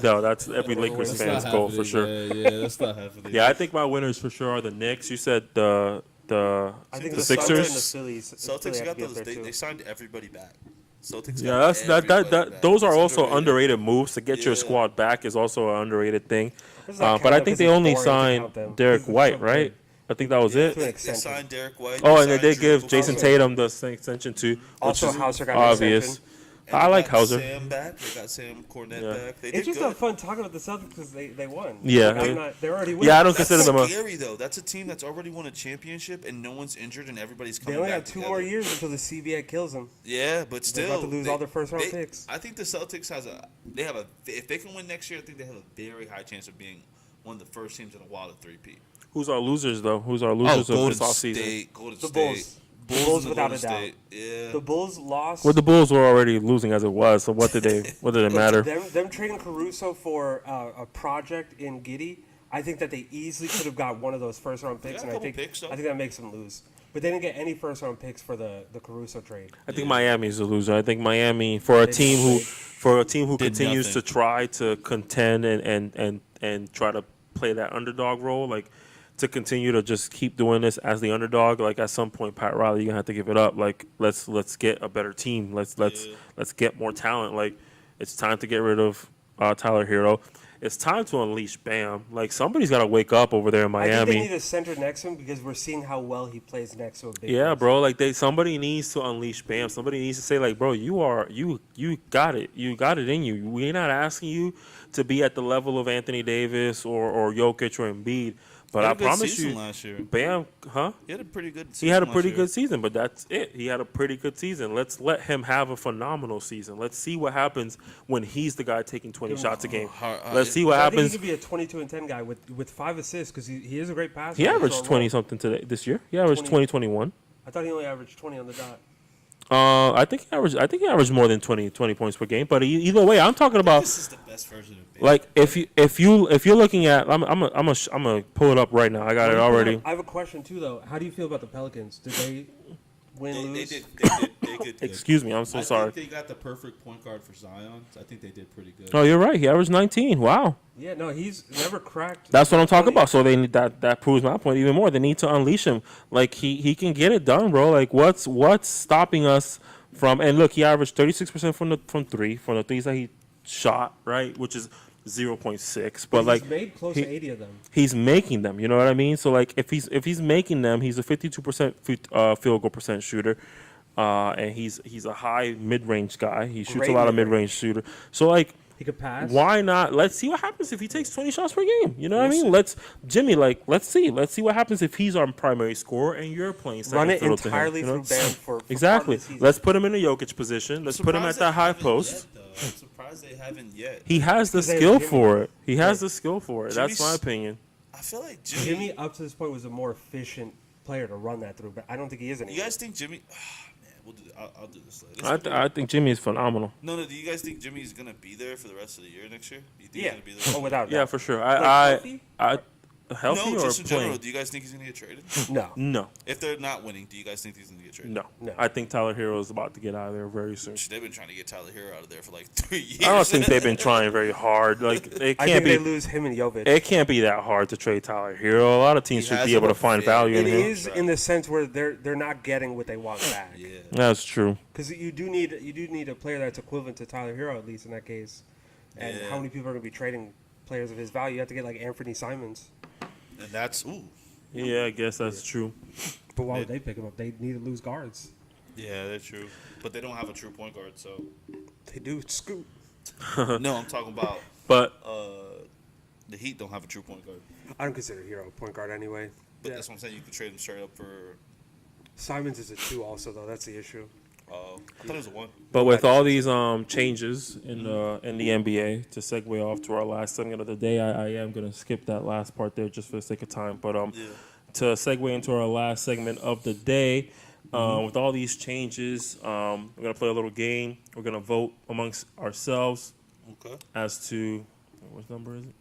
no, that's every Lakers That's fan's not goal for happening, sure. Yeah, that's not happening. Yeah, I think my winners for sure are the Knicks. You said the I think the the Suns and the Sixers. Phillies. Celtics Philly have got to be up those. there, too. They signed everybody back. Celtics. Yeah, got that's everybody back. those are It's also underrated. underrated moves to get your Yeah. squad back is also an underrated thing. Does not But count I them think 'cause they it's only boring to signed count them. Derrick This is White, so right? good. I think that was Yeah, it. To an They extension. signed Derrick White. Oh, and they signed did Drew give Jason Hauser. Tatum the extension too. Also, which is Hauser got an obvious. extension. And I they like got Hauser. Sam back. They got Sam Cornette Yeah. back. They It's did just good. not fun talking about the Celtics because they won. Yeah. Like, they're already winning. Yeah, I don't That's consider them a. scary though. That's a team that's already won a championship and no one's injured and everybody's They coming only back got 2 together. more years until the CBA kills them. Yeah, but They're still, about to lose all their first-round they- picks. I think the Celtics if they can win next year, I think they have a very high chance of being one of the first teams in a while to three-peat. Who's our losers though? Who's our losers of Golden this offseason? State, Golden The State. Bulls. The Bulls and without Golden a doubt. State. Yeah. The Bulls lost. Well, the Bulls were already losing as it was, so what did it matter? Them trading Caruso for a project in Giddy, I think that they easily could have got one of those first-round picks, got a and I couple think picks, though. that makes them lose. But they didn't get any first-round picks for the Caruso trade. I think Miami's a loser. I think Miami for a team who Did continues nothing. to try to contend and try to play that underdog role, like to continue to just keep doing this as the underdog. Like at some point, Pat Riley, you're gonna have to give it up. Like let's get a better team. Let's get more talent. Like it's time to get rid of Tyler Hero. It's time to unleash Bam. Like somebody's got to wake up over there in I think they Miami. need a center next to him because we're seeing how well he plays next to a big. Yeah, man. bro. Like somebody needs to unleash Bam. Somebody needs to say like, bro, you got it. You got it in you. We're not asking you to be at the level of Anthony Davis or Jokic or Embiid, but He I had a good promise season you, last year. Bam, huh? He had a pretty good season. He had a last pretty year. good season, but that's it. He had a pretty good season. Let's let him have a phenomenal season. Let's see what happens when he's the guy taking 20 shots a game. Let's see what I think happens. he could be a 22 and 10 guy with 5 assists because he is a great passer. He He's averaged on a 20 roll. something this year. He averaged 20. 21. I thought he only averaged 20 on the dot. I think he averaged more than 20 points per game. But either way, I'm talking about This is the best version of Bam. like if you're looking at I'm gonna pull it up right now. I got it already. I have a question too, though. How do you feel about the Pelicans? Did they win, They lose? did good. Excuse me, I'm so sorry. I think they got the perfect point guard for Zion. I think they did pretty good. Oh, you're right. He averaged 19. Wow. Yeah, no, he's never cracked. That's what I'm talking 20. about. So they need that proves my point even more. They need to unleash him. Like he can get it done, bro. Like what's stopping us from? And look, he averaged 36% from the threes that he shot, right, which is 0.6. But like he's made close he- to 80 of them. he's making them. You know what I mean? So like if he's making them, he's a 52% field goal percent shooter. And he's a high mid-range guy. He shoots Great a lot of mid-range. mid-range shooter. So like He could pass. why not? Let's see what happens if he takes 20 shots per game. You know what I mean? Let's see what happens if he's our primary scorer and you're playing second Run it fiddle to him, entirely you know? through Bam for Exactly. part of the season. Let's put him in a Jokic position. Let's put him at that high post. I'm surprised they haven't yet. He has the Because they have skill Jimmy. for it. He has the skill for it. That's my Jimmy's- opinion. I feel like Jimmy, up to this point, was a more efficient player to run that through, but I don't think he is anymore. You guys think Jimmy? Man, we'll do. I'll do this later. I think Jimmy is phenomenal. No. Do you guys think Jimmy's gonna be there for the rest of the year next year? Do you think Yeah. he's gonna be there? Oh, without a Yeah, doubt. for sure. Like, I healthy? healthy No, or just in general. playing? Do you guys think he's gonna get traded? No. No, If they're not winning, do you guys think he's gonna get traded? no, No. I think Tyler Hero is about to get out of there very soon. They've been trying to get Tyler Hero out of there for like 3 years. I don't think they've been trying very hard. Like it I can't think they be. lose him and Jovic. It can't be that hard to trade Tyler Hero. A lot of teams He should has be able a to find very- value in It him. is in the sense where they're not getting what they want back. Yeah. That's true. Because you do need a player that's equivalent to Tyler Hero, at least in that case. And Yeah. how many people are going to be trading players of his value? You have to get like Anthony Simons. And that's Yeah, I guess that's true. But why would they pick him up? They need to lose guards. yeah, that's true. But they don't have a true point guard, so They do. Scoot. no, I'm talking about But the Heat don't have a true point guard. I don't consider Hero a point guard anyway. But that's what I'm saying. You could trade him straight up for. Simons is a 2 also, though. That's the issue. I thought it was a 1. But with all these changes in the NBA, to segue off to our last segment of the day, I am gonna skip that last part there just for the sake of time. But to segue into our last segment of the day, with all these changes, we're gonna play a little game. We're gonna vote amongst ourselves Okay. as to what number is it?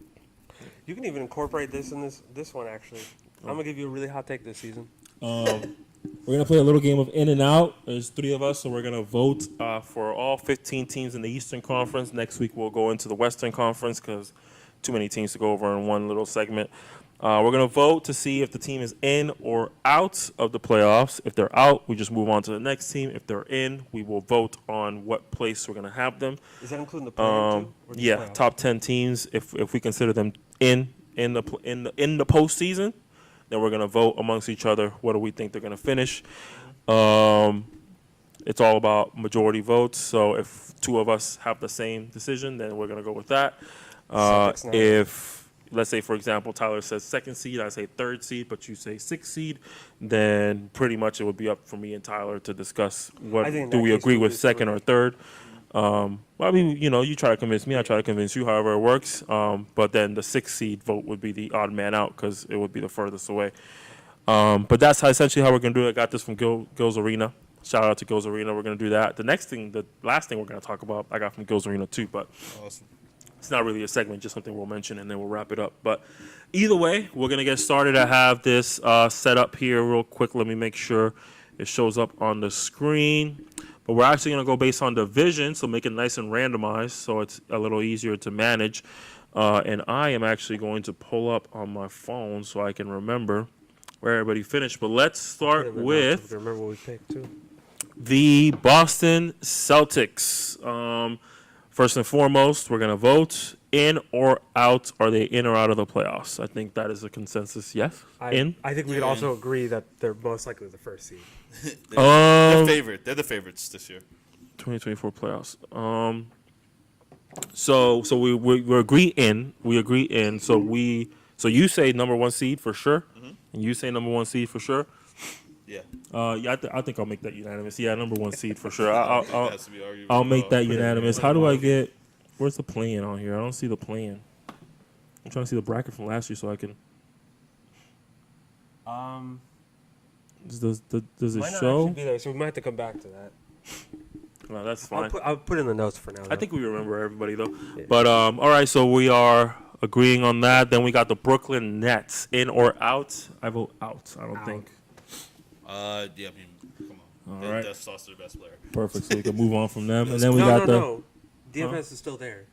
You can even incorporate this in this one, actually. I'm going to give you a really hot take this season. We're gonna play a little game of in and out. There's 3 of us, so we're gonna vote for all 15 teams in the Eastern Conference. Next week we'll go into the Western Conference because too many teams to go over in one little segment. We're gonna vote to see if the team is in or out of the playoffs. If they're out, we just move on to the next team. If they're in, we will vote on what place we're gonna have them. Is that including the playoff too? Or just Yeah, playoff? top 10 teams. If we consider them in the postseason, then we're gonna vote amongst each other. What do we think they're gonna finish? It's all about majority votes. So if 2 of us have the same decision, then we're gonna go with that. Celtics now. If let's say, for example, Tyler says 2nd seed, I say 3rd seed, but you say 6th seed, then pretty much it would be up for me and Tyler to discuss what I think in do that we case agree we with, would 2nd or 3rd. Well, I mean, you try to convince me, I try to convince you, however it works. But then the 6th seed vote would be the odd man out because it would be the furthest away. But that's essentially how we're going to do it. I got this from Gil's Arena. Shout out to Gil's Arena. We're going to do that. The last thing we're going to talk about, I got from Gil's Arena too, but Awesome. it's not really a segment, just something we'll mention, and then we'll wrap it up. But either way, we're going to get started. I have this set up here real quick. Let me make sure it shows up on the screen. But we're actually going to go based on division, so make it nice and randomized so it's a little easier to manage. And I am actually going to pull up on my phone so I can remember where everybody finished. But let's start with Remember what we picked, too. the Boston Celtics. First and foremost, we're going to vote in or out. Are they in or out of the playoffs? I think that is a consensus. Yes? In? I think we could also agree that they're most likely the 1st seed. They're the favorites this year. 2024 playoffs. So we agree in. We agree in. So you say number 1 seed for sure, and you say number 1 seed for sure. Yeah. Yeah, I think I'll make that unanimous. Yeah, number 1 seed for sure. That has to be argued I'll as make well. that unanimous. How do I get? Where's the play-in on here? I don't see the play-in. I'm trying to see the bracket from last year so I can. Does it Might not show? actually be there, so we might have to come back to that. No, that's fine. I'll put in the notes for now. I think we remember everybody though. But all right, so we are agreeing on that. Then we got the Brooklyn Nets, in or out. I vote out. I don't think. Yeah, I mean, come on. All right. That's their best player. Perfect. So we can move on from them. And then we no, got no. DFS is still there.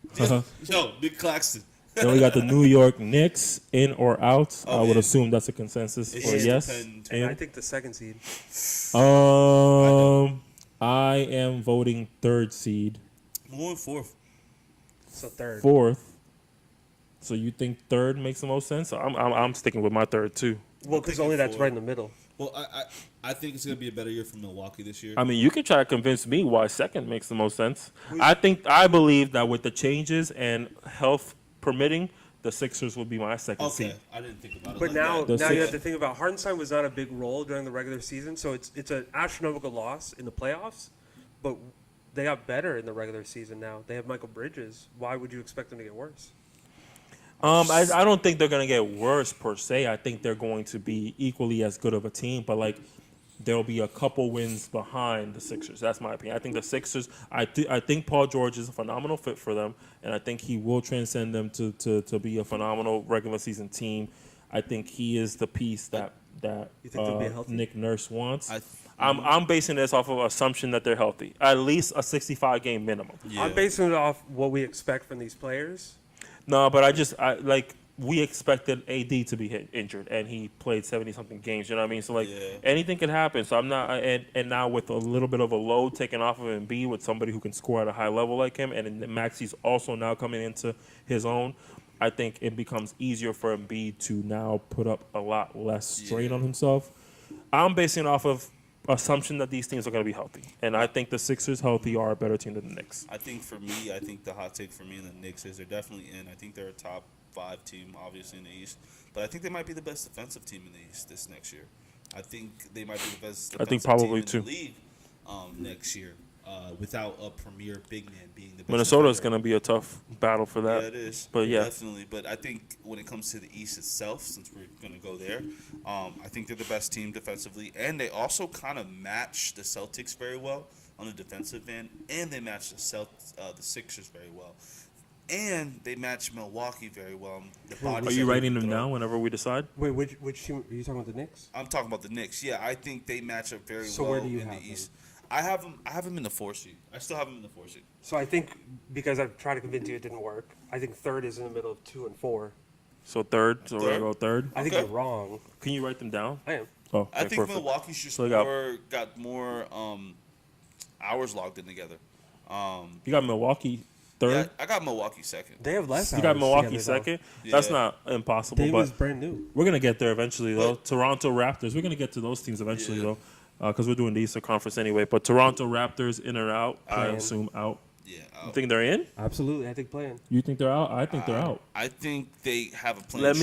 Yo, Nick Claxton. Then we got the New York Knicks, in or out. Oh, I would in. assume that's a consensus It for should yes. depend. And I In. think the 2nd seed. I am voting 3rd seed. I'm going 4th. So 3rd. 4th. So you think 3rd makes the most sense? I'm sticking with my 3rd too. Well, because thinking only that's 4. right in the middle. Well, I think it's gonna be a better year for Milwaukee this year. I mean, you can try to convince me why 2nd makes the most sense. I believe that with the changes and health permitting, the Sixers will be my 2nd seed. Okay, I didn't think about it. But like now, that. The you have six- to think about Hartenstein was not a big role during the regular season, so it's an astronomical loss in the playoffs. But they got better in the regular season now. They have Michael Bridges. Why would you expect them to get worse? I don't think they're gonna get worse per se. I think they're going to be equally as good of a team, but like there'll be a couple wins behind the Sixers. That's my opinion. I think the Sixers. I think Paul George is a phenomenal fit for them, and I think he will transcend them to be a phenomenal regular season team. I think he is the piece that You think they'll be healthy? Nick Nurse wants. I'm basing this off of assumption that they're healthy. At least a 65-game minimum. Yeah. I'm basing it off what we expect from these players. No, but we expected AD to be injured, and he played 70-something games. You know what I mean? So, like, anything can happen. So, I'm not – and now with a little bit of a load taken off of Embiid with somebody who can score at a high level like him, and then Maxi's also now coming into his own, I think it becomes easier for Embiid to now put up a lot less strain on himself. I'm basing it off of assumption that these teams are going to be healthy, and I think the Sixers healthy are a better team than the Knicks. I think the hot take for me and the Knicks is they're definitely in. I think they're a top 5 team, obviously, in the East. But I think they might be the best defensive team in the East this next year. I think they might be the best defensive probably team in too. the league next year without a premier big man being the best. Minnesota is going to be a tough battle for that. Yeah, it is. But yeah, definitely. But I think when it comes to the East itself, since we're going to go there, I think they're the best team defensively. And they also kind of match the Celtics very well on the defensive end. And they match the Sixers very well. And they match Milwaukee very well. Are you writing them down whenever we decide? Wait, which team? Are you talking about the Knicks? I'm talking about the Knicks. Yeah, I think they match up very So well where do you in have the East. I have them in the 4 seed. I still have them in the 4 seed. So I think because I've tried to convince you it didn't work, I think third is in the middle of 2 and 4. So third. So we're going to go third. I think Okay. you're wrong. Can you write them down? I am. Oh, okay, I think perfect. Milwaukee's just So got more hours logged in together. You got Milwaukee third. Yeah, I got Milwaukee second. They have less. You got hours Milwaukee together, though. second. That's Yeah. not impossible, Davis but brand new. we're gonna get there eventually, though. But- Toronto Raptors. We're gonna get to those teams eventually, Yeah. though, because we're doing the Eastern Conference anyway. But Toronto Raptors in or out? I Playing. assume out. Yeah. You think they're in? Absolutely, I think playing. You think they're out? I think they're out. I think they have a plan. Let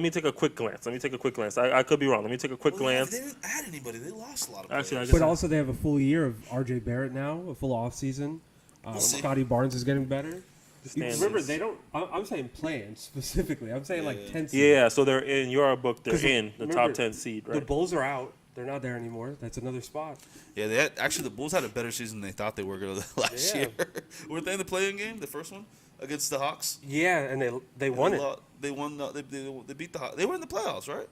me take a quick glance. I could be wrong. Let me take a quick glance. They didn't add anybody. They lost a lot of Actually, I players. guess But also, they have a full year of R.J. Barrett now, a full off season. We'll see. Scotty Barnes is getting better. standings. Remember, they don't. I'm saying playing specifically. I'm saying like 10 seed. Yeah, so they're in your book. They're 'Cause in the remember, top 10 seed, The right? Bulls are out. They're not there anymore. That's another spot. Yeah, the Bulls had a better season than they thought they were going to last Yeah. year. Weren't they in the play-in game, the first one, against the Hawks? Yeah, and they won it. They won. They beat the Hawks. They were in the playoffs, right?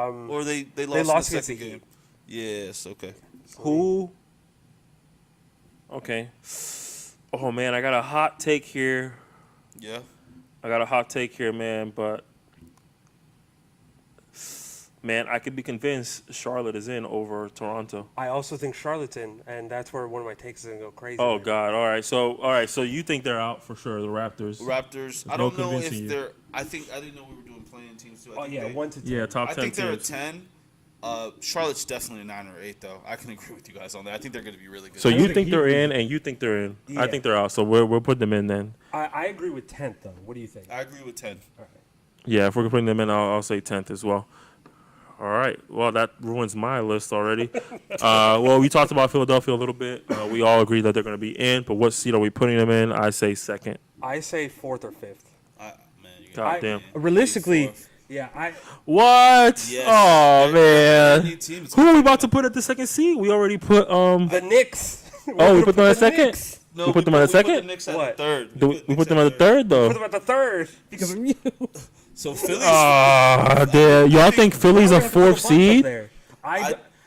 Um, Or they lost, lost in the against second the game. Yes. Okay. Who? Okay. Oh man, I got a hot take here. Yeah. Man, but man, I could be convinced Charlotte is in over Toronto. I also think Charlotte's in, and that's where one of my takes is gonna go crazy. Oh there. God! All right. So you think they're out for sure? The Raptors. Raptors. I no don't know convincing if you. they're. I didn't know we were doing playing teams too. Oh yeah, 1 to 10. Yeah, top 10 I think they're a teams. 10. Charlotte's definitely a 9 or 8 though. I can agree with you guys on that. I think they're going to be really good. So I you think think they're he- in, and you think they're in. I Yeah. think they're out. So we're putting them in then. I agree with 10th though. What do you think? I agree with 10. All right. Yeah, if we're putting them in, I'll say 10th as well. All right. Well, that ruins my list already. Well, we talked about Philadelphia a little bit. We all agree that they're going to be in, but what seed are we putting them in? I say second. I say 4th or 5th. Man, you God damn. Realistically, yeah, What? Yes. Oh, man. Any team is Who are we about to put at the second seed? We already put the Knicks. Oh, we put them at second. Knicks. No, We put them at a We second? put the Knicks at What? third. We put them at the third though. Put them at the 3rd because of you. So Philly's. Damn. Y'all think Philly's a Why do we have to put 4th a bunch up seed? there?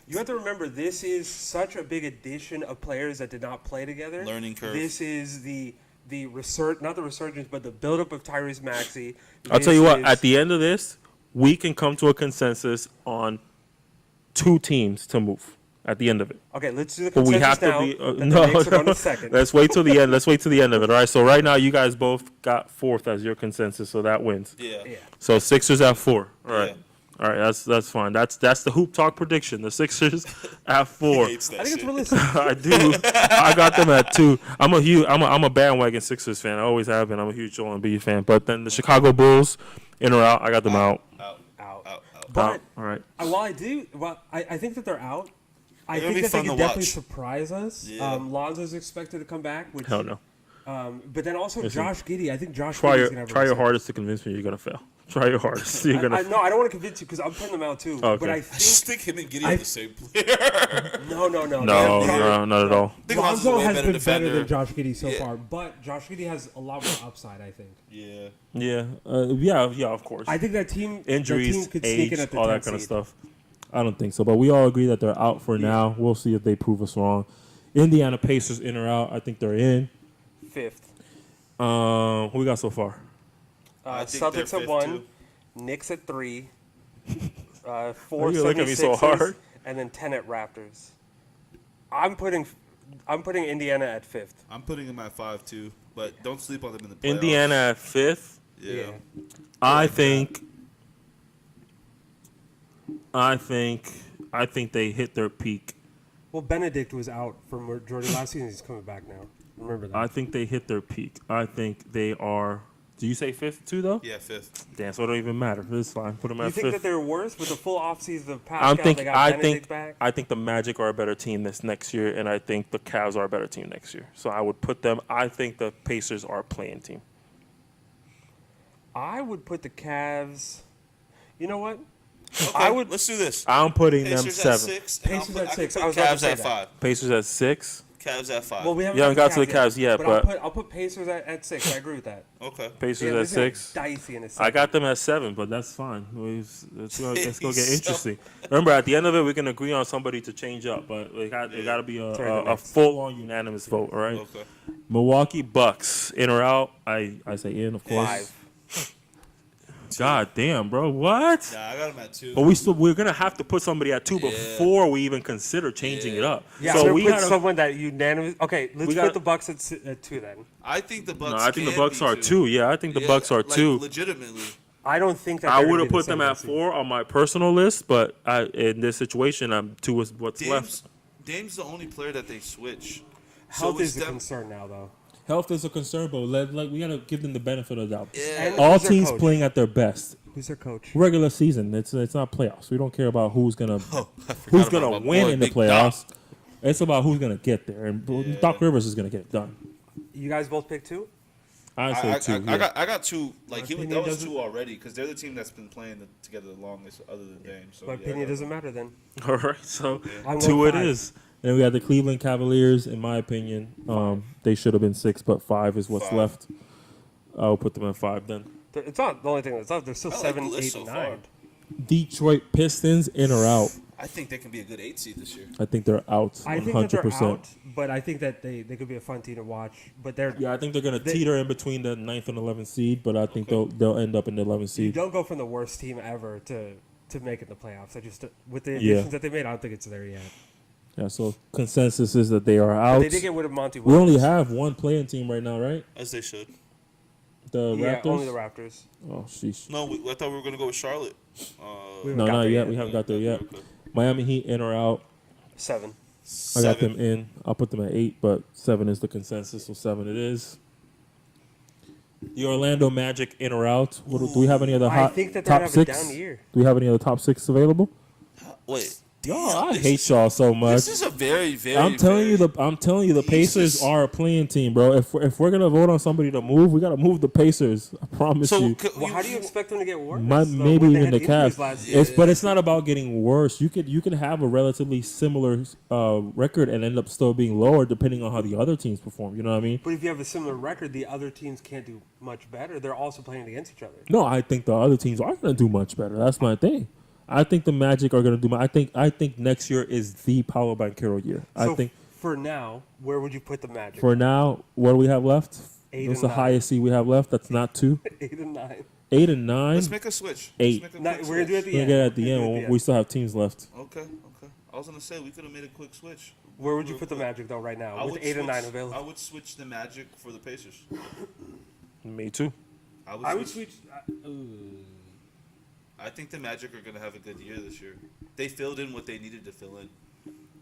You have to remember, this is such a big addition of players that did not play together. Learning curve. This is the not the resurgence, but the buildup of Tyrese Maxey. I'll tell you what. This At is- the end of this, we can come to a consensus on 2 teams to move. At the end of it. Okay, let's do the But consensus we have to now. be that the no. Knicks are going to second. Let's wait till the end. Let's wait till the end of it. All right. So right now, you guys both got 4th as your consensus, so that wins. Yeah. Yeah. So Sixers at 4. All right. Yeah. All right. That's fine. That's the Hoop Talk prediction. The Sixers at 4. Hates that I think it's shit. realistic. I do. I got them at 2. I'm a bandwagon Sixers fan. I always have been. I'm a huge Joel Embiid fan. But then the Chicago Bulls, in or out, I got them out. Out. Out. But All right. I think that they're out. I It'll think be that they fun can to definitely watch. surprise us. Yeah. Lonzo's expected to come back. Which, Hell no. But then also Listen, Josh Giddey. I think Josh Try Giddey's your going to have a try your resurgence. hardest to convince me you're gonna fail. Try your hardest. You're gonna. No, I don't want to convince you because I'm putting them out too. Okay. But I I just think think him and Giddy are the same player. no. No, not at all. Lonzo has been better defender. than Josh Giddey so Yeah. far, but Josh Giddey has a lot more upside, I think. Yeah. Yeah, of course. I think that team Injuries, could sneak in age, at the all 10th that kind of seed. stuff. I don't think so, but we all agree that they're out for now. We'll see if they prove us wrong. Indiana Pacers in or out? I think they're in. 5th. Who we got so far? I think they're Celtics at fifth, 1, too. Knicks at 3, 4 Why you look at me so 76ers, hard? and then 10 at Raptors. I'm putting Indiana at 5th. I'm putting them at 5 too, but don't sleep on them in the playoffs. Indiana at 5th. Yeah. I think they hit their peak. Well, Benedict was out for majority last season. He's coming back now. Remember that. I think they hit their peak. I think they are. Do you say 5th too, though? Yeah, 5th. Damn, so it don't even matter. It's fine. Put them you at think 5th. that they're worse with the full offseason of Pascal? They got I Benedict think back? I think the Magic are a better team this next year, and I think the Cavs are a better team next year. So I would put them. I think the Pacers are a playing team. I would put the Cavs. You know what? Okay, let's do this. I'm putting them Pacers at 7. 6. and Pacers I'll at put- 6. I I can was put about to Cavs say at that. 5. Pacers at 6. Cavs at 5. Well, we haven't, You haven't got to the Cavs Cavs yet, but I'll put Pacers at 6. I agree with that. Okay. Pacers Yeah, at this is gonna be 6. Dicey in a I second. got them at 7, but that's fine. Let's go get interesting. Remember, at the end of it, we can agree on somebody to change up, but it got to be a full-on unanimous vote, all right? Okay. Milwaukee Bucks, in or out? I say in, of course. 5. God damn, bro, what? Yeah, I got them at 2. But we're gonna have to put somebody at 2 before we even consider changing it up. Yeah, so so we put gotta. someone that unanimous. Okay, let's gotta- put the Bucks at 2 then. I think the Bucks. No, I think the can Bucks be are 2. Yeah, I think the Bucks are like, 2. Legitimately. I don't think that I they're would gonna have be the put them same at this season. 4 on my personal list, but in this situation, 2 is what's left. Dame's the only player that they switch. Health is it's a them- concern now, though. Health is a concern, but we gotta give them the benefit of the doubt. Yeah. And All who's their teams coach? playing at their best. Who's their coach? Regular season. It's not playoffs. We don't care about who's gonna Oh, I forgot about my win boy, in the Big playoffs. Doc. It's about who's gonna get there, and Doc Rivers is gonna get it done. You guys both pick 2? I say 2. yeah. I got 2. Like opinion that was doesn't- 2 already because they're the team that's been playing together the longest, other than Dame. So My yeah, I opinion got- doesn't matter then. All right, so I'm 2 going it 5. is. And we got the Cleveland Cavaliers. In my opinion, they should have been 6, but 5 is what's 5. left. I'll put them at 5 then. It's not the only thing that's up. They're still I like 7, the list 8, so and far. 9. Detroit Pistons, in or out? I think they can be a good 8 seed this year. I think they're out. I think 100%. that they're out, but I think that they could be a fun team to watch. But they're Yeah, I think they're gonna teeter in between the 9th and 11th seed, but I think they'll end up in the 11th you seed. don't go from the worst team ever to make it in the playoffs. I just with the Yeah. additions that they made, I don't think it's there yet. Yeah, so consensus is that they are But out. they did get rid of Monty We Williams. only have one playing team right now, right? As they should. The yeah, Raptors. only the Raptors. Oh, sheesh. No, I thought we were gonna go with Charlotte. We No, haven't got not there yet. We haven't got there yet. Okay. Miami Heat, in or out? 7. I got 7. them in. I'll put them at 8, but 7 is the consensus, so 7 it is. The Orlando Magic, in or out? Do we have any other I hot think that they're top gonna have a 6? down year. Do we have any other top 6 available? Wait. Yo, damn, I this hate is- y'all so much. This is a very, very. I'm telling you, the Pacers Jesus. are a playing team, bro. If we're gonna vote on somebody to move, we gotta move the Pacers. I promise So you. Well, how do you expect them to get worse? Maybe when they even had the injuries Cavs. last year? But it's not about getting worse. You could have a relatively similar record and end up still being lower depending on how the other teams perform. You know what I mean? But if you have a similar record, the other teams can't do much better. They're also playing against each other. No, I think the other teams are gonna do much better. That's my thing. I think the Magic are gonna do. I think next year is the Paolo Banchero year. So I think for now, where would you put the Magic? for now, what do we have left? 8 What's and the 9. highest seed we have left? That's not 2. 8 and 9. 8 and 9. Let's make a switch. 8. Let's make a No, quick we're gonna do it at switch. the We're end. gonna get at the We're end gonna do it when at we still have teams left. Okay. I was gonna say we could have made a quick switch. Where would you Real put the quick. Magic though right now I with would 8 and 9 switch- available? I would switch the Magic for the Pacers. Me too. I would switch. I think the Magic are gonna have a good year this year. They filled in what they needed to fill in.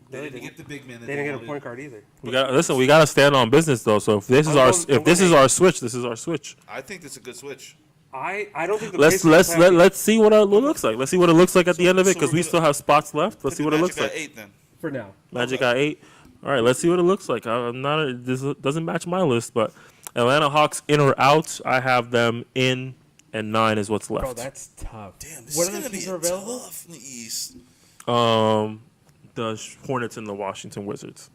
They didn't get the big man. That They didn't get a wanted. point guard either. We gotta stand on business though. So if this is I'm our going- if I'm this going is our switch, this is our switch. I think it's a good switch. I don't think the Let's Pacers have- let's see what it looks like. Let's see what it looks like at the end of it so because we're we gonna- still have spots left. Let's Put see the what it Magic looks like. at 8 then. for now. Magic got 8. All right, let's see what it looks like. I'm not. This doesn't match my list, but Atlanta Hawks, in or out? I have them in and 9 is what's Bro, left. that's tough. Damn, this What is other gonna be teams are available? tough in the East. The Hornets and the Washington Wizards.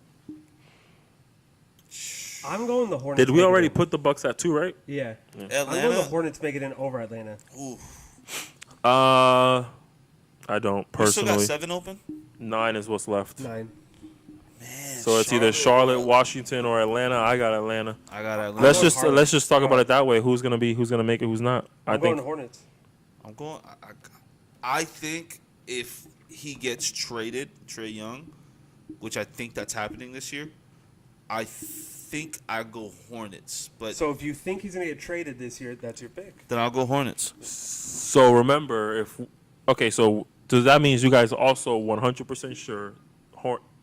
I'm going the Hornets. Did we make it already in. put the Bucks at 2, right? Yeah. I'm going the Atlanta. Hornets make it in over Atlanta. Ooh. I don't We still got personally. 7 open. 9 is what's left. 9. Man, So it's either Charlotte, Washington, or Atlanta. I got Atlanta. I got Atlanta. Let's going just Harlem. let's just talk about it that way. Who's gonna make it? Who's not? I'm I going think Hornets. I'm going. I think if he gets traded, Trae Young, which I think that's happening this year, I think I go Hornets. But So if you think he's going to get traded this year, that's your pick. then I'll go Hornets. so. Remember, so does that mean you guys are also 100% sure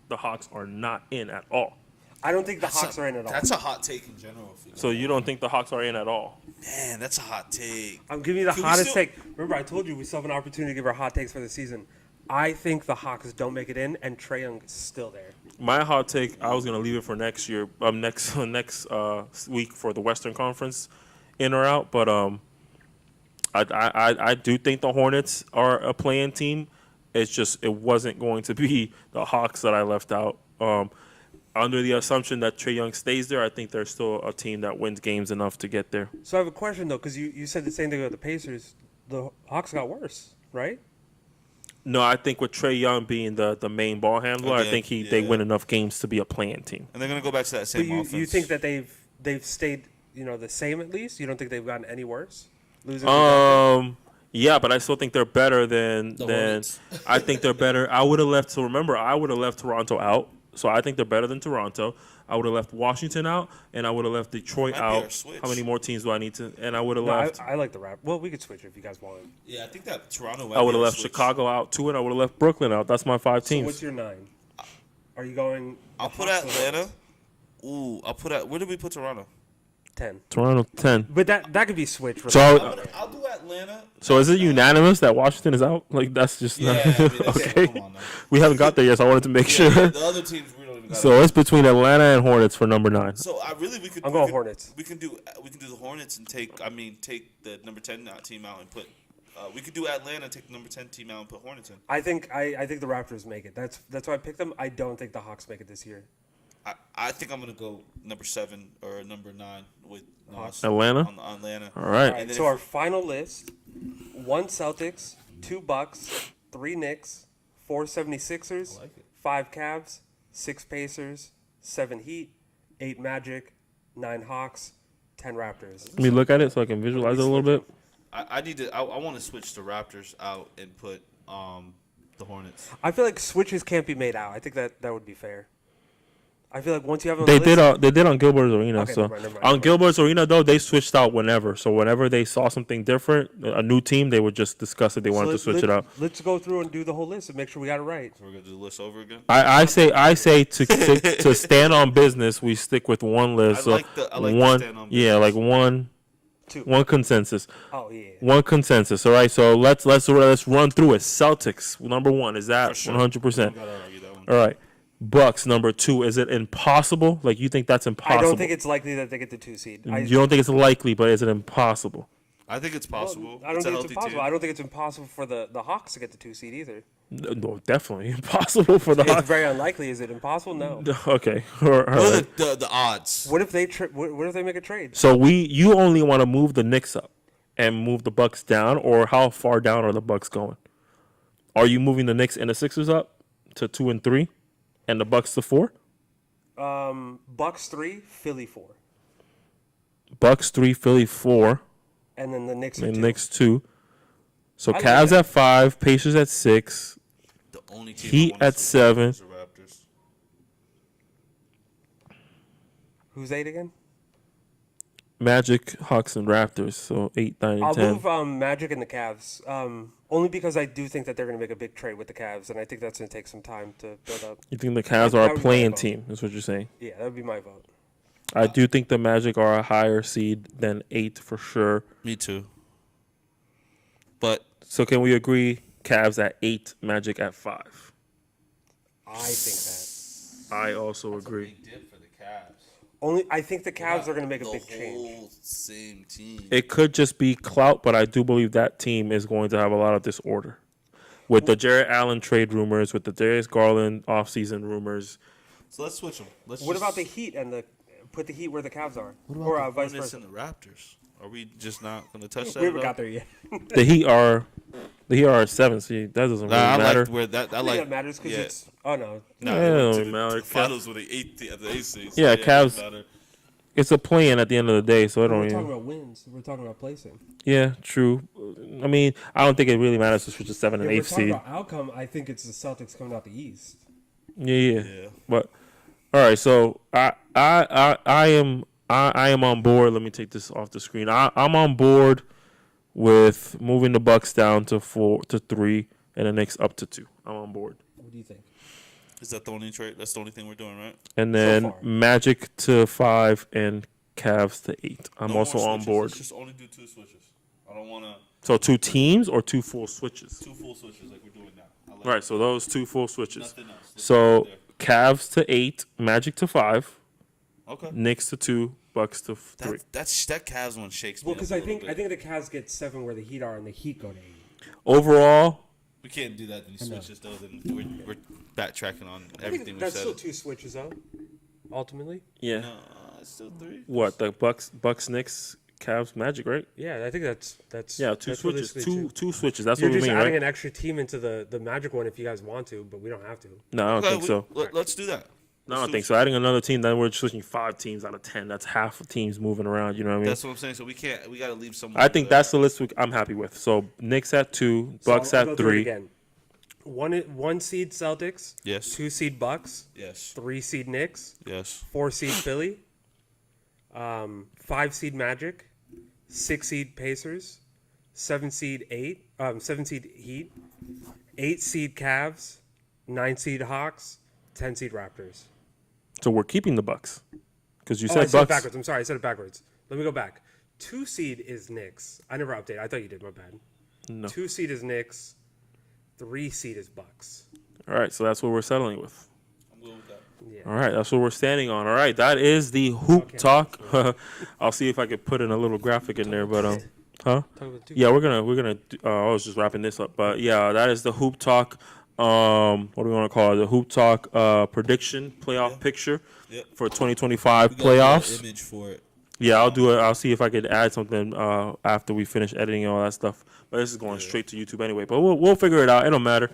the Hawks are not in at all? I don't think the Hawks are in at all. That's a hot take in general. So you don't think the Hawks are in at all? Man, that's a hot take. I'm giving you the Can we hottest still- take. Remember, I told you we still have an opportunity to give our hot takes for the season. I think the Hawks don't make it in, and Trae Young is still there. My hot take, I was gonna leave it for next year, next week for the Western Conference, in or out. But I do think the Hornets are a playing team. It's just it wasn't going to be the Hawks that I left out. Under the assumption that Trae Young stays there, I think they're still a team that wins games enough to get there. So I have a question, though, because you said the same thing about the Pacers. The Hawks got worse, right? No, I think with Trae Young being the main ball handler, I Again, think they yeah. win enough games to be a playing team. And they're gonna go back to that But same offense. you think that they've stayed, the same at least? You don't think they've gotten any worse? Losing to Denver? Yeah, but I still think they're better than Hornets. I think they're better. I would have left. So remember, I would have left Toronto out. So I think they're better than Toronto. I would have left Washington out, and I would have left Detroit Might be our out. switch. How many more teams do I need to? And I would have No, left. I like the rap. Well, we could switch if you guys want. Yeah, I think that Toronto. I would have left Chicago out too, and I would have left Brooklyn out. That's my 5 So teams. what's your 9? Are you going? I'll put Hawks or Atlanta. Hornets? Ooh, I'll put where did we put Toronto? 10. Toronto 10. But that could be switched. For So I'll do Atlanta. So is it unanimous that Washington is out? Like that's just Yeah, not, I mean, that's okay. Come on now. We haven't got there yet, so I wanted to make sure. The other teams we don't even got. So it's between Atlanta and Hornets for number 9. So I really we could. I'm we going could- Hornets. We can do the Hornets and take the number 10 team out and put. We could do Atlanta and take the number 10 team out and put Hornets in. I think the Raptors make it. That's why I picked them. I don't think the Hawks make it this year. I think I'm gonna go number 7 or number 9 with Nas Atlanta? on Atlanta. All All right. right. then So if- our final list: 1 Celtics, 2 Bucks, 3 Knicks, 4 76ers, 5 Cavs, 6 Pacers, 7 Heat, 8 Magic, 9 Hawks, 10 Raptors. Let me look at it so I can visualize it a little bit. I need to. I want to switch the Raptors out and put the Hornets. I feel like switches can't be made out. I think that would be fair. I feel like once you have them on They the list, did on Gilbert's Arena. Okay, So never mind. on Gilbert's Arena though, they switched out whenever. So whenever they saw something different, a new team, they would just discuss it. They wanted to switch it out. Let's go through and do the whole list and make sure we got it right. So we're gonna do the list over again. I say to stand on business, we stick with one list. I like the one, stand on yeah, like business. 2. one consensus. Oh yeah. One consensus. All right, so let's run through it. Celtics number 1 is that For sure. 100%. Gotta argue that one. All right. Bucks number 2. Is it impossible? Like you think that's impossible? I don't think it's likely that they get the 2 seed. You don't think it's likely, but is it impossible? I think it's possible. I don't think a it's healthy impossible. team. I don't think it's impossible for the Hawks to get the 2 seed either. No, definitely impossible for the It's Hawks. very unlikely. Is it impossible? No. Okay. All What are right. the odds? What if they what if they make a trade? So you only want to move the Knicks up and move the Bucks down, or how far down are the Bucks going? Are you moving the Knicks and the Sixers up to 2 and 3, and the Bucks to 4? Bucks 3, Philly 4, Bucks 3, Philly 4, and then the Knicks are and 2. Knicks 2. So I like Cavs that. at 5, Pacers at 6, The only team Heat I wanna at switch 7. is the Raptors. Who's 8 again? Magic, Hawks, and Raptors. So 8, 9, and I'll 10. move Magic and the Cavs. Only because I do think that they're going to make a big trade with the Cavs, and I think that's going to take some time to build up. You think the Cavs that are would a be my playing vote. team? Is what you're saying? Yeah, that would be my vote. I do think the Magic are a higher seed than 8 for sure. Me too. But So can we agree? Cavs at 8, Magic at 5. I think that. I also agree. dip for the Cavs. I think the Cavs are going to make a big The change. whole same team. It could just be clout, but I do believe that team is going to have a lot of disorder. With the Jarrett Allen trade rumors, with the Darius Garland offseason rumors. So let's switch them. What about the Heat and put the Heat where the Cavs are? What about Or the vice Hornets versa? and the Raptors? Are we just not going to touch that? We haven't got there yet. The Heat are at 7. See, that doesn't really I matter. like where that. I I think like. that matters because it's. Oh, no. No, Yeah, they it went don't to matter. the finals with the eighth seed. Yeah, it Cavs- doesn't matter. It's a play-in at the end of the day, so I don't We're even. talking about wins. We're talking about placing. Yeah, true. I mean, I don't think it really matters to switch to 7 and If 8 we're talking seed. about outcome, I think it's the Celtics coming out the East. Yeah. Yeah. But all right, so I am on board. Let me take this off the screen. I'm on board with moving the Bucks down to 3 and the Knicks up to 2. I'm on board. What do you think? Is that the only trade? That's the only thing we're doing, right? And then far. Magic to 5 and Cavs to 8. I'm No also more on switches. board. Let's just only do 2 switches. I don't want to So 2 teams or 2 full switches? 2 full switches like we're doing now. I like Right, so those 2 full switches. Nothing else. Let's So leave it Cavs to 8, Magic to 5, there. Okay. Knicks to 2, Bucks to 3. That Cavs one shakes me Well, up because a I little think bit. the Cavs get 7 where the Heat are, and the Heat go to 8. Overall, We can't do that. Then he switches though. Then we're backtracking on I everything think we that's said. still 2 switches, though. Ultimately. yeah. No, it's still 3. What, the Bucks, Knicks, Cavs, Magic, right? Yeah, I think that's Yeah, 2 that's switches. realistically Two switches. That's You're what we just mean, adding right? an extra team into the Magic one if you guys want to, but we don't have to. No, I don't think so. Let's do that. No, I don't think so. Adding another team, then we're switching 5 teams out of 10. That's half of teams moving around. You know what I mean? That's what I'm saying. So we can't. We got to leave some. I think that's the list I'm happy with. So Knicks at 2, Bucks So I'll at go through it 3. again. One seed Celtics. Yes. 2 seed Bucks. Yes. 3 seed Knicks. Yes. 4 seed Philly. 5 seed Magic. 6 seed Pacers. 7 seed Heat. 8 seed Cavs. 9 seed Hawks. 10 seed Raptors. So we're keeping the Bucks because you I said said it Bucks. backwards. I'm sorry, I said it backwards. Let me go back. 2 seed is Knicks. I never updated. I thought you did. My bad. No. 2 seed is Knicks. 3 seed is Bucks. All right, so that's what we're settling with. I'm good with that. Yeah. All right, that's what we're standing on. All right, that is the Hoop Talk. I'll see if I could put in a little graphic in there, but huh? Talk about the 2. Yeah, we're gonna. I was just wrapping this up, but yeah, that is the Hoop Talk. What do we want to call it? The Hoop Talk prediction playoff picture Yep. for 2025 We gotta get an playoffs. image for it. Yeah, I'll do it. I'll see if I could add something after we finish editing and all that stuff. But this is going straight to YouTube anyway. But we'll figure it out. It don't matter.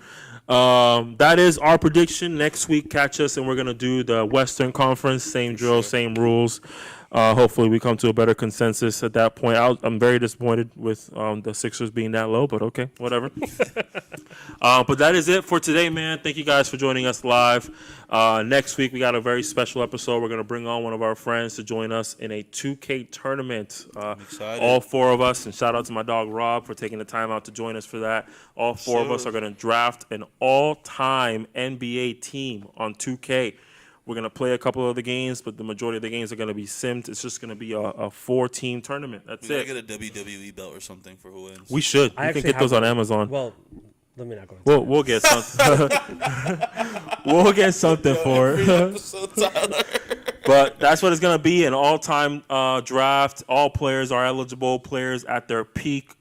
That is our prediction. Next week, catch us, and we're gonna do the Western Conference. Same drill, same rules. Hopefully, we come to a better consensus at that point. I'm very disappointed with the Sixers being that low, but okay, whatever. But that is it for today, man. Thank you guys for joining us live. Next week, we got a very special episode. We're going to bring on one of our friends to join us in a 2K tournament. excited. All 4 of us, and shout out to my dog Rob for taking the time out to join us for that. All 4 of us are going to draft an all-time NBA team on 2K. We're going to play a couple of the games, but the majority of the games are going to be simmed. It's just going to be a 4-team tournament. That's We it. gotta get a WWE belt or something for who wins. We should. I You can actually get those have on one. Amazon. Well, let me not go into We'll get something. We'll get something for it. But that's what it's going to be, an all-time draft. All players are eligible, players at their peak.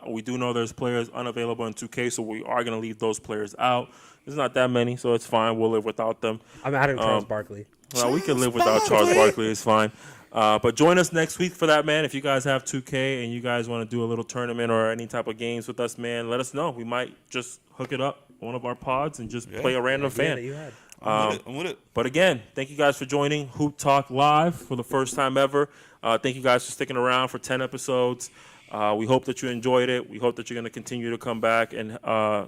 We do know there's players unavailable in 2K, so we are going to leave those players out. There's not that many, so it's fine. We'll live without them. I'm adding Charles Barkley. Well, we can live without Charles Barkley. It's fine. But join us next week for that, man. If you guys have 2K and you guys want to do a little tournament or any type of games with us, man, let us know. We might just hook it up one of our pods and just play a random Yeah, fan. that you had. I'm with it. But again, thank you guys for joining Hoop Talk Live for the first time ever. Thank you guys for sticking around for 10 episodes. We hope that you enjoyed it. We hope that you're going to continue to come back and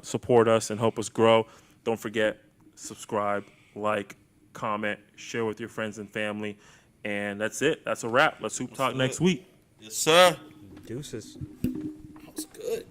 support us and help us grow. Don't forget, subscribe, like, comment, share with your friends and family. And that's it. That's a wrap. Let's Hoop Talk next week. Yes, sir. Deuces. That was good.